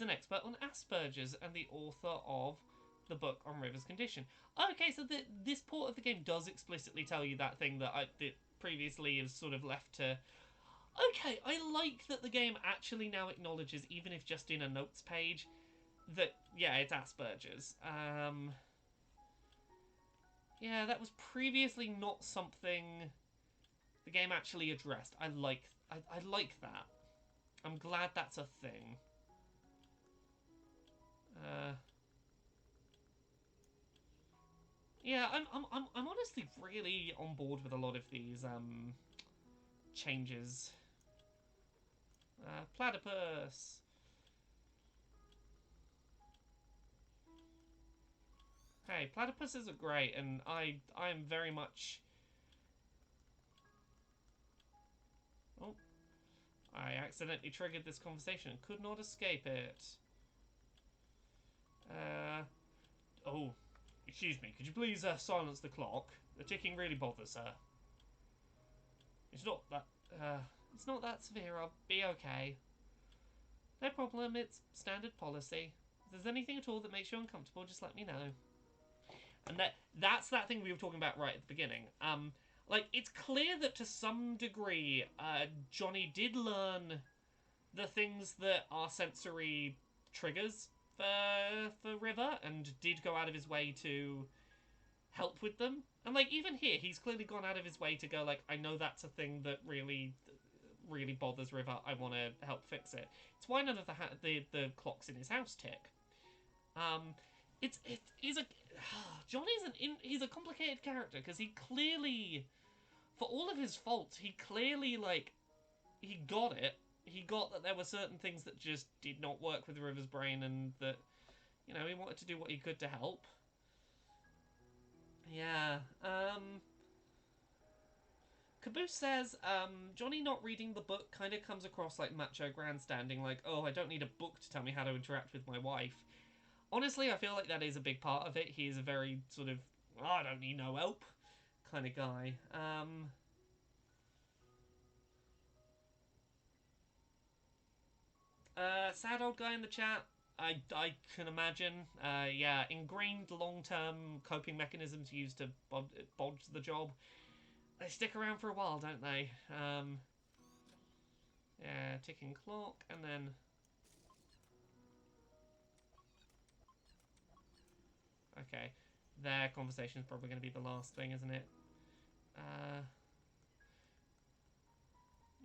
an expert on Asperger's and the author of the book on River's condition. Okay, so this port of the game does explicitly tell you that thing that previously is sort of left to... Okay, I like that the game actually now acknowledges, even if just in a notes page, that, yeah, it's Asperger's. Yeah, that was previously not something the game actually addressed. I like that. I'm glad that's a thing. Yeah, I'm honestly really on board with a lot of these changes. Platypus. Hey, platypuses are great, and I am very much... Oh, I accidentally triggered this conversation and could not escape it. Oh, excuse me, could you please silence the clock? The ticking really bothers her. It's not that severe, I'll be okay. No problem, it's standard policy. If there's anything at all that makes you uncomfortable, just let me know. And that's that thing we were talking about right at the beginning. Like, it's clear that to some degree, Johnny did learn the things that are sensory triggers for River, and did go out of his way to help with them. And, like, even here, he's clearly gone out of his way to go, like, I know that's a thing that really bothers River. I want to help fix it. It's why none of the clocks in his house tick. He's a he's a complicated character because he clearly, for all of his faults, he clearly, like, he got it. He got that there were certain things that just did not work with River's brain, and that, you know, he wanted to do what he could to help. Yeah. Caboose says, Johnny not reading the book kind of comes across like macho grandstanding, like, oh, I don't need a book to tell me how to interact with my wife. Honestly, I feel like that is a big part of it. He is a very sort of, oh, I don't need no help kind of guy. Sad old guy in the chat. I can imagine. Yeah, ingrained long-term coping mechanisms used to bodge the job. They stick around for a while, don't they? Yeah, ticking clock, and then... Okay, their conversation is probably going to be the last thing, isn't it?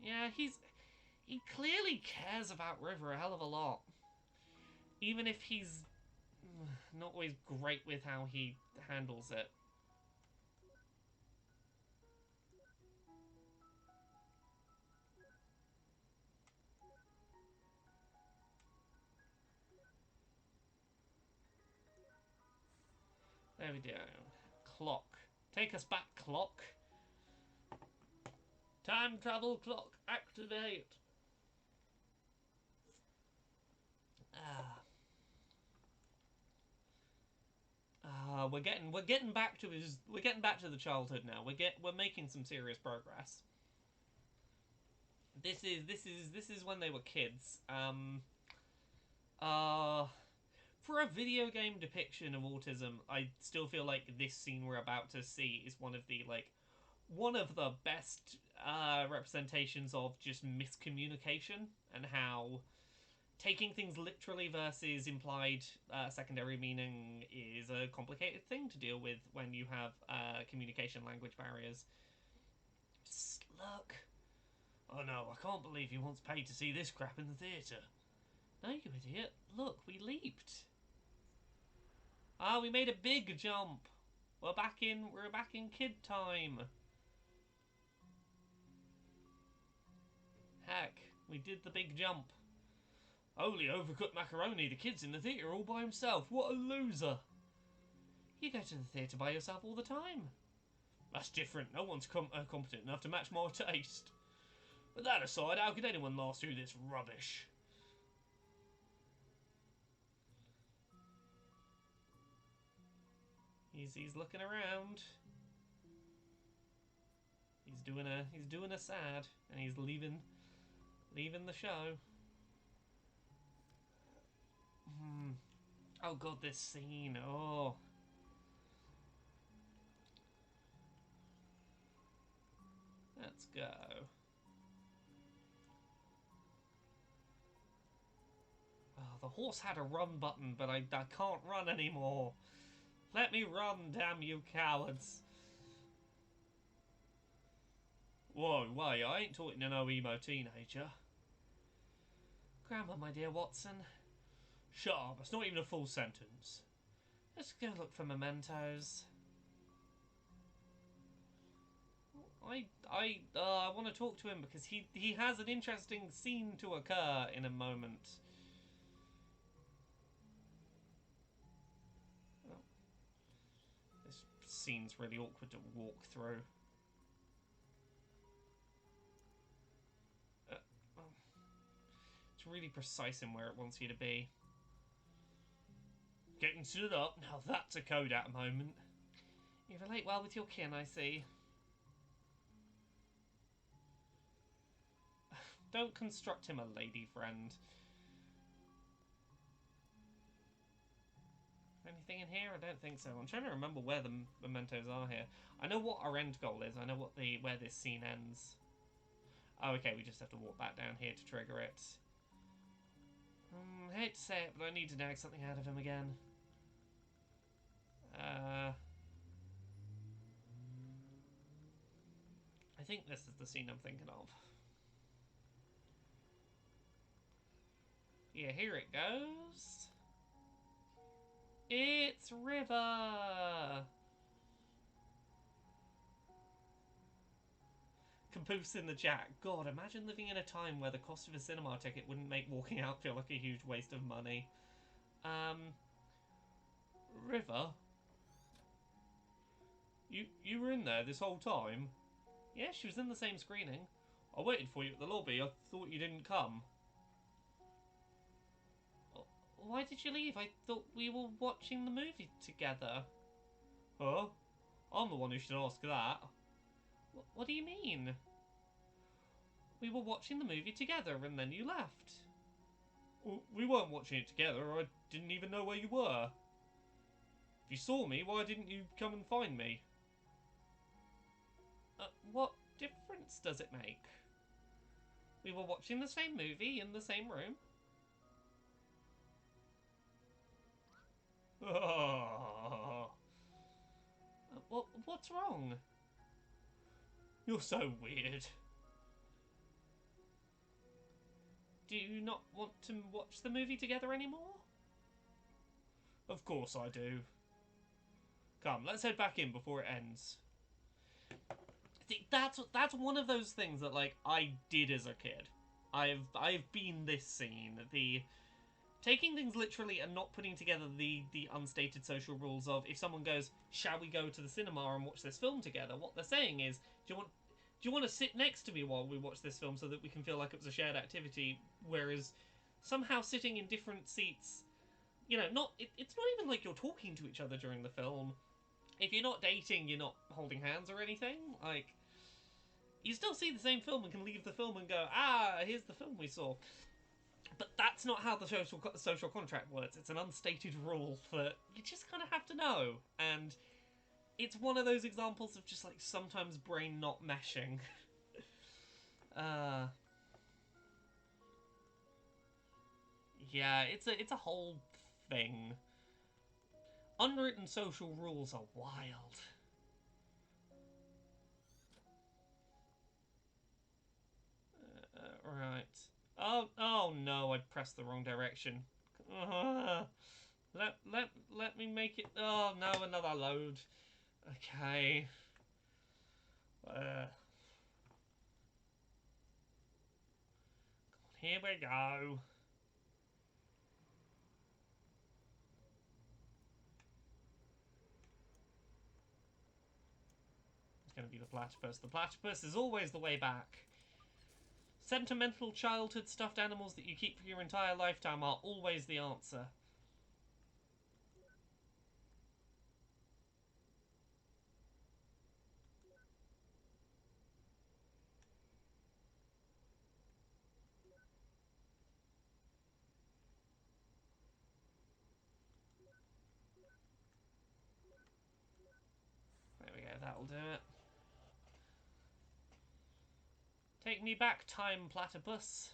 Yeah, he clearly cares about River a hell of a lot. Even if he's not always great with how he handles it. There we go. Clock. Take us back, clock. Time travel clock, activate. We're getting back to the childhood now. We're making some serious progress. This is when they were kids. For a video game depiction of autism, I still feel like this scene we're about to see is one of the best representations of just miscommunication, and how taking things literally versus implied secondary meaning is a complicated thing to deal with when you have communication language barriers. Just look. Oh no, I can't believe he wants paid to see this crap in the theatre. No, you idiot. Look, we leaped. Ah, we made a big jump. We're back in kid time. Heck, we did the big jump. Holy overcooked macaroni, the kid's in the theatre all by himself. What a loser. You go to the theatre by yourself all the time. That's different. No one's competent enough to match my taste. But that aside, how could anyone last through this rubbish? He's looking around. He's doing a sad, and he's leaving the show. Oh god, this scene. Oh. Let's go. Oh, the horse had a run button, but I can't run anymore. Let me run, damn you cowards. Whoa, wait, I ain't talking to no emo teenager. Grammar, my dear Watson. Shut up, it's not even a full sentence. Let's go look for mementos. I want to talk to him because he has an interesting scene to occur in a moment. Oh. This scene's really awkward to walk through. It's really precise in where it wants you to be. Getting stood up, now that's a Kodak moment. You relate well with your kin, I see. Don't construct him a lady friend. Anything in here? I don't think so. I'm trying to remember where the mementos are here. I know what our end goal is. I know what where this scene ends. Oh, okay, we just have to walk back down here to trigger it. Hate to say it, but I need to nag something out of him again. I think this is the scene I'm thinking of. Yeah, here it goes. It's River! Caboose in the chat. God, imagine living in a time where the cost of a cinema ticket wouldn't make walking out feel like a huge waste of money. River? You were in there this whole time? Yeah, she was in the same screening. I waited for you at the lobby. I thought you didn't come. Why did you leave? I thought we were watching the movie together. Huh? I'm the one who should ask that. What do you mean? We were watching the movie together and then you left. Well, we weren't watching it together. I didn't even know where you were. If you saw me, why didn't you come and find me? What difference does it make? We were watching the same movie in the same room. What's wrong? You're so weird. Do you not want to watch the movie together anymore? Of course I do. Come, let's head back in before it ends. See, that's one of those things that, like, I did as a kid. I've been this scene. The taking things literally and not putting together the unstated social rules of, if someone goes, shall we go to the cinema and watch this film together, what they're saying is, do you want to sit next to me while we watch this film so that we can feel like it was a shared activity, whereas somehow sitting in different seats, you know, it's not even like you're talking to each other during the film. If you're not dating, you're not holding hands or anything. Like, you still see the same film and can leave the film and go, here's the film we saw. But that's not how the social contract works. It's an unstated rule that you just kind of have to know. And it's one of those examples of just, like, sometimes brain not meshing. Yeah, it's a whole thing. Unwritten social rules are wild. Right. Oh no, I pressed the wrong direction. Let me make it. Oh no, another load. Okay. Here we go. It's going to be the platypus. The platypus is always the way back. Sentimental childhood stuffed animals that you keep for your entire lifetime are always the answer. Take me back, time platypus.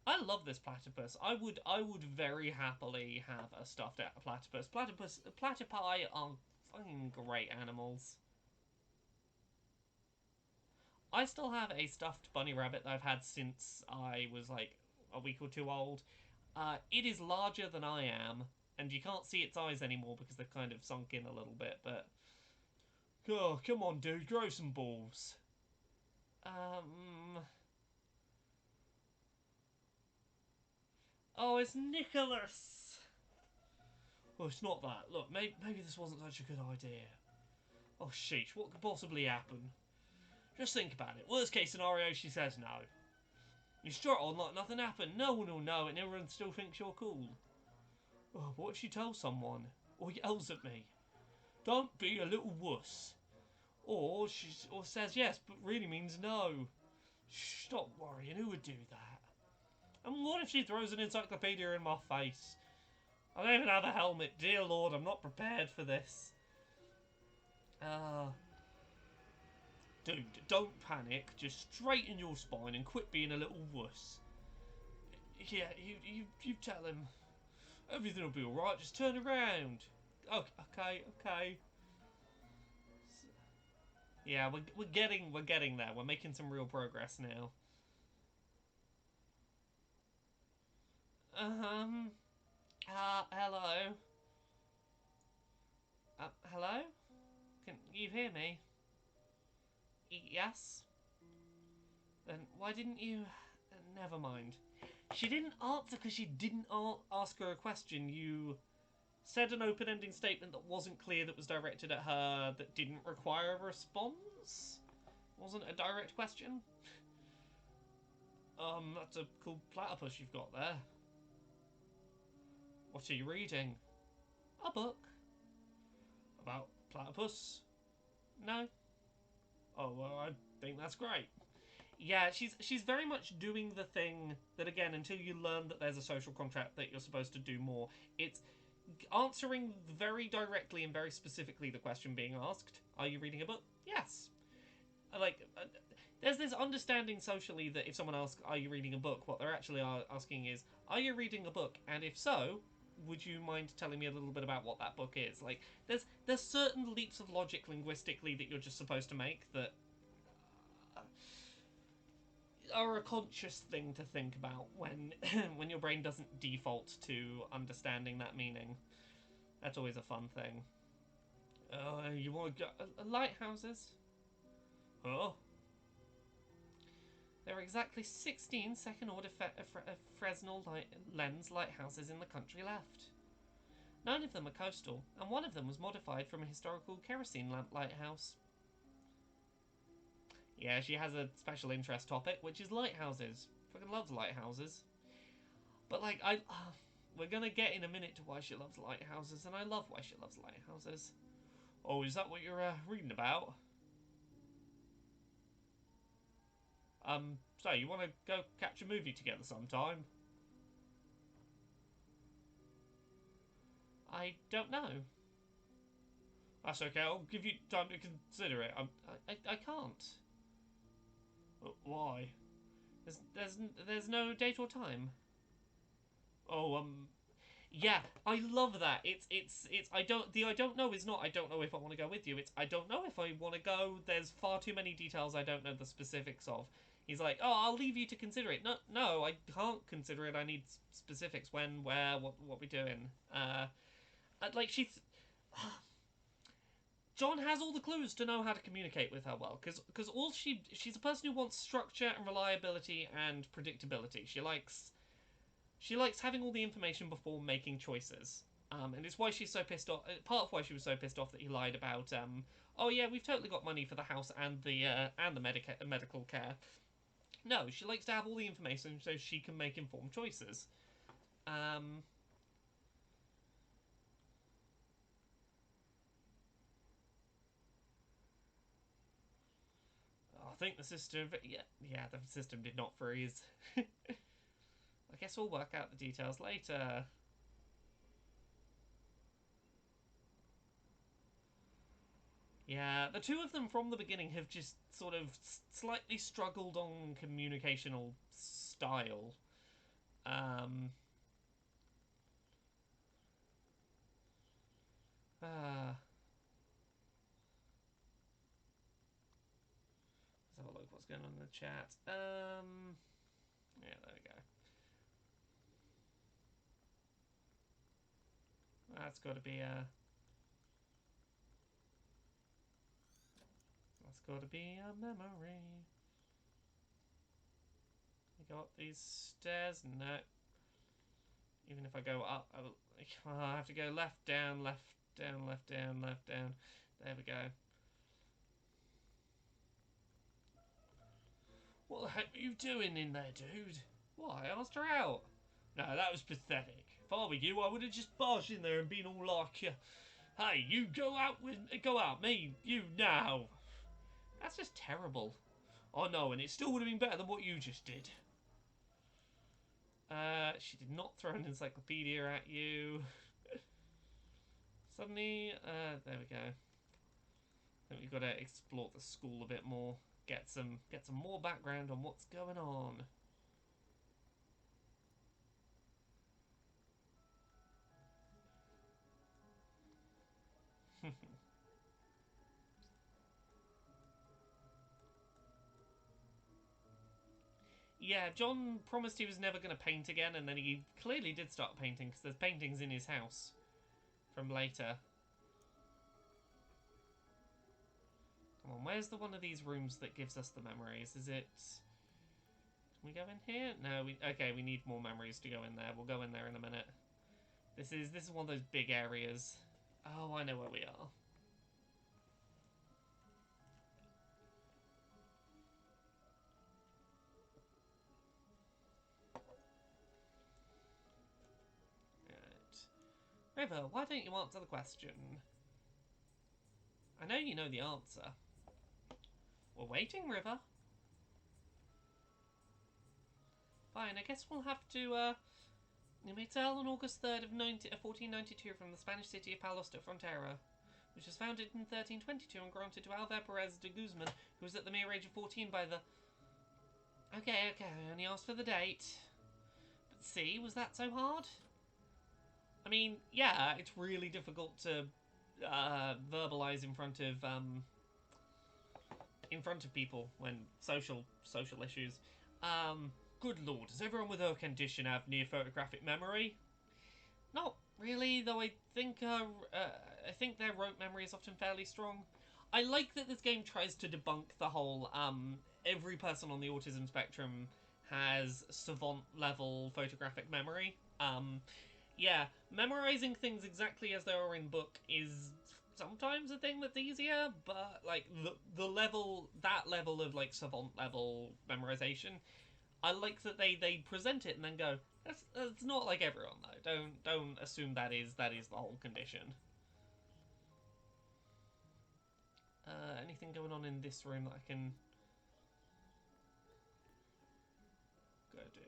I love this platypus. I would very happily have a stuffed platypus. Platypi are fucking great animals. I still have a stuffed bunny rabbit that I've had since I was like a week or two old. It is larger than I am, and you can't see its eyes anymore because they've kind of sunk in a little bit, but... Oh, come on, dude, grow some balls. Oh, it's Nicholas! Well, it's not that. Look, maybe this wasn't such a good idea. Oh, sheesh, what could possibly happen? Just think about it. Worst case scenario, she says no. You strut on like nothing happened. No one will know and everyone still thinks you're cool. Oh, what if she tells someone? Or yells at me? Don't be a little wuss. Or says yes, but really means no. Shh, stop worrying. Who would do that? And what if she throws an encyclopedia in my face? I don't even have a helmet. Dear Lord, I'm not prepared for this. Dude, don't panic. Just straighten your spine and quit being a little wuss. Yeah, you tell him. Everything will be alright. Just turn around. Okay. Yeah, we're getting there. We're making some real progress now. Hello. Hello? Can you hear me? Yes? Then why didn't you... never mind. She didn't answer because she didn't ask her a question. You said an open-ending statement that wasn't clear, that was directed at her, that didn't require a response? Wasn't a direct question? That's a cool platypus you've got there. What are you reading? A book. About platypus? No? Oh, well, I think that's great. Yeah, she's very much doing the thing that, again, until you learn that there's a social contract that you're supposed to do more, it's answering very directly and very specifically the question being asked. Are you reading a book? Yes. There's this understanding socially that if someone asks, are you reading a book, what they're actually asking is, are you reading a book? And if so, would you mind telling me a little bit about what that book is? Like, there's certain leaps of logic linguistically that you're just supposed to make that are a conscious thing to think about when when your brain doesn't default to understanding that meaning. That's always a fun thing. You want to go... lighthouses? Huh? There are exactly 16 second-order Fresnel lens lighthouses in the country left. 9 of them are coastal, and 1 of them was modified from a historical kerosene lamp lighthouse. Yeah, she has a special interest topic, which is lighthouses. Fucking loves lighthouses. But, like, we're gonna get in a minute to why she loves lighthouses, and I love why she loves lighthouses. Oh, is that what you're reading about? So you want to go catch a movie together sometime? I don't know. That's okay, I'll give you time to consider it. I can't. Why? There's no date or time. Oh, yeah, I love that. I don't know is not I don't know if I want to go with you. It's I don't know if I want to go. There's far too many details I don't know the specifics of. He's like, oh, I'll leave you to consider it. No, I can't consider it. I need specifics. When, where, what we doing. Like John has all the clues to know how to communicate with her well, because she's a person who wants structure and reliability and predictability. She likes having all the information before making choices. And it's why she's so pissed off. Part of why she was so pissed off that he lied about, oh yeah, we've totally got money for the house and the medical care. No, she likes to have all the information so she can make informed choices. I think the system... Yeah, the system did not freeze. I guess we'll work out the details later. Yeah, the two of them from the beginning have just sort of slightly struggled on communicational style. Um, uh, let's have a look what's going on in the chat. Yeah, there we go. That's got to be a. That's got to be a memory. You go up these stairs? No. Even if I go up, I have to go left, down, left, down, left, down, left, down. There we go. What the heck are you doing in there, dude? What? I asked her out. No, that was pathetic. If I were you, I would have just barged in there and been all like, "Hey, you go out, me, you now." That's just terrible. I know, and it still would have been better than what you just did. She did not throw an encyclopedia at you. Suddenly, there we go. I think we've got to explore the school a bit more. Get some more background on what's going on. Yeah, John promised he was never going to paint again, and then he clearly did start painting because there's paintings in his house from later. Come on, where's the one of these rooms that gives us the memories? Is it? Can we go in here? No, okay. We need more memories to go in there. We'll go in there in a minute. This is one of those big areas. Oh, I know where we are. Right. River, why don't you answer the question? I know you know the answer. We're waiting, River. Fine, I guess we'll have to, You may tell on August 3rd of 1492 from the Spanish city of Palos de Frontera, which was founded in 1322 and granted to Alvar Perez de Guzman, who was at the mere age of 14 by the... Okay, I only asked for the date. But see, was that so hard? I mean, yeah, it's really difficult to verbalise in front of people when social issues. Good lord, does everyone with her condition have near photographic memory? Not really, though. I think their rote memory is often fairly strong. I like that this game tries to debunk the whole every person on the autism spectrum has savant level photographic memory. Yeah, memorizing things exactly as they are in book is sometimes a thing that's easier, but like the level of like savant level memorization, I like that they present it and then go, that's not like everyone though. Don't assume that is the whole condition. Anything going on in this room that I can go do?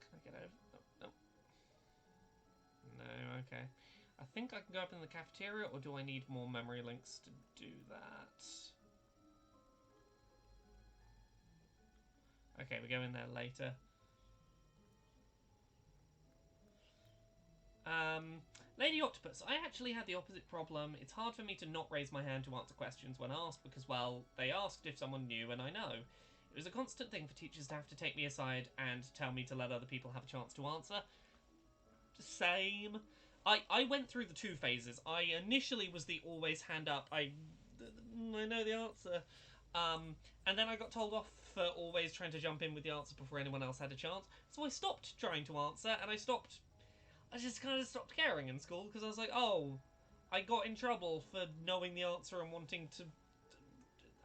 Can I get over? No, no. No, okay. I think I can go up in the cafeteria, or do I need more memory links to do that? Okay, we go in there later. Lady Octopus, I actually had the opposite problem. It's hard for me to not raise my hand to answer questions when asked because, well, they asked if someone knew and I know. It was a constant thing for teachers to have to take me aside and tell me to let other people have a chance to answer. Same. I went through the two phases. I initially was the always hand up, I know the answer. And then I got told off for always trying to jump in with the answer before anyone else had a chance. So I stopped trying to answer and I just kind of stopped caring in school because I was like, oh, I got in trouble for knowing the answer and wanting to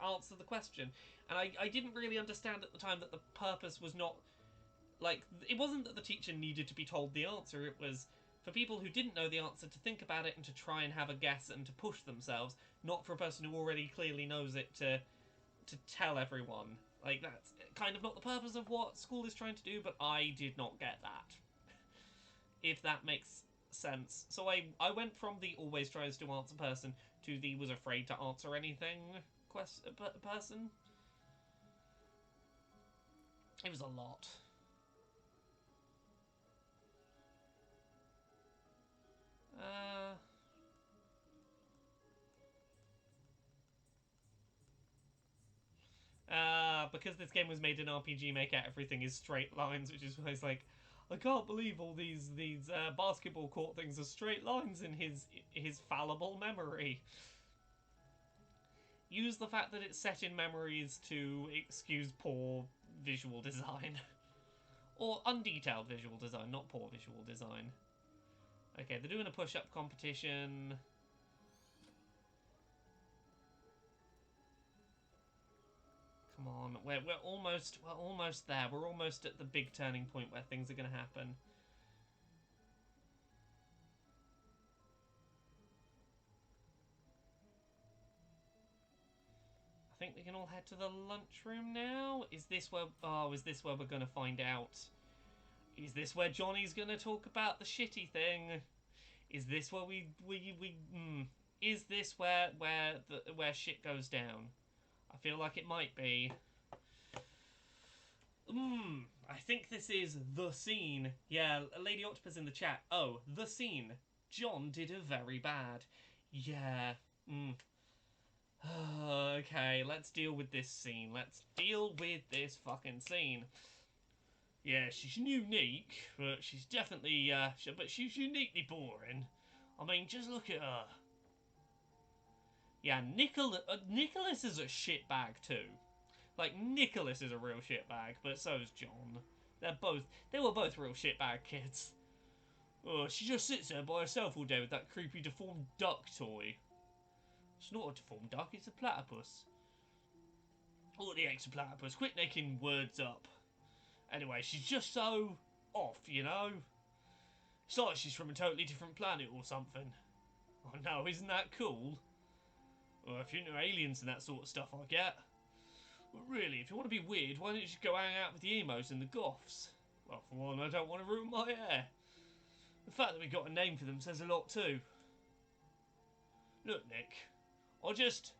answer the question. And I didn't really understand at the time that the purpose was not, like, it wasn't that the teacher needed to be told the answer, it was for people who didn't know the answer to think about it and to try and have a guess and to push themselves, not for a person who already clearly knows it to tell everyone. Like, that's kind of not the purpose of what school is trying to do, but I did not get that. if that makes sense. So I went from the always tries to answer person to the was afraid to answer anything person. It was a lot. Because this game was made in RPG Maker, everything is straight lines, which is why it's like, I can't believe all these basketball court things are straight lines in his fallible memory. Use the fact that it's set in memories to excuse poor visual design. Or undetailed visual design, not poor visual design. Okay, they're doing a push-up competition. Come on, we're almost there. We're almost at the big turning point where things are going to happen. I think we can all head to the lunchroom now. Is this where we're going to find out? Is this where Johnny's going to talk about the shitty thing? Is this where is this where shit goes down? I feel like it might be. I think this is the scene. Yeah, Lady Octopus in the chat. Oh, the scene. John did a very bad. Yeah. Okay, let's deal with this scene. Let's deal with this fucking scene. Yeah, she's unique, but she's definitely, but she's uniquely boring. I mean, just look at her. Yeah, Nicholas is a shitbag too. Like, Nicholas is a real shitbag, but so is John. They were both real shitbag kids. Oh, she just sits there by herself all day with that creepy deformed duck toy. It's not a deformed duck, it's a platypus. Oh, the exoplatypus, quit making words up. Anyway, she's just so off, you know? It's like she's from a totally different planet or something. Oh no, isn't that cool? Well, if you're into aliens and that sort of stuff, I get. But really, if you want to be weird, why don't you just go hang out with the emos and the goths? Well, for one, I don't want to ruin my hair. The fact that we got a name for them says a lot too. Look, Nick, I just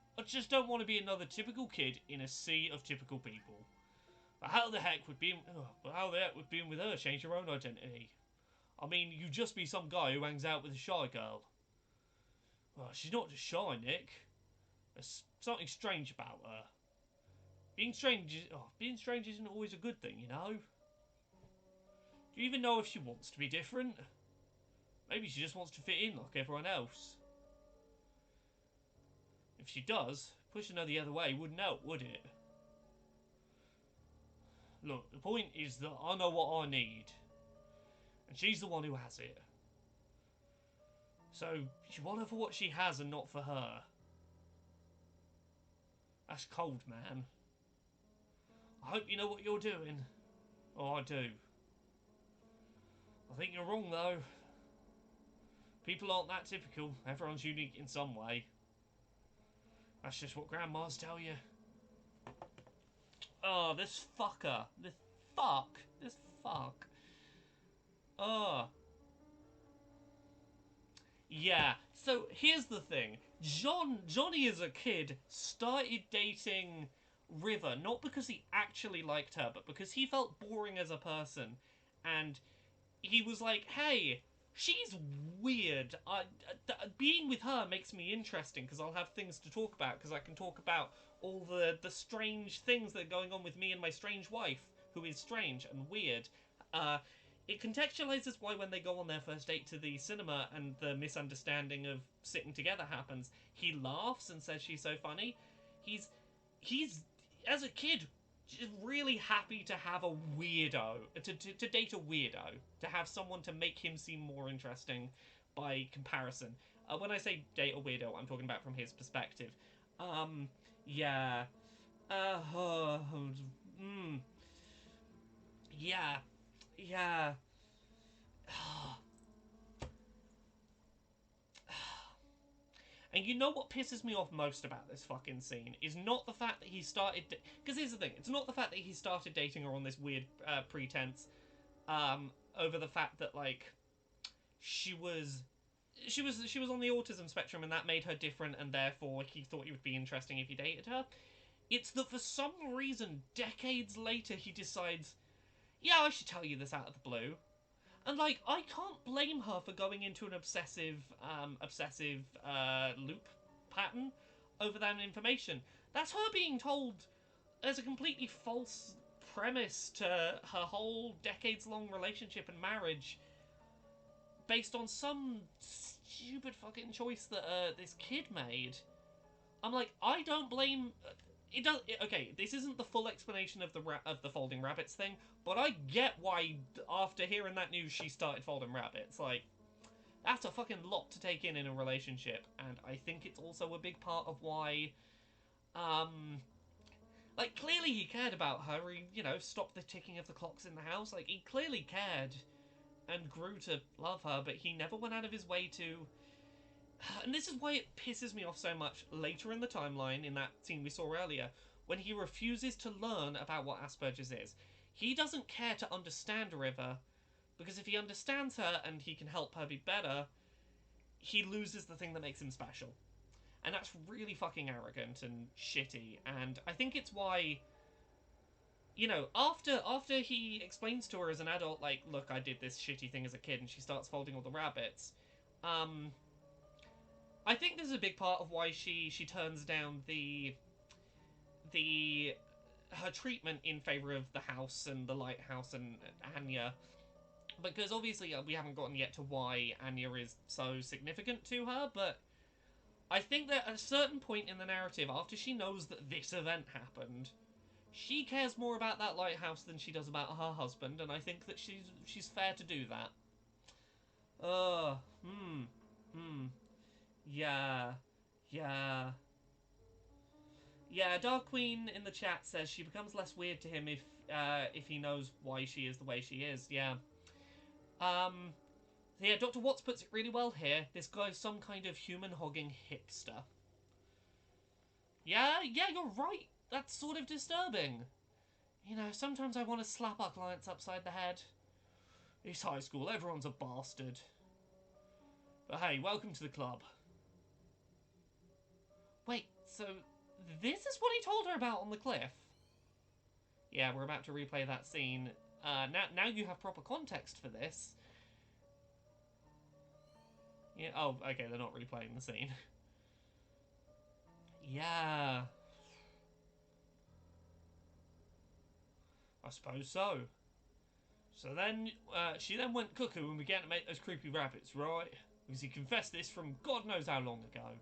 don't want to be another typical kid in a sea of typical people. But how the heck would being with her change your own identity? I mean, you'd just be some guy who hangs out with a shy girl. Well, she's not just shy, Nick. There's something strange about her. Being strange isn't always a good thing, you know? Do you even know if she wants to be different? Maybe she just wants to fit in like everyone else. If she does, pushing her the other way wouldn't help, would it? Look, the point is that I know what I need. And she's the one who has it. So, you want her for what she has and not for her. That's cold, man. I hope you know what you're doing. Oh, I do. I think you're wrong, though. People aren't that typical. Everyone's unique in some way. That's just what grandmas tell you. Oh, this fucker. This fuck. Oh. Yeah. So, here's the thing. Johnny as a kid started dating River, not because he actually liked her, but because he felt boring as a person. And he was like, hey, she's weird. Being with her makes me interesting because I'll have things to talk about because I can talk about all the strange things that are going on with me and my strange wife, who is strange and weird. It contextualizes why when they go on their first date to the cinema and the misunderstanding of sitting together happens, he laughs and says she's so funny. He's as a kid just really happy to have a weirdo, to date a weirdo, to have someone to make him seem more interesting by comparison. When I say date a weirdo, I'm talking about from his perspective. Yeah. Yeah. Yeah. And you know what pisses me off most about this fucking scene is not the fact that he started... Because here's the thing, it's not the fact that he started dating her on this weird pretense over the fact that, like, she was she was on the autism spectrum, and that made her different, and therefore he thought it would be interesting if he dated her. It's that for some reason, decades later, he decides, yeah, I should tell you this out of the blue. And, like, I can't blame her for going into an obsessive loop pattern over that information. That's her being told as a completely false premise to her whole decades-long relationship and marriage based on some stupid fucking choice that this kid made. I'm like, I don't blame. It does. Okay, this isn't the full explanation of the folding rabbits thing, but I get why after hearing that news she started folding rabbits. Like, that's a fucking lot to take in a relationship, and I think it's also a big part of why, like, clearly he cared about her. He, stopped the ticking of the clocks in the house. Like, he clearly cared and grew to love her, but he never went out of his way to. And this is why it pisses me off so much later in the timeline, in that scene we saw earlier, when he refuses to learn about what Asperger's is. He doesn't care to understand River, because if he understands her and he can help her be better, he loses the thing that makes him special. And that's really fucking arrogant and shitty, and I think it's why, after he explains to her as an adult, like, look, I did this shitty thing as a kid, and she starts folding all the rabbits, I think this is a big part of why she turns down her treatment in favor of the house and the lighthouse and Anya, because obviously we haven't gotten yet to why Anya is so significant to her, but I think that at a certain point in the narrative, after she knows that this event happened, she cares more about that lighthouse than she does about her husband, and I think that she's fair to do that. Yeah. Yeah. Yeah, Dark Queen in the chat says she becomes less weird to him if he knows why she is the way she is. Yeah. Yeah, Dr. Watts puts it really well here. This guy's some kind of human-hogging hipster. Yeah, you're right. That's sort of disturbing. Sometimes I want to slap our clients upside the head. It's high school, everyone's a bastard. But hey, welcome to the club. Wait, so this is what he told her about on the cliff? Yeah, we're about to replay that scene. Now you have proper context for this. Yeah. Oh, okay. They're not replaying the scene. Yeah. I suppose so. So then, she then went cuckoo and began to make those creepy rabbits, right? Because he confessed this from God knows how long ago.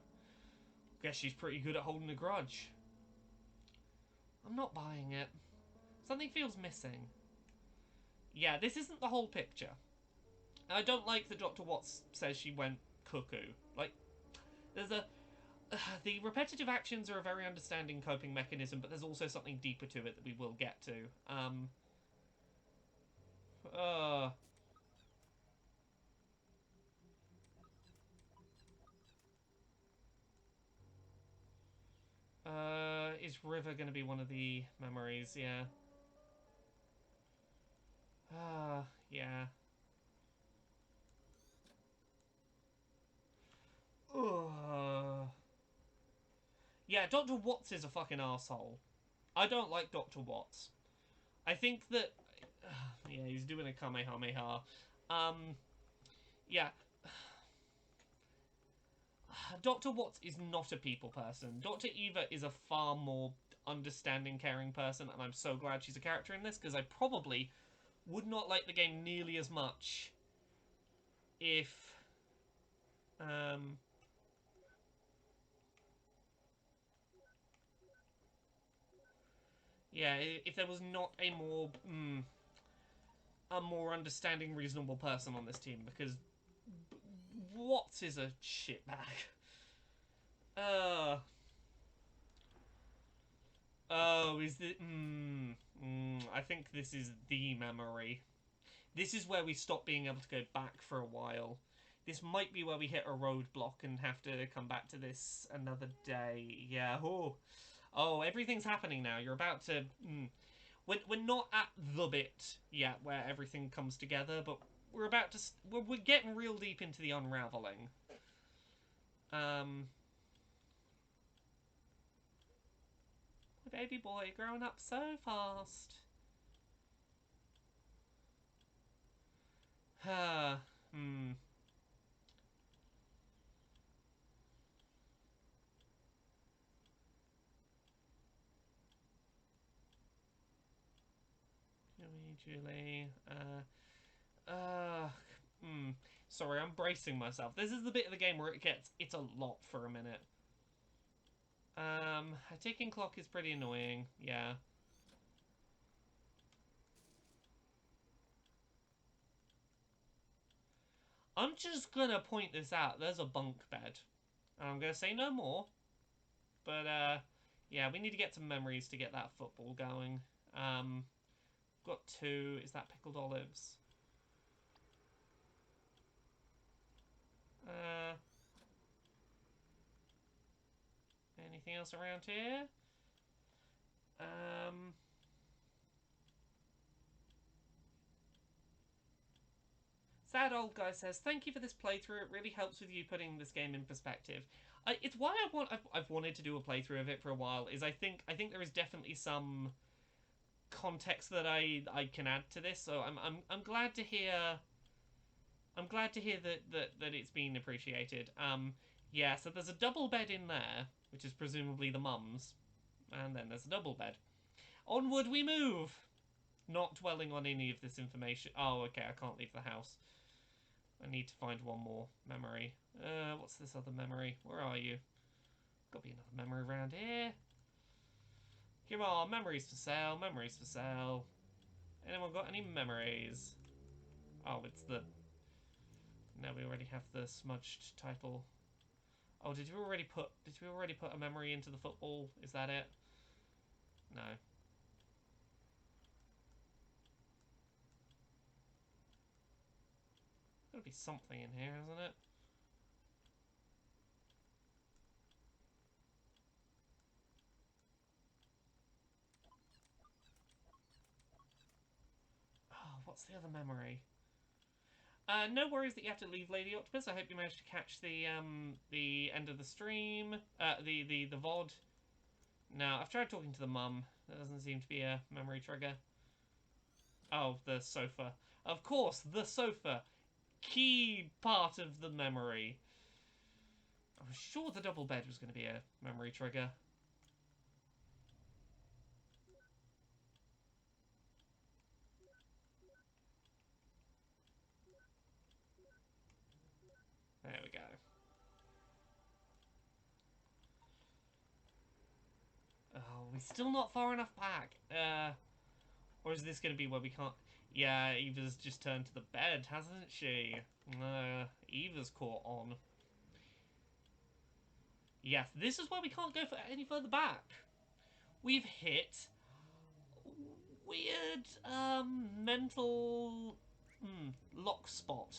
Guess she's pretty good at holding a grudge. I'm not buying it. Something feels missing. Yeah, this isn't the whole picture. I don't like that Dr. Watts says she went cuckoo. Like, there's the repetitive actions are a very understanding coping mechanism, but there's also something deeper to it that we will get to. Is River going to be one of the memories? Yeah. Yeah. Yeah, Dr. Watts is a fucking asshole. I don't like Dr. Watts. I think that... yeah, he's doing a Kamehameha. Yeah. Dr. Watts is not a people person. Dr. Eva is a far more understanding, caring person, and I'm so glad she's a character in this, because I probably would not like the game nearly as much if... yeah, if there was not a more understanding, reasonable person on this team, because Watts is a shitbag. Oh, is it? I think this is the memory. This is where we stop being able to go back for a while. This might be where we hit a roadblock and have to come back to this another day. Yeah. Oh, everything's happening now. You're about to... We're not at the bit yet where everything comes together, but we're about to we're getting real deep into the unraveling. Baby boy growing up so fast. Hmm. Julie. Hmm. Sorry, I'm bracing myself. This is the bit of the game where it's a lot for a minute. A ticking clock is pretty annoying. Yeah. I'm just gonna point this out. There's a bunk bed. And I'm gonna say no more. But, yeah, we need to get some memories to get that football going. Got two. Is that pickled olives? Anything else around here? Sad Old Guy says, thank you for this playthrough. It really helps with you putting this game in perspective. It's why I've wanted to do a playthrough of it for a while. Is I think there is definitely some context that I can add to this. So I'm glad to hear. I'm glad to hear that it's been appreciated. Yeah. So there's a double bed in there, which is presumably the mum's, and then there's a double bed. Onward we move. Not dwelling on any of this information. Oh, okay. I can't leave the house. I need to find one more memory. What's this other memory? Where are you? Gotta be another memory around here. Come on, memories for sale, memories for sale. Anyone got any memories? Oh, it's the... No, we already have the smudged title. Oh, did we already put a memory into the football? Is that it? No. Gotta be something in here, isn't it? Oh, what's the other memory? No worries that you have to leave, Lady Octopus. I hope you managed to catch the end of the stream. The VOD. No, I've tried talking to the mum. That doesn't seem to be a memory trigger. Oh, the sofa. Of course, the sofa. Key part of the memory. I was sure the double bed was going to be a memory trigger. There we go. Oh, we're still not far enough back. Or is this going to be where we can't... Yeah, Eva's just turned to the bed, hasn't she? Eva's caught on. Yes, this is why we can't go any further back. We've hit weird, mental, lock spot.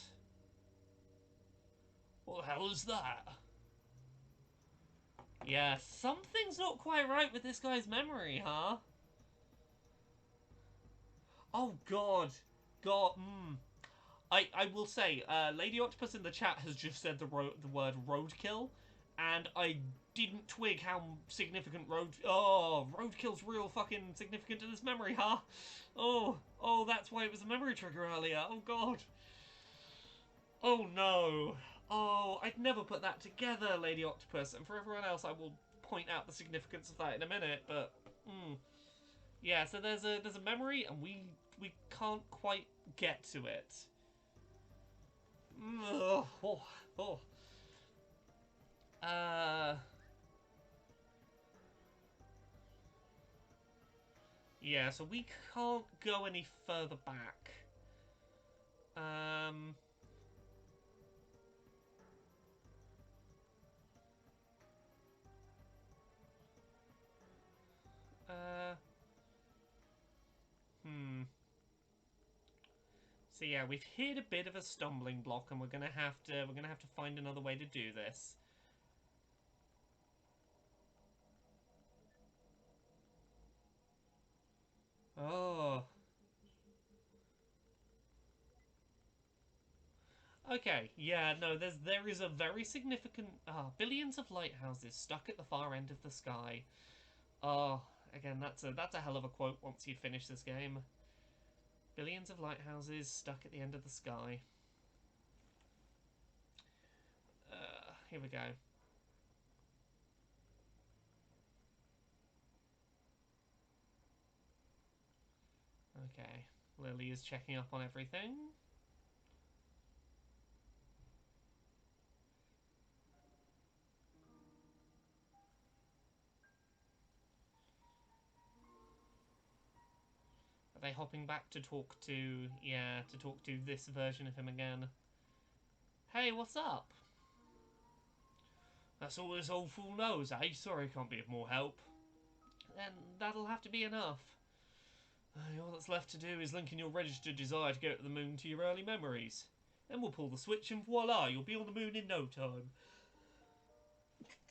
What the hell is that? Yeah, something's not quite right with this guy's memory, huh? Oh, God. God, I will say, Lady Octopus in the chat has just said the word roadkill, and I didn't twig how significant roadkill's real fucking significant to this memory, huh? Oh, that's why it was a memory trigger earlier. Oh, God. Oh, no. Oh, I'd never put that together, Lady Octopus, and for everyone else, I will point out the significance of that in a minute, but, yeah, so there's a memory, and we can't quite get to it. Oh. Yeah, so we can't go any further back. Um... So yeah, we've hit a bit of a stumbling block, and we're gonna have to find another way to do this. Oh. Okay, yeah, no, there is a very significant billions of lighthouses stuck at the far end of the sky. Oh, again, that's a hell of a quote once you finish this game. Billions of lighthouses stuck at the end of the sky. Here we go. Okay, Lily is checking up on everything. Are they hopping back to talk to, yeah, to talk to this version of him again? Hey, what's up? That's all this old fool knows, eh? Sorry I can't be of more help. Then that'll have to be enough. All that's left to do is link in your registered desire to go to the moon to your early memories. Then we'll pull the switch and voila, you'll be on the moon in no time.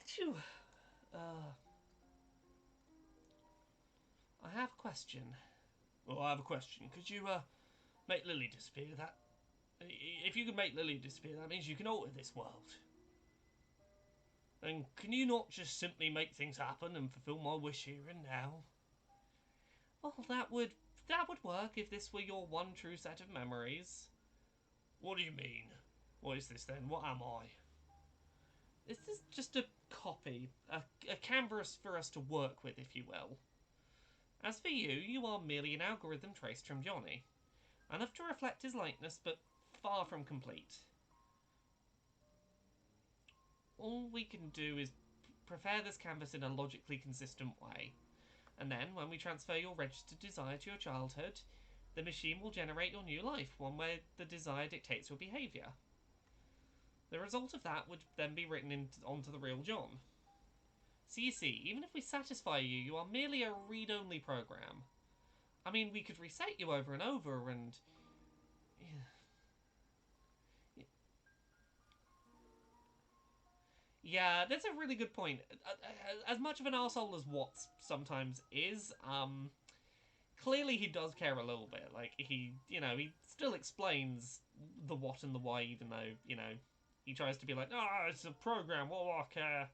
Phew. I have a question. Well, I have a question. Could you, make Lily disappear? If you can make Lily disappear, that means you can alter this world. And can you not just simply make things happen and fulfill my wish here and now? Well, that would work if this were your one true set of memories. What do you mean? What is this then? What am I? This is just a copy, a canvas for us to work with, if you will. As for you, you are merely an algorithm traced from Johnny. Enough to reflect his likeness, but far from complete. All we can do is prepare this canvas in a logically consistent way. And then, when we transfer your registered desire to your childhood, the machine will generate your new life, one where the desire dictates your behaviour. The result of that would then be written onto the real John. So you see, even if we satisfy you, you are merely a read-only program. I mean, we could reset you over and over and... Yeah, that's a really good point. As much of an arsehole as Watts sometimes is, clearly he does care a little bit. Like, he still explains the what and the why, even though, he tries to be like, oh, it's a program, what do I care?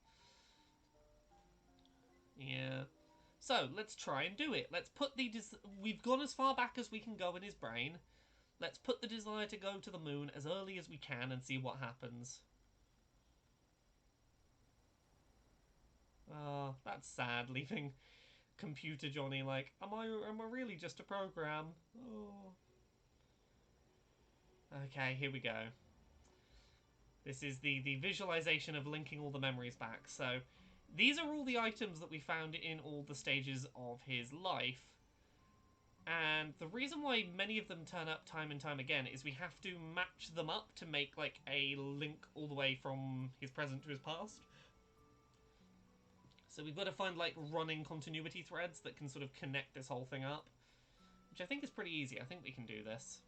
Yeah. So, let's try and do it. Let's put we've gone as far back as we can go in his brain. Let's put the desire to go to the moon as early as we can and see what happens. Oh, that's sad, leaving computer Johnny like, am I really just a program? Oh. Okay, here we go. This is the visualization of linking all the memories back. So, these are all the items that we found in all the stages of his life. And the reason why many of them turn up time and time again is we have to match them up to make, like, a link all the way from his present to his past. So we've got to find, like, running continuity threads that can sort of connect this whole thing up. Which I think is pretty easy. I think we can do this.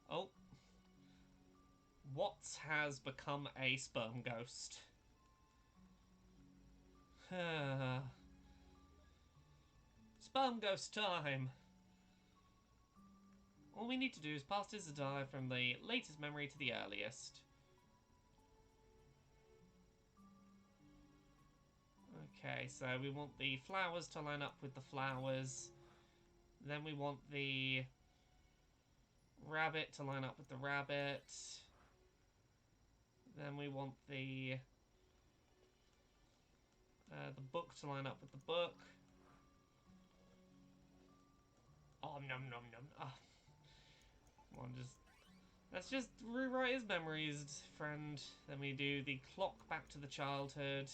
Oh. Watts has become a sperm ghost. Sperm ghost time. All we need to do is pass his desire from the latest memory to the earliest. Okay, so we want the flowers to line up with the flowers. Then we want the rabbit to line up with the rabbit. Then we want the book to line up with the book. Oh, nom nom nom. Oh. Come on, let's just rewrite his memories, friend. Then we do the clock back to the childhood.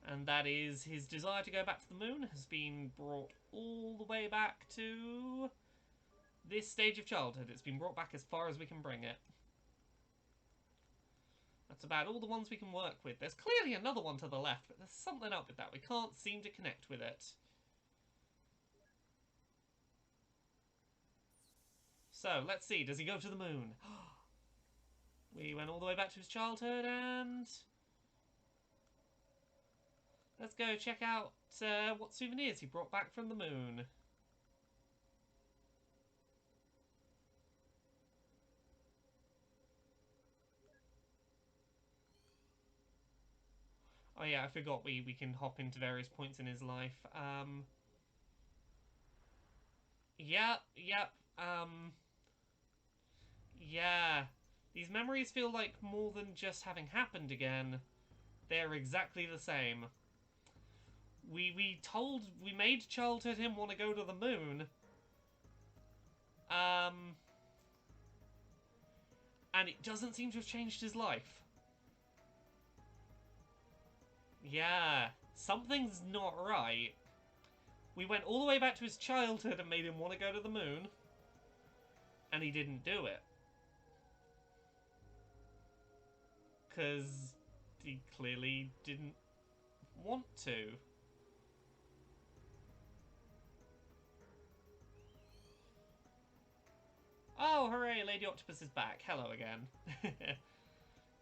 And that is his desire to go back to the moon has been brought all the way back to this stage of childhood. It's been brought back as far as we can bring it. That's about all the ones we can work with. There's clearly another one to the left, but there's something up with that. We can't seem to connect with it. So, let's see. Does he go to the moon? We went all the way back to his childhood and... let's go check out what souvenirs he brought back from the moon. yeah, I forgot we can hop into various points in his life. Yep. Yeah. These memories feel like more than just having happened again. They're exactly the same. We made childhood him want to go to the moon. Um, and it doesn't seem to have changed his life. Yeah, something's not right. We went all the way back to his childhood and made him want to go to the moon, and he didn't do it. Because he clearly didn't want to. Oh, hooray, Lady Octopus is back. Hello again.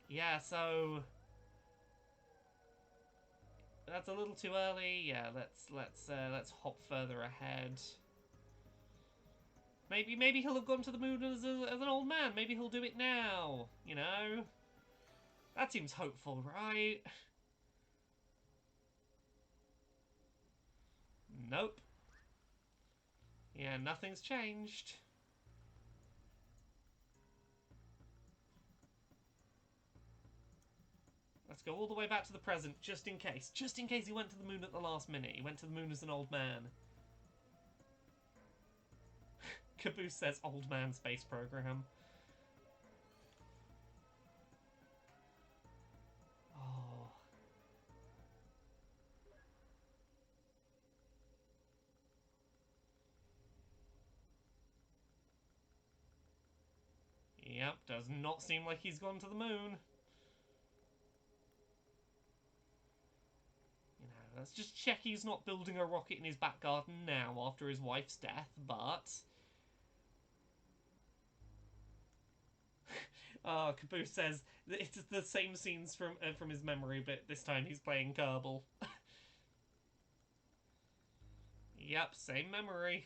Yeah, so that's a little too early. Yeah, let's hop further ahead. Maybe he'll have gone to the moon as an old man. Maybe he'll do it now. You know, that seems hopeful, right? Nope. Yeah, nothing's changed. Let's go all the way back to the present, just in case. Just in case he went to the moon at the last minute. He went to the moon as an old man. Caboose says old man space program. Oh. Yep, does not seem like he's gone to the moon. You know, let's just check he's not building a rocket in his back garden now after his wife's death, but... Caboose says it's the same scenes from his memory, but this time he's playing Kerbal. Yep, same memory.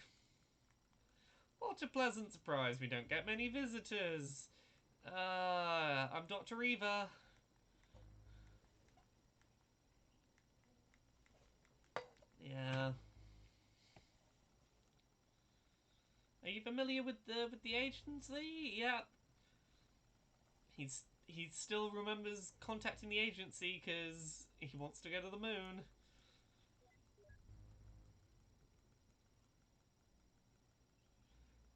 What a pleasant surprise, we don't get many visitors. I'm Dr. Eva. Yeah. Are you familiar with the agency? Yeah. He still remembers contacting the agency because he wants to go to the moon.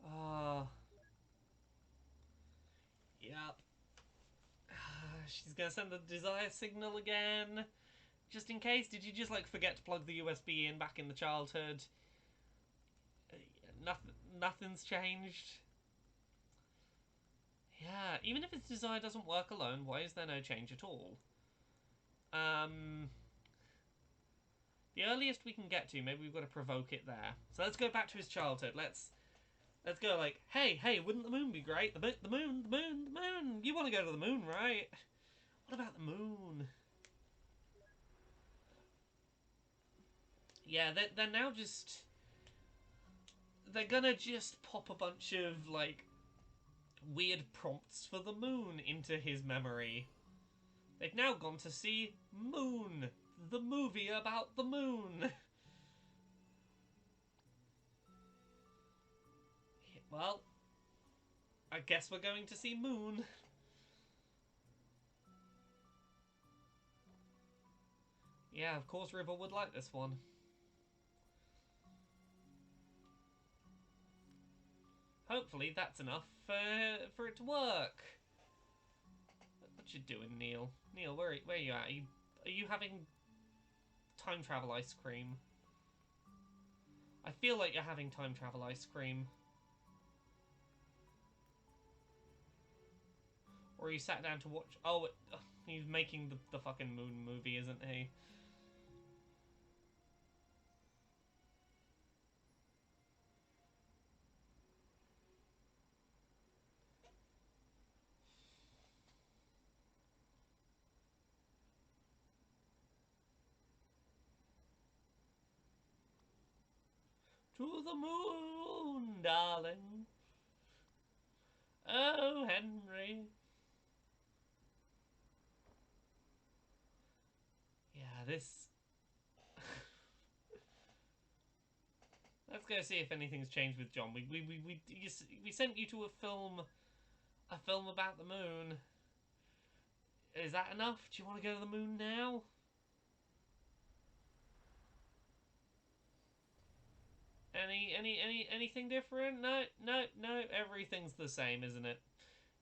Ah. Yep. She's gonna send the desire signal again. Just in case, did you just like forget to plug the USB in back in the childhood? Nothing's changed. Yeah, even if his desire doesn't work alone, why is there no change at all? The earliest we can get to, maybe we've got to provoke it there. So let's go back to his childhood. Let's go like, hey, wouldn't the moon be great? The moon. You want to go to the moon, right? What about the moon? Yeah, they're now just... They're gonna just pop a bunch of, like, weird prompts for the moon into his memory. They've now gone to see Moon, the movie about the moon. Well, I guess we're going to see Moon. Yeah, of course River would like this one. Hopefully that's enough for it to work. What you doing, Neil? Neil, where are you at? Are you having time travel ice cream? I feel like you're having time travel ice cream. Or you sat down to watch... Oh, he's making the fucking moon movie, isn't he? To the moon, darling. Oh, Henry. Yeah, This... Let's go see if anything's changed with John. We sent you to a film about the moon. Is that enough? Do you want to go to the moon now? Anything different? No. Everything's the same, isn't it?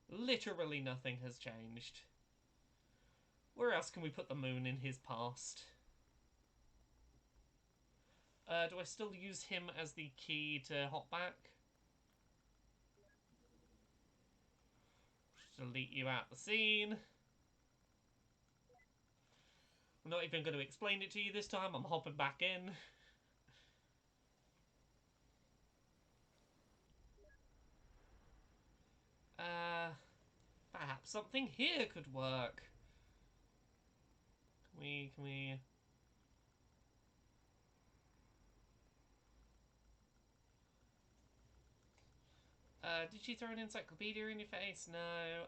Literally nothing has changed. Where else can we put the moon in his past? Do I still use him as the key to hop back? Delete you out the scene. I'm not even going to explain it to you this time. I'm hopping back in. Perhaps something here could work. Can we... did she throw an encyclopedia in your face? No,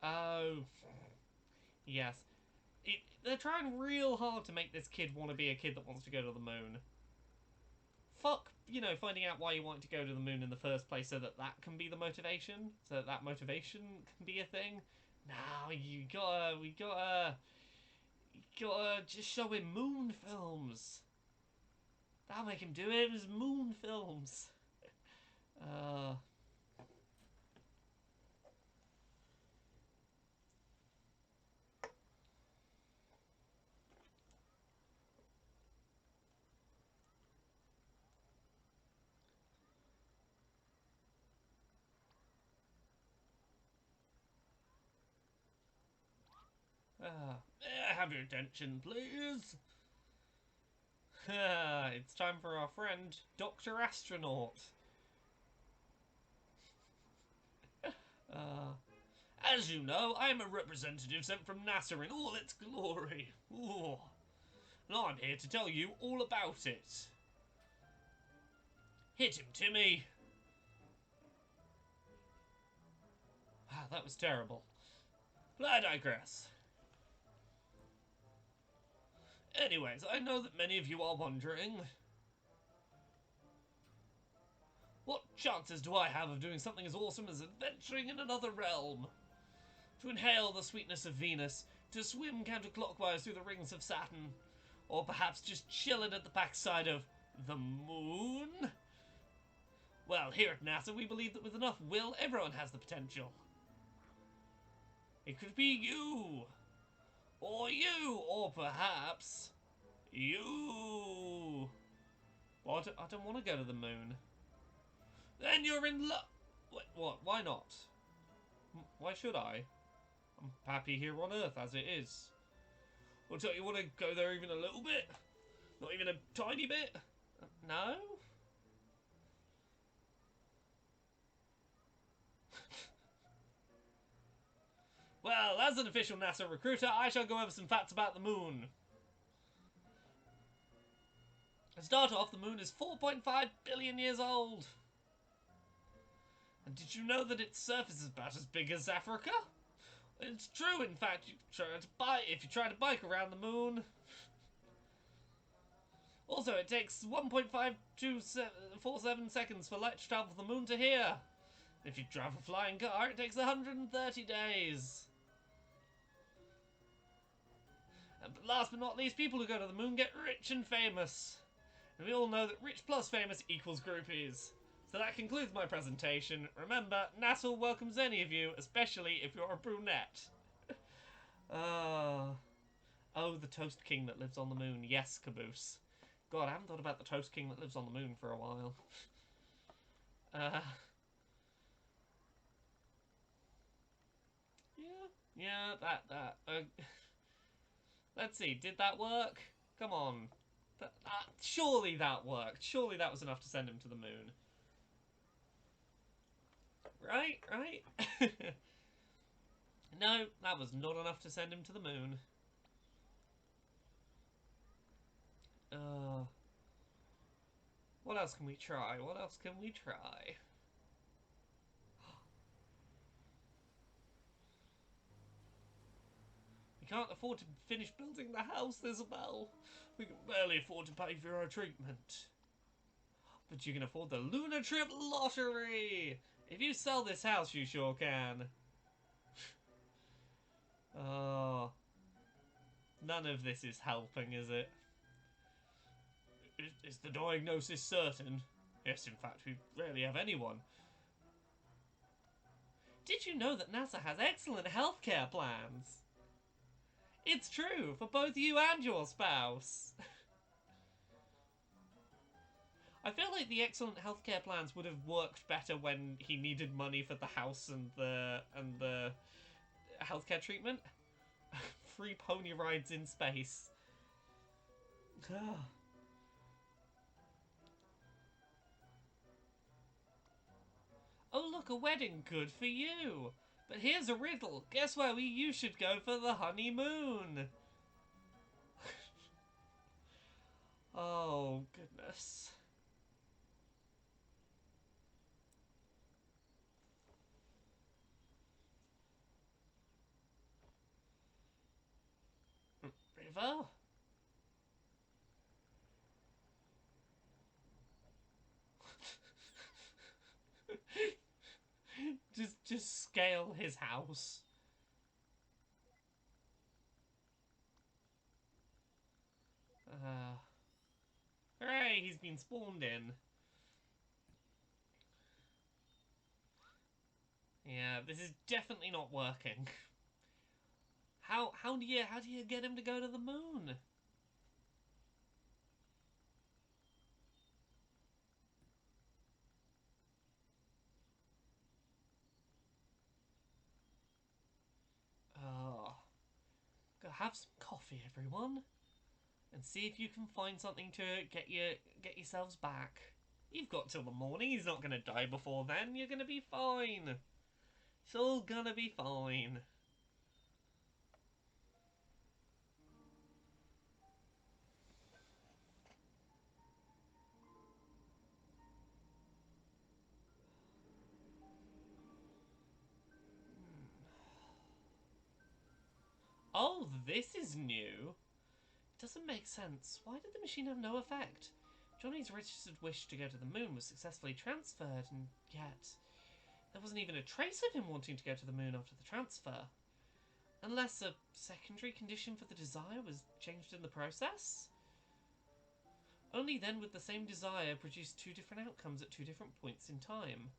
Oh. Yes. They're trying real hard to make this kid want to be a kid that wants to go to the moon. Fuck, finding out why you want to go to the moon in the first place so that can be the motivation. So that motivation can be a thing. Now we gotta just show him moon films. That'll make him do it. His moon films. Have your attention, please. It's time for our friend, Dr. Astronaut. As you know, I am a representative sent from NASA in all its glory. Ooh. And I'm here to tell you all about it. Hit him, Timmy. That was terrible. But I digress. Anyways, I know that many of you are wondering, what chances do I have of doing something as awesome as adventuring in another realm? To inhale the sweetness of Venus, to swim counterclockwise through the rings of Saturn, or perhaps just chilling at the backside of the moon? Well, here at NASA, we believe that with enough will, everyone has the potential. It could be you, or perhaps you. Well, I don't want to go to the moon. Then you're in luck. What? Why not? Why should I? I'm happy here on Earth as it is. Or don't you want to go there even a little bit? Not even a tiny bit? No? Well, as an official NASA recruiter, I shall go over some facts about the moon. To start off, the moon is 4.5 billion years old. And did you know that its surface is about as big as Africa? It's true, in fact, if you try to bike around the moon. Also, it takes 1.5247 seconds for light to travel from the moon to here. If you drive a flying car, it takes 130 days. And last but not least, people who go to the moon get rich and famous. And we all know that rich plus famous equals groupies. So that concludes my presentation. Remember, NASA welcomes any of you, especially if you're a brunette. Oh, the Toast King that lives on the moon. Yes, Caboose. God, I haven't thought about the Toast King that lives on the moon for a while. Yeah, that. Let's see, did that work? Come on. Surely that worked. Surely that was enough to send him to the moon. Right? No, that was not enough to send him to the moon. What else can we try? can't afford to finish building the house, Isabel. We can barely afford to pay for your treatment. But you can afford the Lunar Trip Lottery! If you sell this house, you sure can. Oh. None of this is helping, is it? Is the diagnosis certain? Yes, in fact, we rarely have anyone. Did you know that NASA has excellent healthcare plans? It's true, for both you and your spouse. I feel like the excellent healthcare plans would have worked better when he needed money for the house and the healthcare treatment. Free pony rides in space. Oh look, a wedding, good for you. But here's a riddle. Guess where you should go for the honeymoon? Oh, goodness. River? just scale his house. Hooray, he's been spawned in. Yeah, this is definitely not working. How do you get him to go to the moon? Oh, go have some coffee, everyone, and see if you can find something to get yourselves back. You've got till the morning. He's not gonna die before then. You're gonna be fine. It's all gonna be fine. Oh, this is new. It doesn't make sense. Why did the machine have no effect? Johnny's registered wish to go to the moon was successfully transferred, and yet there wasn't even a trace of him wanting to go to the moon after the transfer. Unless a secondary condition for the desire was changed in the process? Only then would the same desire produce two different outcomes at two different points in time.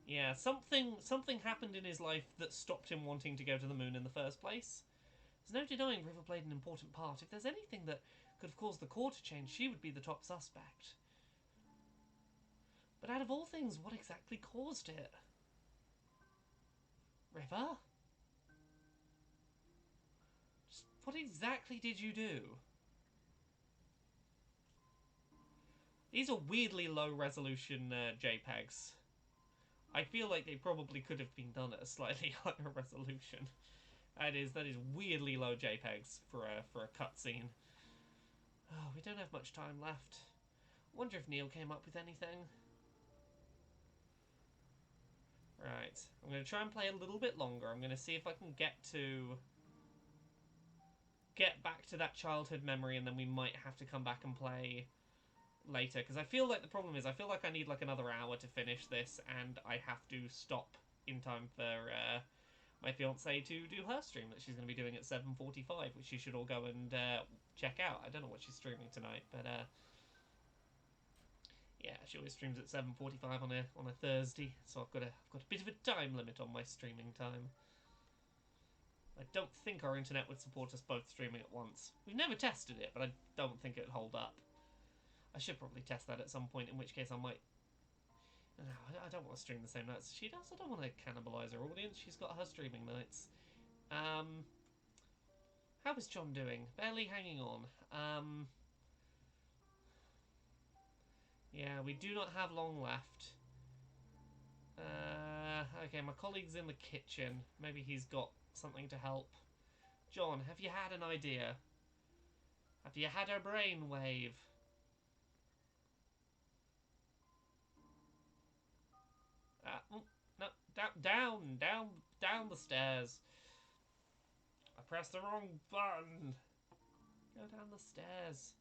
Yeah, something happened in his life that stopped him wanting to go to the moon in the first place. There's no denying River played an important part. If there's anything that could have caused the core to change, she would be the top suspect. But out of all things, what exactly caused it? River? Just what exactly did you do? These are weirdly low resolution JPEGs. I feel like they probably could have been done at a slightly higher resolution. That is weirdly low JPEGs for a cutscene. Oh, we don't have much time left. Wonder if Neil came up with anything. Right, I'm going to try and play a little bit longer. I'm going to see if I can get back to that childhood memory, and then we might have to come back and play later. Because I feel like the problem is I feel like I need like another hour to finish this, and I have to stop in time for my fiance to do her stream that she's going to be doing at 7:45, which you should all go and check out. I don't know what she's streaming tonight, but yeah, she always streams at 7:45 on a Thursday, so I've got a bit of a time limit on my streaming time. I don't think our internet would support us both streaming at once. We've never tested it, but I don't think it'd hold up. I should probably test that at some point, in which case I might... No, I don't want to stream the same nights as she does. I don't want to cannibalise her audience. She's got her streaming nights. How is John doing? Barely hanging on. Yeah, we do not have long left. Okay, my colleague's in the kitchen. Maybe he's got something to help. John, have you had an idea? Have you had a brainwave? No, Down the stairs. I pressed the wrong button. Go down the stairs.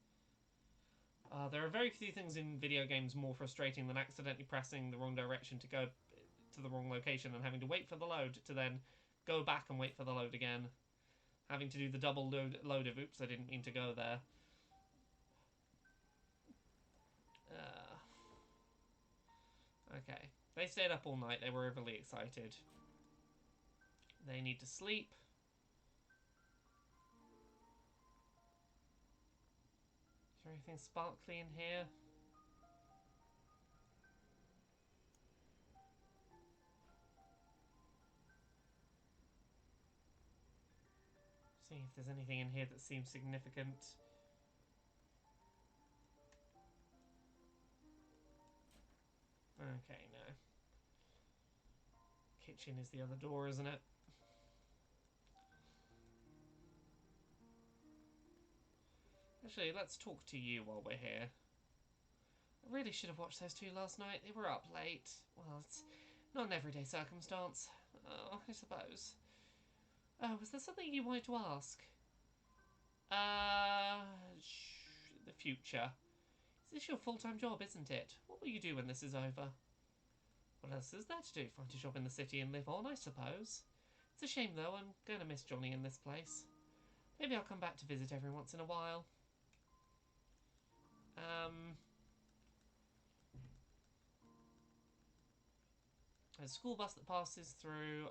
There are very few things in video games more frustrating than accidentally pressing the wrong direction to go to the wrong location and having to wait for the load to then go back and wait for the load again. Having to do the double load of oops, I didn't mean to go there. Okay. They stayed up all night. They were overly excited. They need to sleep. Is there anything sparkly in here? See if there's anything in here that seems significant. Okay, no. Kitchen is the other door, isn't it? Actually, let's talk to you while we're here. I really should have watched those two last night. They were up late. Well, it's not an everyday circumstance. Oh, I suppose. Oh, was there something you wanted to ask? The future. Is this your full-time job, isn't it? What will you do when this is over? What else is there to do? Find a job in the city and live on, I suppose. It's a shame, though. I'm going to miss Johnny in this place. Maybe I'll come back to visit every once in a while. A school bus that passes through.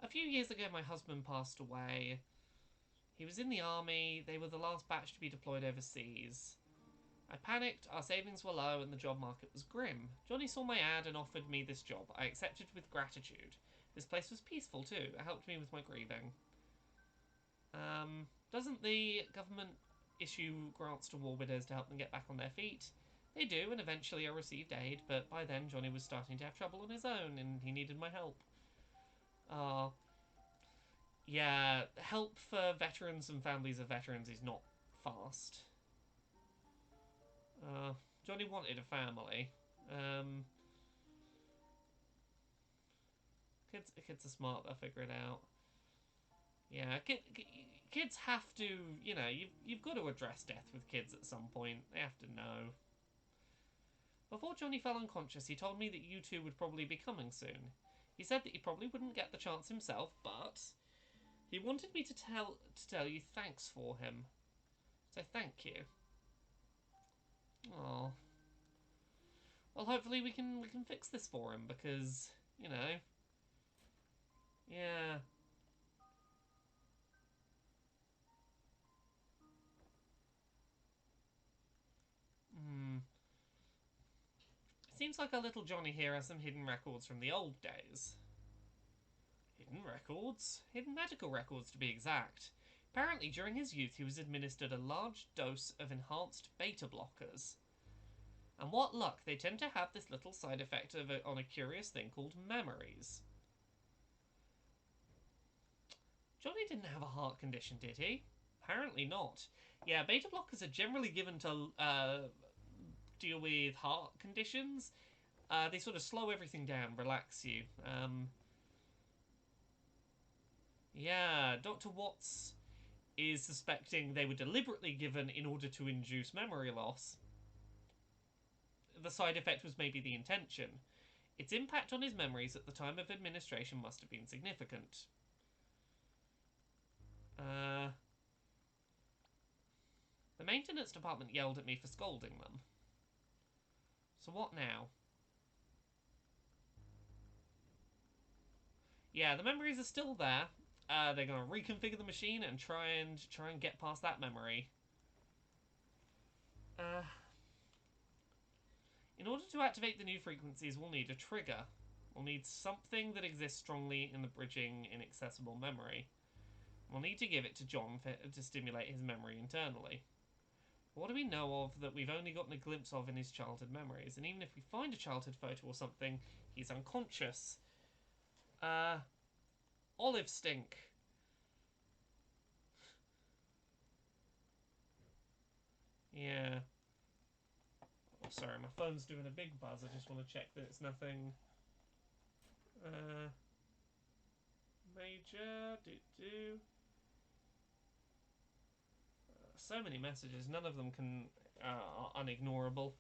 A few years ago, my husband passed away. He was in the army. They were the last batch to be deployed overseas. I panicked, our savings were low, and the job market was grim. Johnny saw my ad and offered me this job. I accepted with gratitude. This place was peaceful, too. It helped me with my grieving. Doesn't the government issue grants to war widows to help them get back on their feet? They do, and eventually I received aid, but by then Johnny was starting to have trouble on his own, and he needed my help. Yeah, help for veterans and families of veterans is not fast. Johnny wanted a family. Kids are smart, they'll figure it out. Yeah, kids have to, you know, you've got to address death with kids at some point. They have to know. Before Johnny fell unconscious, he told me that you two would probably be coming soon. He said that he probably wouldn't get the chance himself, but he wanted me to tell you thanks for him. So thank you. Oh. Well, hopefully we can fix this for him because, you know. Yeah. Seems like our little Johnny here has some hidden records from the old days. Hidden records? Hidden medical records, to be exact. Apparently, during his youth, he was administered a large dose of enhanced beta blockers. And what luck, they tend to have this little side effect on a curious thing called memories. Johnny didn't have a heart condition, did he? Apparently not. Yeah, beta blockers are generally given to deal with heart conditions. They sort of slow everything down, relax you. Yeah, Dr. Watts is suspecting they were deliberately given in order to induce memory loss. The side effect was maybe the intention. Its impact on his memories at the time of administration must have been significant. The maintenance department yelled at me for scolding them. So what now? Yeah, the memories are still there. They're going to reconfigure the machine and try and get past that memory. In order to activate the new frequencies, we'll need a trigger. We'll need something that exists strongly in the bridging inaccessible memory. We'll need to give it to John to stimulate his memory internally. What do we know of that we've only gotten a glimpse of in his childhood memories? And even if we find a childhood photo or something, he's unconscious. Olive stink. Yeah. Oh, sorry, my phone's doing a big buzz. I just want to check that it's nothing. Uh, Major, do. So many messages, none of them are unignorable.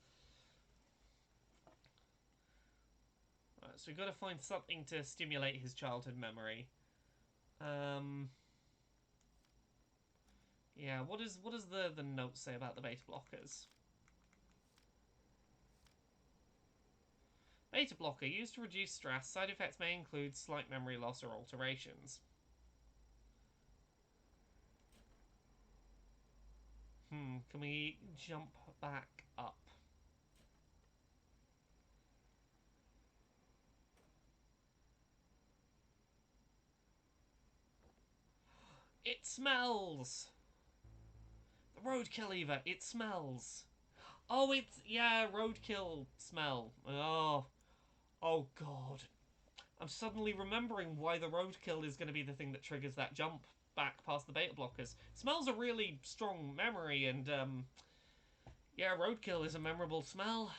Right, so we've got to find something to stimulate his childhood memory. Yeah, what does the note say about the beta blockers? Beta blocker used to reduce stress. Side effects may include slight memory loss or alterations. Can we jump back up? It smells! The roadkill lever, it smells! Oh, it's, yeah, roadkill smell. Oh god. I'm suddenly remembering why the roadkill is going to be the thing that triggers that jump back past the beta blockers. Smells a really strong memory, and yeah, roadkill is a memorable smell.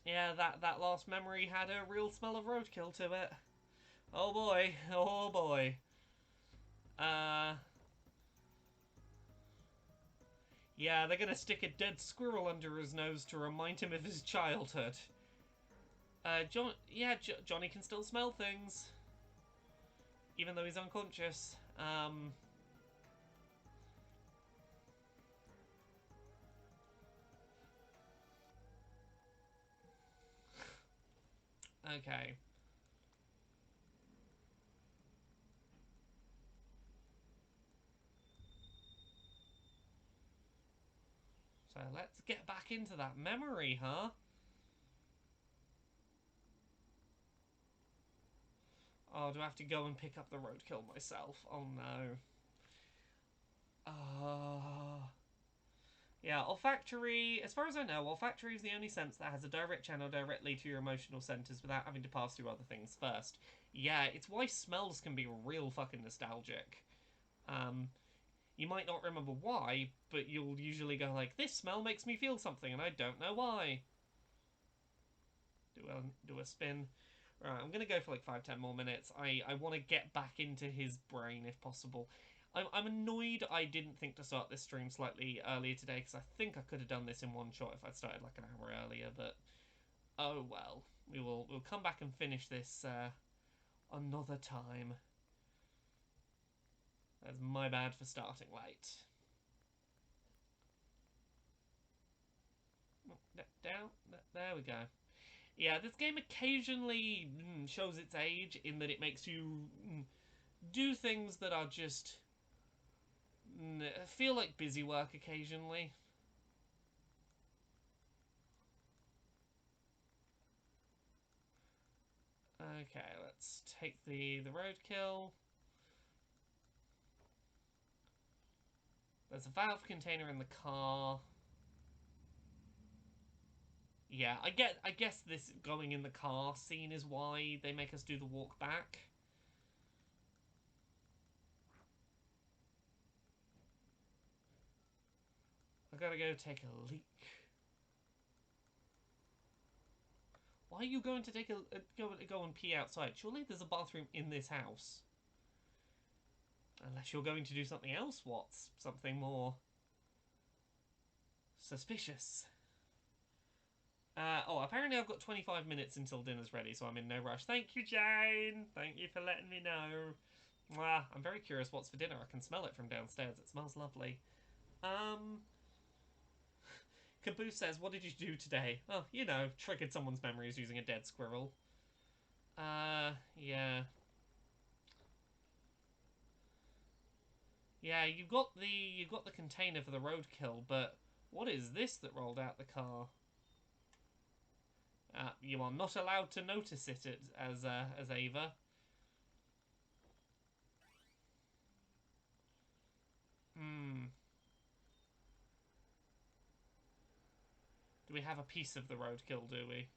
Yeah, that last memory had a real smell of roadkill to it. Oh boy, oh boy. Yeah, they're gonna stick a dead squirrel under his nose to remind him of his childhood. Johnny can still smell things, even though he's unconscious. Okay. So let's get back into that memory, huh? Oh, do I have to go and pick up the roadkill myself? Oh no. Uh, yeah, olfactory, as far as I know, olfactory is the only sense that has a direct channel directly to your emotional centers without having to pass through other things first. Yeah, it's why smells can be real fucking nostalgic. Um, you might not remember why, but you'll usually go like, this smell makes me feel something, and I don't know why. Do a spin. Right, I'm gonna go for like 5-10 more minutes. I want to get back into his brain if possible. I'm annoyed I didn't think to start this stream slightly earlier today, because I think I could have done this in one shot if I'd started like an hour earlier, but oh well. We'll come back and finish this another time. That's my bad for starting late. Down. There we go. Yeah, this game occasionally shows its age in that it makes you do things that are just feel like busy work occasionally. Okay, let's take the roadkill. There's a valve container in the car. Yeah, I guess this going in the car scene is why they make us do the walk back. I gotta go take a leak. Why are you going to take go and pee outside? Surely there's a bathroom in this house. Unless you're going to do something else, what's something more suspicious? Apparently I've got 25 minutes until dinner's ready, so I'm in no rush. Thank you, Jane! Thank you for letting me know. Mwah. I'm very curious what's for dinner. I can smell it from downstairs. It smells lovely. Caboose says, what did you do today? Oh, you know, triggered someone's memories using a dead squirrel. Yeah. Yeah, you got the container for the roadkill, but what is this that rolled out the car? You are not allowed to notice it as Ava. Hmm. Do we have a piece of the roadkill, do we?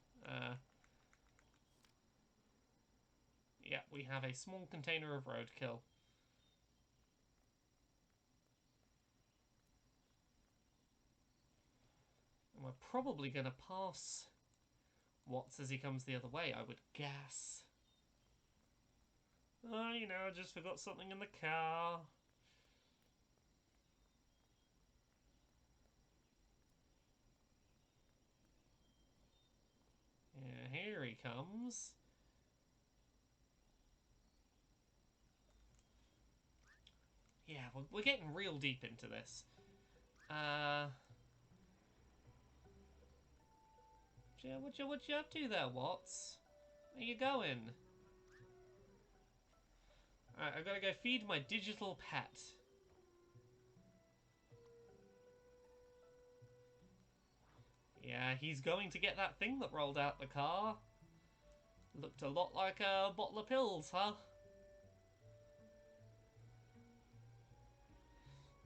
Yeah, we have a small container of roadkill. And we're probably going to pass Watts as he comes the other way, I would guess. Oh, you know, I just forgot something in the car. Yeah, here he comes. Yeah, we're getting real deep into this. What you up to there, Watts? Where you going? Alright, I've got to go feed my digital pet. Yeah, he's going to get that thing that rolled out the car. Looked a lot like a bottle of pills, huh?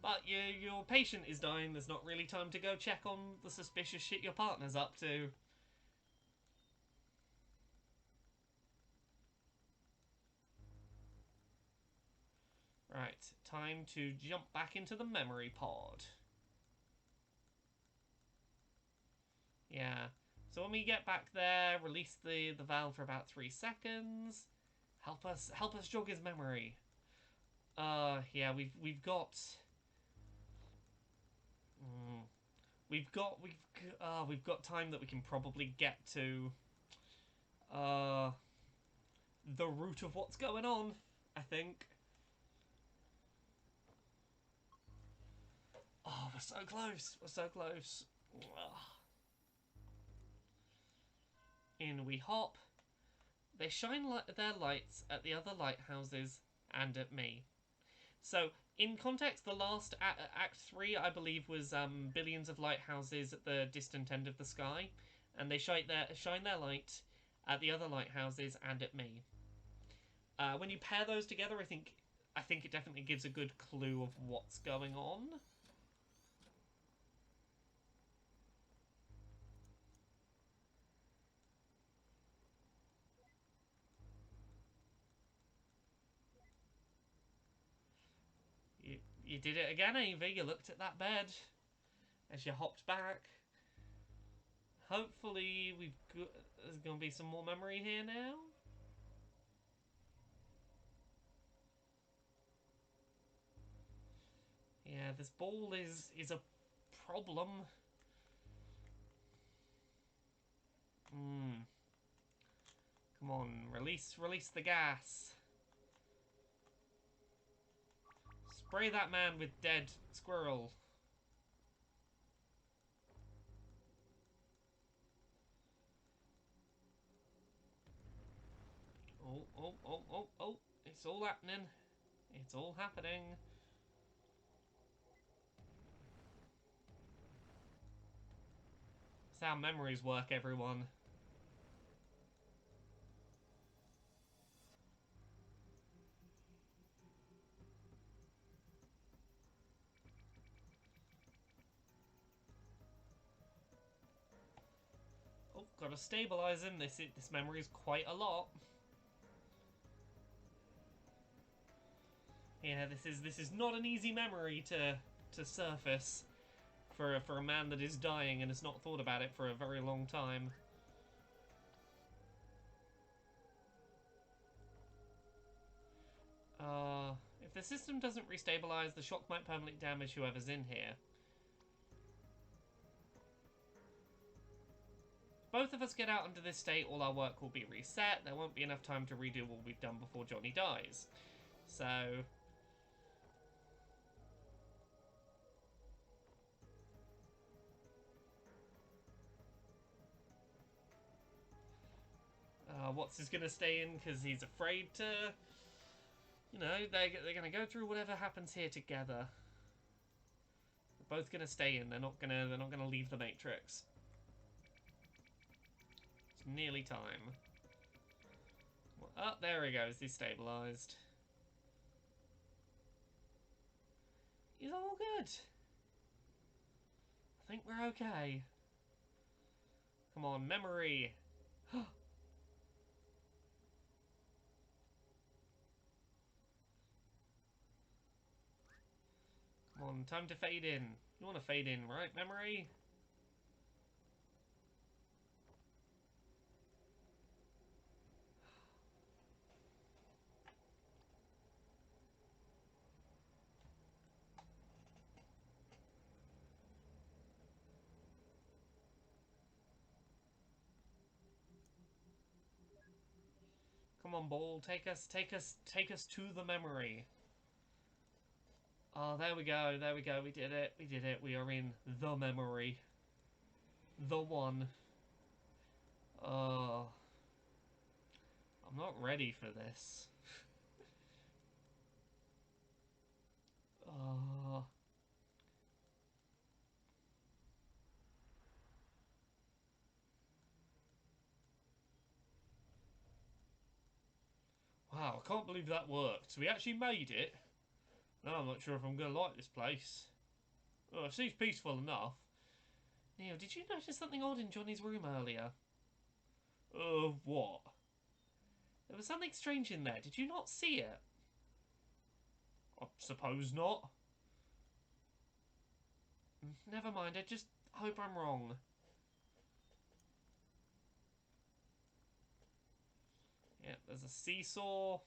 But your patient is dying, there's not really time to go check on the suspicious shit your partner's up to. Right, time to jump back into the memory pod. Yeah, so when we get back there, release the valve for about 3 seconds. Help us jog his memory. Yeah, we've got... we've got time that we can probably get to the root of what's going on, I think. Oh, we're so close. We're so close. In we hop. They shine their lights at the other lighthouses and at me. So, in context, the last Act 3, I believe, was billions of lighthouses at the distant end of the sky. And they shine their light at the other lighthouses and at me. When you pair those together, I think it definitely gives a good clue of what's going on. You did it again, Ava. You looked at that bed as you hopped back. Hopefully, there's going to be some more memory here now. Yeah, this ball is a problem. Come on, release the gas. Spray that man with dead squirrel. Oh. It's all happening. It's all happening. That's how memories work, everyone. Oh, gotta stabilize him. This memory's quite a lot. Yeah, this is not an easy memory to surface for a man that is dying and has not thought about it for a very long time. If the system doesn't restabilize, the shock might permanently damage whoever's in here. Both of us get out into this state, all our work will be reset. There won't be enough time to redo what we've done before Johnny dies. So... Watts is going to stay in because he's afraid to... You know, they're going to go through whatever happens here together. They're both going to stay in. They're not going to leave the Matrix. It's nearly time. Oh, there he goes. He's stabilized. He's all good. I think we're okay. Come on, memory. Come on, time to fade in. You want to fade in, right, memory? Come on, ball. Take us to the memory. Oh, there we go. There we go. We did it. We did it. We are in the memory. The one. Oh. I'm not ready for this. Oh. Wow, I can't believe that worked. We actually made it. No, I'm not sure if I'm going to like this place. Oh, it seems peaceful enough. Neil, did you notice something odd in Johnny's room earlier? What? There was something strange in there. Did you not see it? I suppose not. Never mind, I just hope I'm wrong. Yeah, there's a seesaw.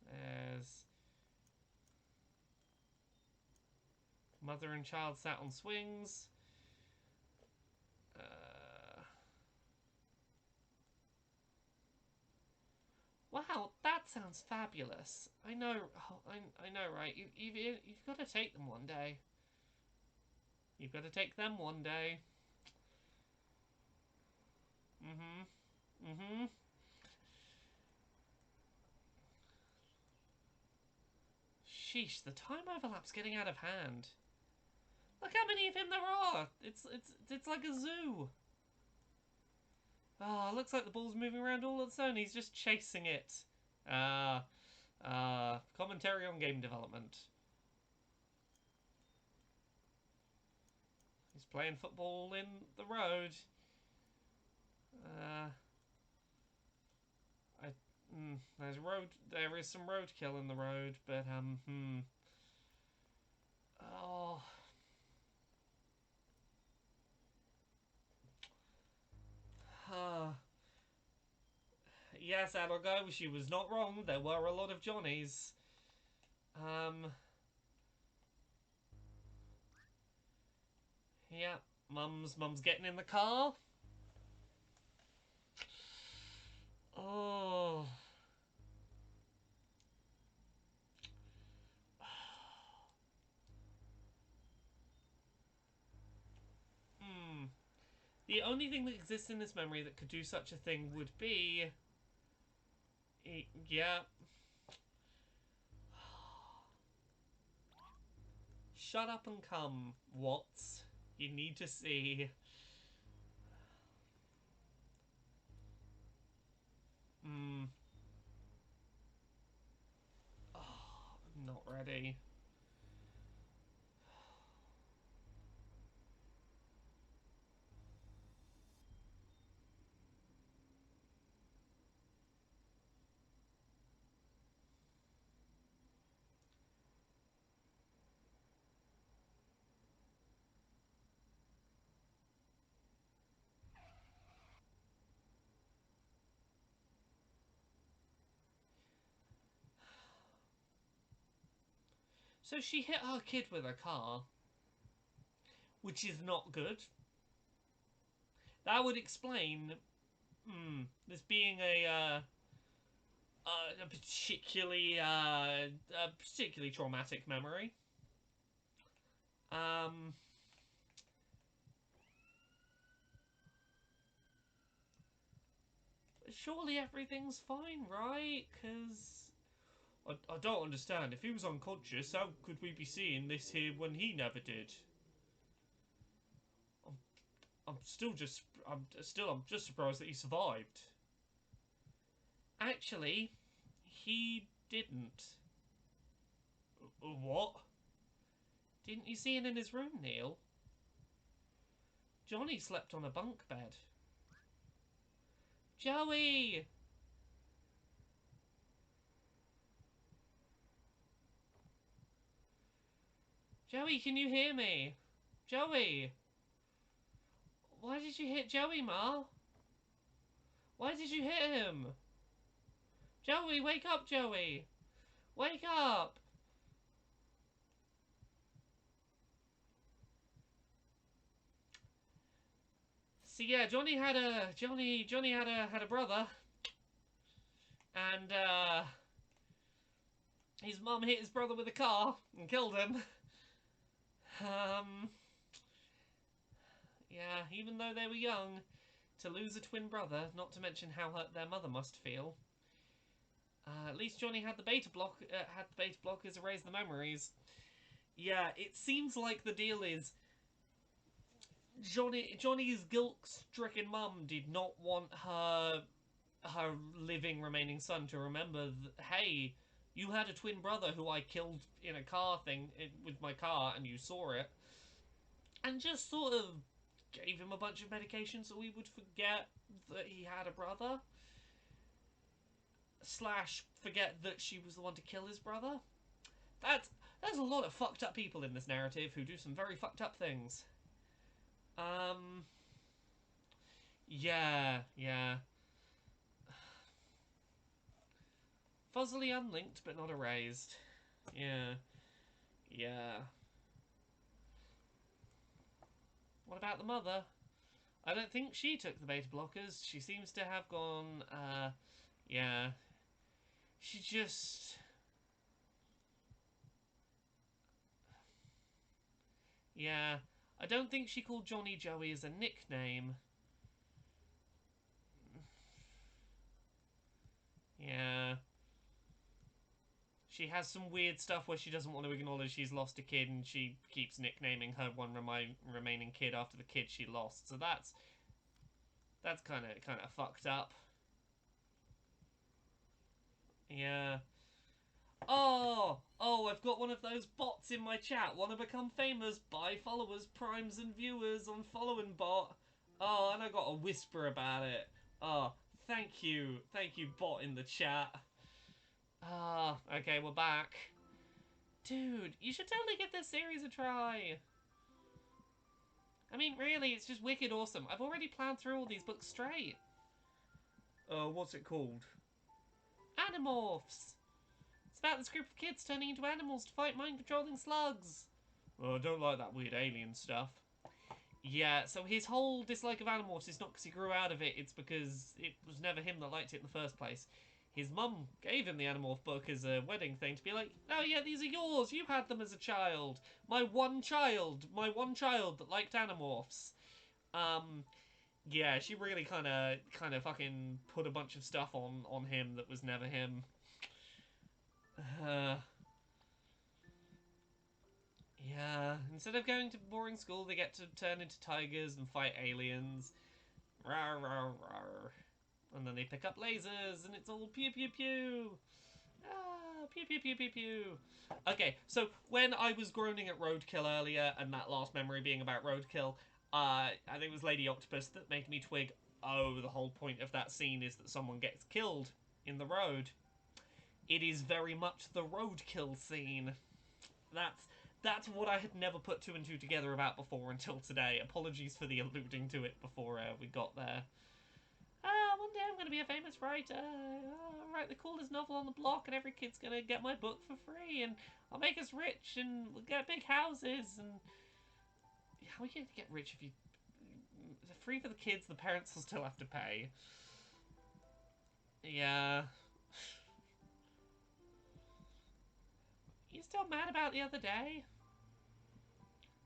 There's mother and child sat on swings. Wow, that sounds fabulous. I know, I know, right? You've got to take them one day. You've got to take them one day. Mm-hmm. Sheesh, the time overlap's getting out of hand. Look how many of him there are. It's like a zoo. Oh, looks like the ball's moving around all on its own. He's just chasing it. Commentary on game development. He's playing football in the road. There is some roadkill in the road, but oh. Yes, Adolgo, she was not wrong. There were a lot of Johnnies. Yeah, Mum's getting in the car. Oh. The only thing that exists in this memory that could do such a thing would be... Yeah. Shut up and come, Watts. You need to see. Oh, I'm not ready. So she hit her kid with a car, which is not good. That would explain this being a particularly traumatic memory. Surely everything's fine, right? Because I don't understand. If he was unconscious, how could we be seeing this here when he never did? I'm just surprised that he survived. Actually, he didn't. What? Didn't you see it in his room, Neil? Johnny slept on a bunk bed. Joey! Joey, can you hear me? Joey! Why did you hit Joey, Ma? Why did you hit him? Joey, wake up, Joey! Wake up! So yeah, Johnny had a brother, and his mum hit his brother with a car and killed him. Um, yeah, even though they were young, to lose a twin brother, not to mention how hurt their mother must feel. At least Johnny had the beta blockers erase the memories. Yeah, it seems like the deal is Johnny's guilt-stricken mum did not want her living remaining son to remember that, hey, you had a twin brother who I killed in a car thing with my car and you saw it, and just sort of gave him a bunch of medication so he would forget that he had a brother slash forget that she was the one to kill his brother. There's a lot of fucked up people in this narrative who do some very fucked up things. Yeah. Fuzzily unlinked, but not erased. Yeah. What about the mother? I don't think she took the beta blockers. She seems to have gone, yeah. She just... Yeah. I don't think she called Johnny Joey as a nickname. Yeah. She has some weird stuff where she doesn't want to acknowledge she's lost a kid, and she keeps nicknaming her one remaining kid after the kid she lost. So that's kind of fucked up. Yeah. Oh, I've got one of those bots in my chat. Want to become famous? Buy followers, primes, and viewers on following bot. Oh, and I got a whisper about it. Oh, thank you, bot in the chat. Ah, okay, we're back. Dude, you should totally give this series a try. I mean, really, it's just wicked awesome. I've already planned through all these books straight. What's it called? Animorphs. It's about this group of kids turning into animals to fight mind-controlling slugs. Well, I don't like that weird alien stuff. Yeah, so his whole dislike of Animorphs is not because he grew out of it, it's because it was never him that liked it in the first place. His mum gave him the Animorph book as a wedding thing to be like, oh yeah, these are yours, you had them as a child. My one child that liked Animorphs. Yeah, she really kind of fucking put a bunch of stuff on him that was never him. Yeah, instead of going to boring school, they get to turn into tigers and fight aliens. Rawr, rawr, rawr. And then they pick up lasers, and it's all pew pew pew. Ah, pew pew pew pew pew. Okay, so when I was groaning at Roadkill earlier, and that last memory being about Roadkill, I think it was Lady Octopus that made me twig, oh, the whole point of that scene is that someone gets killed in the road. It is very much the Roadkill scene. That's what I had never put two and two together about before until today. Apologies for the alluding to it before we got there. One day I'm going to be a famous writer. I'll write the coolest novel on the block, and every kid's going to get my book for free, and I'll make us rich, and we'll get big houses, and... How are you going to get rich if you... Free for the kids, the parents will still have to pay. Yeah. You still mad about the other day?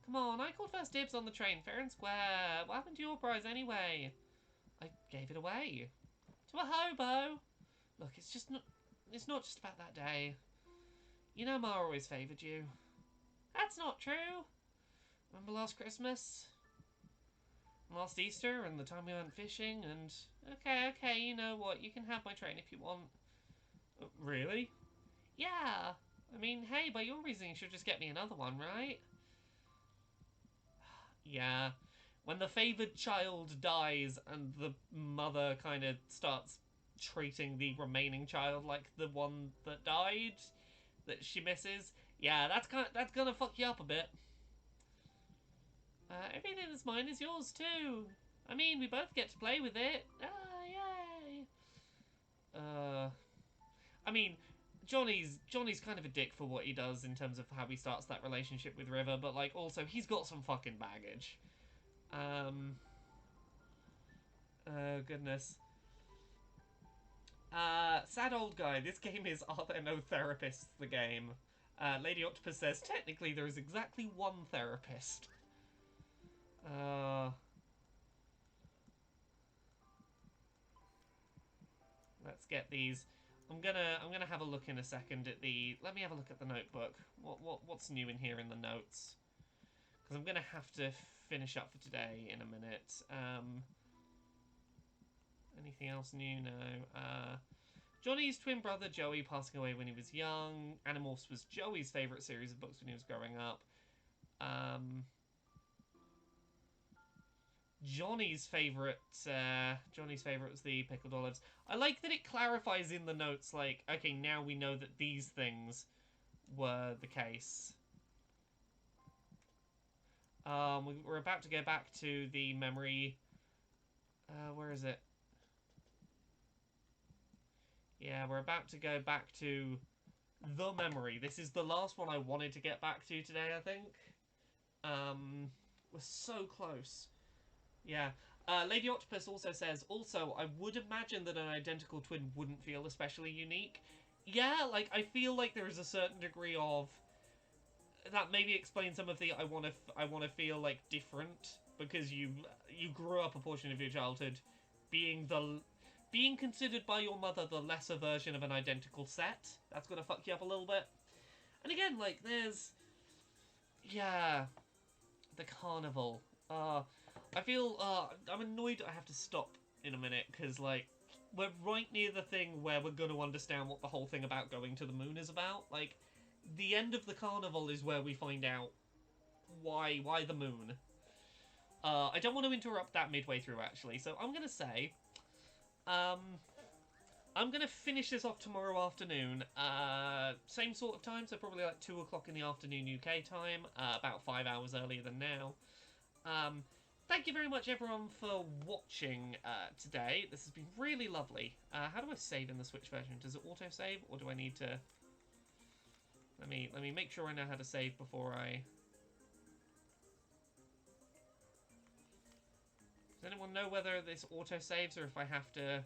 Come on, I called first dibs on the train, fair and square. What happened to your prize anyway? I gave it away. To a hobo. Look, it's not just about that day. You know Ma always favoured you. That's not true. Remember last Christmas? Last Easter and the time we went fishing and... Okay, you know what, you can have my train if you want. Really? Yeah. I mean, hey, by your reasoning, you should just get me another one, right? Yeah. When the favoured child dies and the mother kind of starts treating the remaining child like the one that died, that she misses, yeah, that's gonna fuck you up a bit. Everything that's mine is yours too. I mean, we both get to play with it. Yay! I mean, Johnny's kind of a dick for what he does in terms of how he starts that relationship with River, but like also he's got some fucking baggage. Oh, goodness. Sad old guy. This game is Are There No Therapists? The game. Lady Octopus says, technically there is exactly one therapist. Let's get these. I'm gonna have a look in a second at the. Let me have a look at the notebook. What's new in here in the notes? Because I'm gonna have to finish up for today in a minute. Anything else new? No. Johnny's twin brother Joey passing away when he was young. Animorphs was Joey's favourite series of books when he was growing up. Johnny's favourite was the pickled olives. I like that it clarifies in the notes, like, okay, now we know that these things were the case. We're about to go back to the memory. Where is it? Yeah, we're about to go back to the memory. This is the last one I wanted to get back to today, I think. We're so close. Yeah. Lady Octopus also says, also, I would imagine that an identical twin wouldn't feel especially unique. Yeah, like, I feel like there is a certain degree of... That maybe explains some of the I want to feel, like, different, because you grew up a portion of your childhood being considered by your mother the lesser version of an identical set. That's gonna fuck you up a little bit. And again, like, there's... Yeah. The carnival. I feel, I'm annoyed I have to stop in a minute, because, like, we're right near the thing where we're going to understand what the whole thing about going to the moon is about. Like, the end of the carnival is where we find out why the moon. I don't want to interrupt that midway through, actually, so I'm going to say, I'm going to finish this off tomorrow afternoon, same sort of time, so probably like 2 o'clock in the afternoon UK time, about 5 hours earlier than now. Thank you very much, everyone, for watching today. This has been really lovely. How do I save in the Switch version? Does it auto-save, or do I need to... Let me make sure I know how to save before I... Does anyone know whether this auto-saves, or if I have to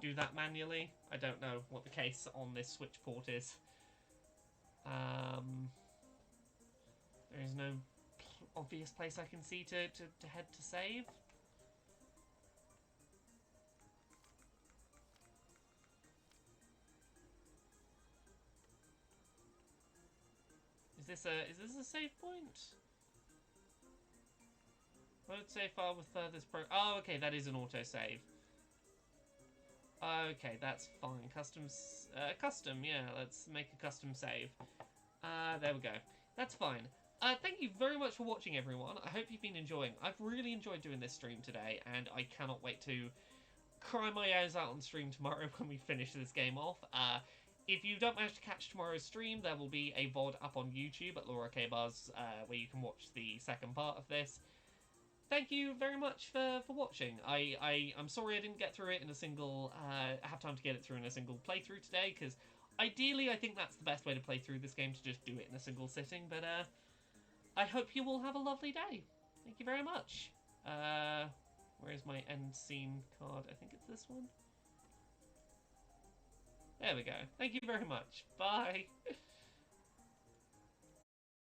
do that manually? I don't know what the case on this Switch port is. There is no obvious place I can see to head to save. Is this a save point? Load save file with furthest oh, okay, that is an autosave. Okay, that's fine. Custom, yeah, let's make a custom save. There we go. That's fine. Thank you very much for watching, everyone. I hope you've been enjoying. I've really enjoyed doing this stream today, and I cannot wait to cry my eyes out on stream tomorrow when we finish this game off. If you don't manage to catch tomorrow's stream, there will be a VOD up on YouTube at Laura K Buzz, where you can watch the second part of this. Thank you very much for watching. I'm sorry I didn't get through it in a single, have time to get it through in a single playthrough today, because ideally I think that's the best way to play through this game, to just do it in a single sitting, but I hope you all have a lovely day. Thank you very much. Where is my end scene card? I think it's this one. There we go. Thank you very much. Bye.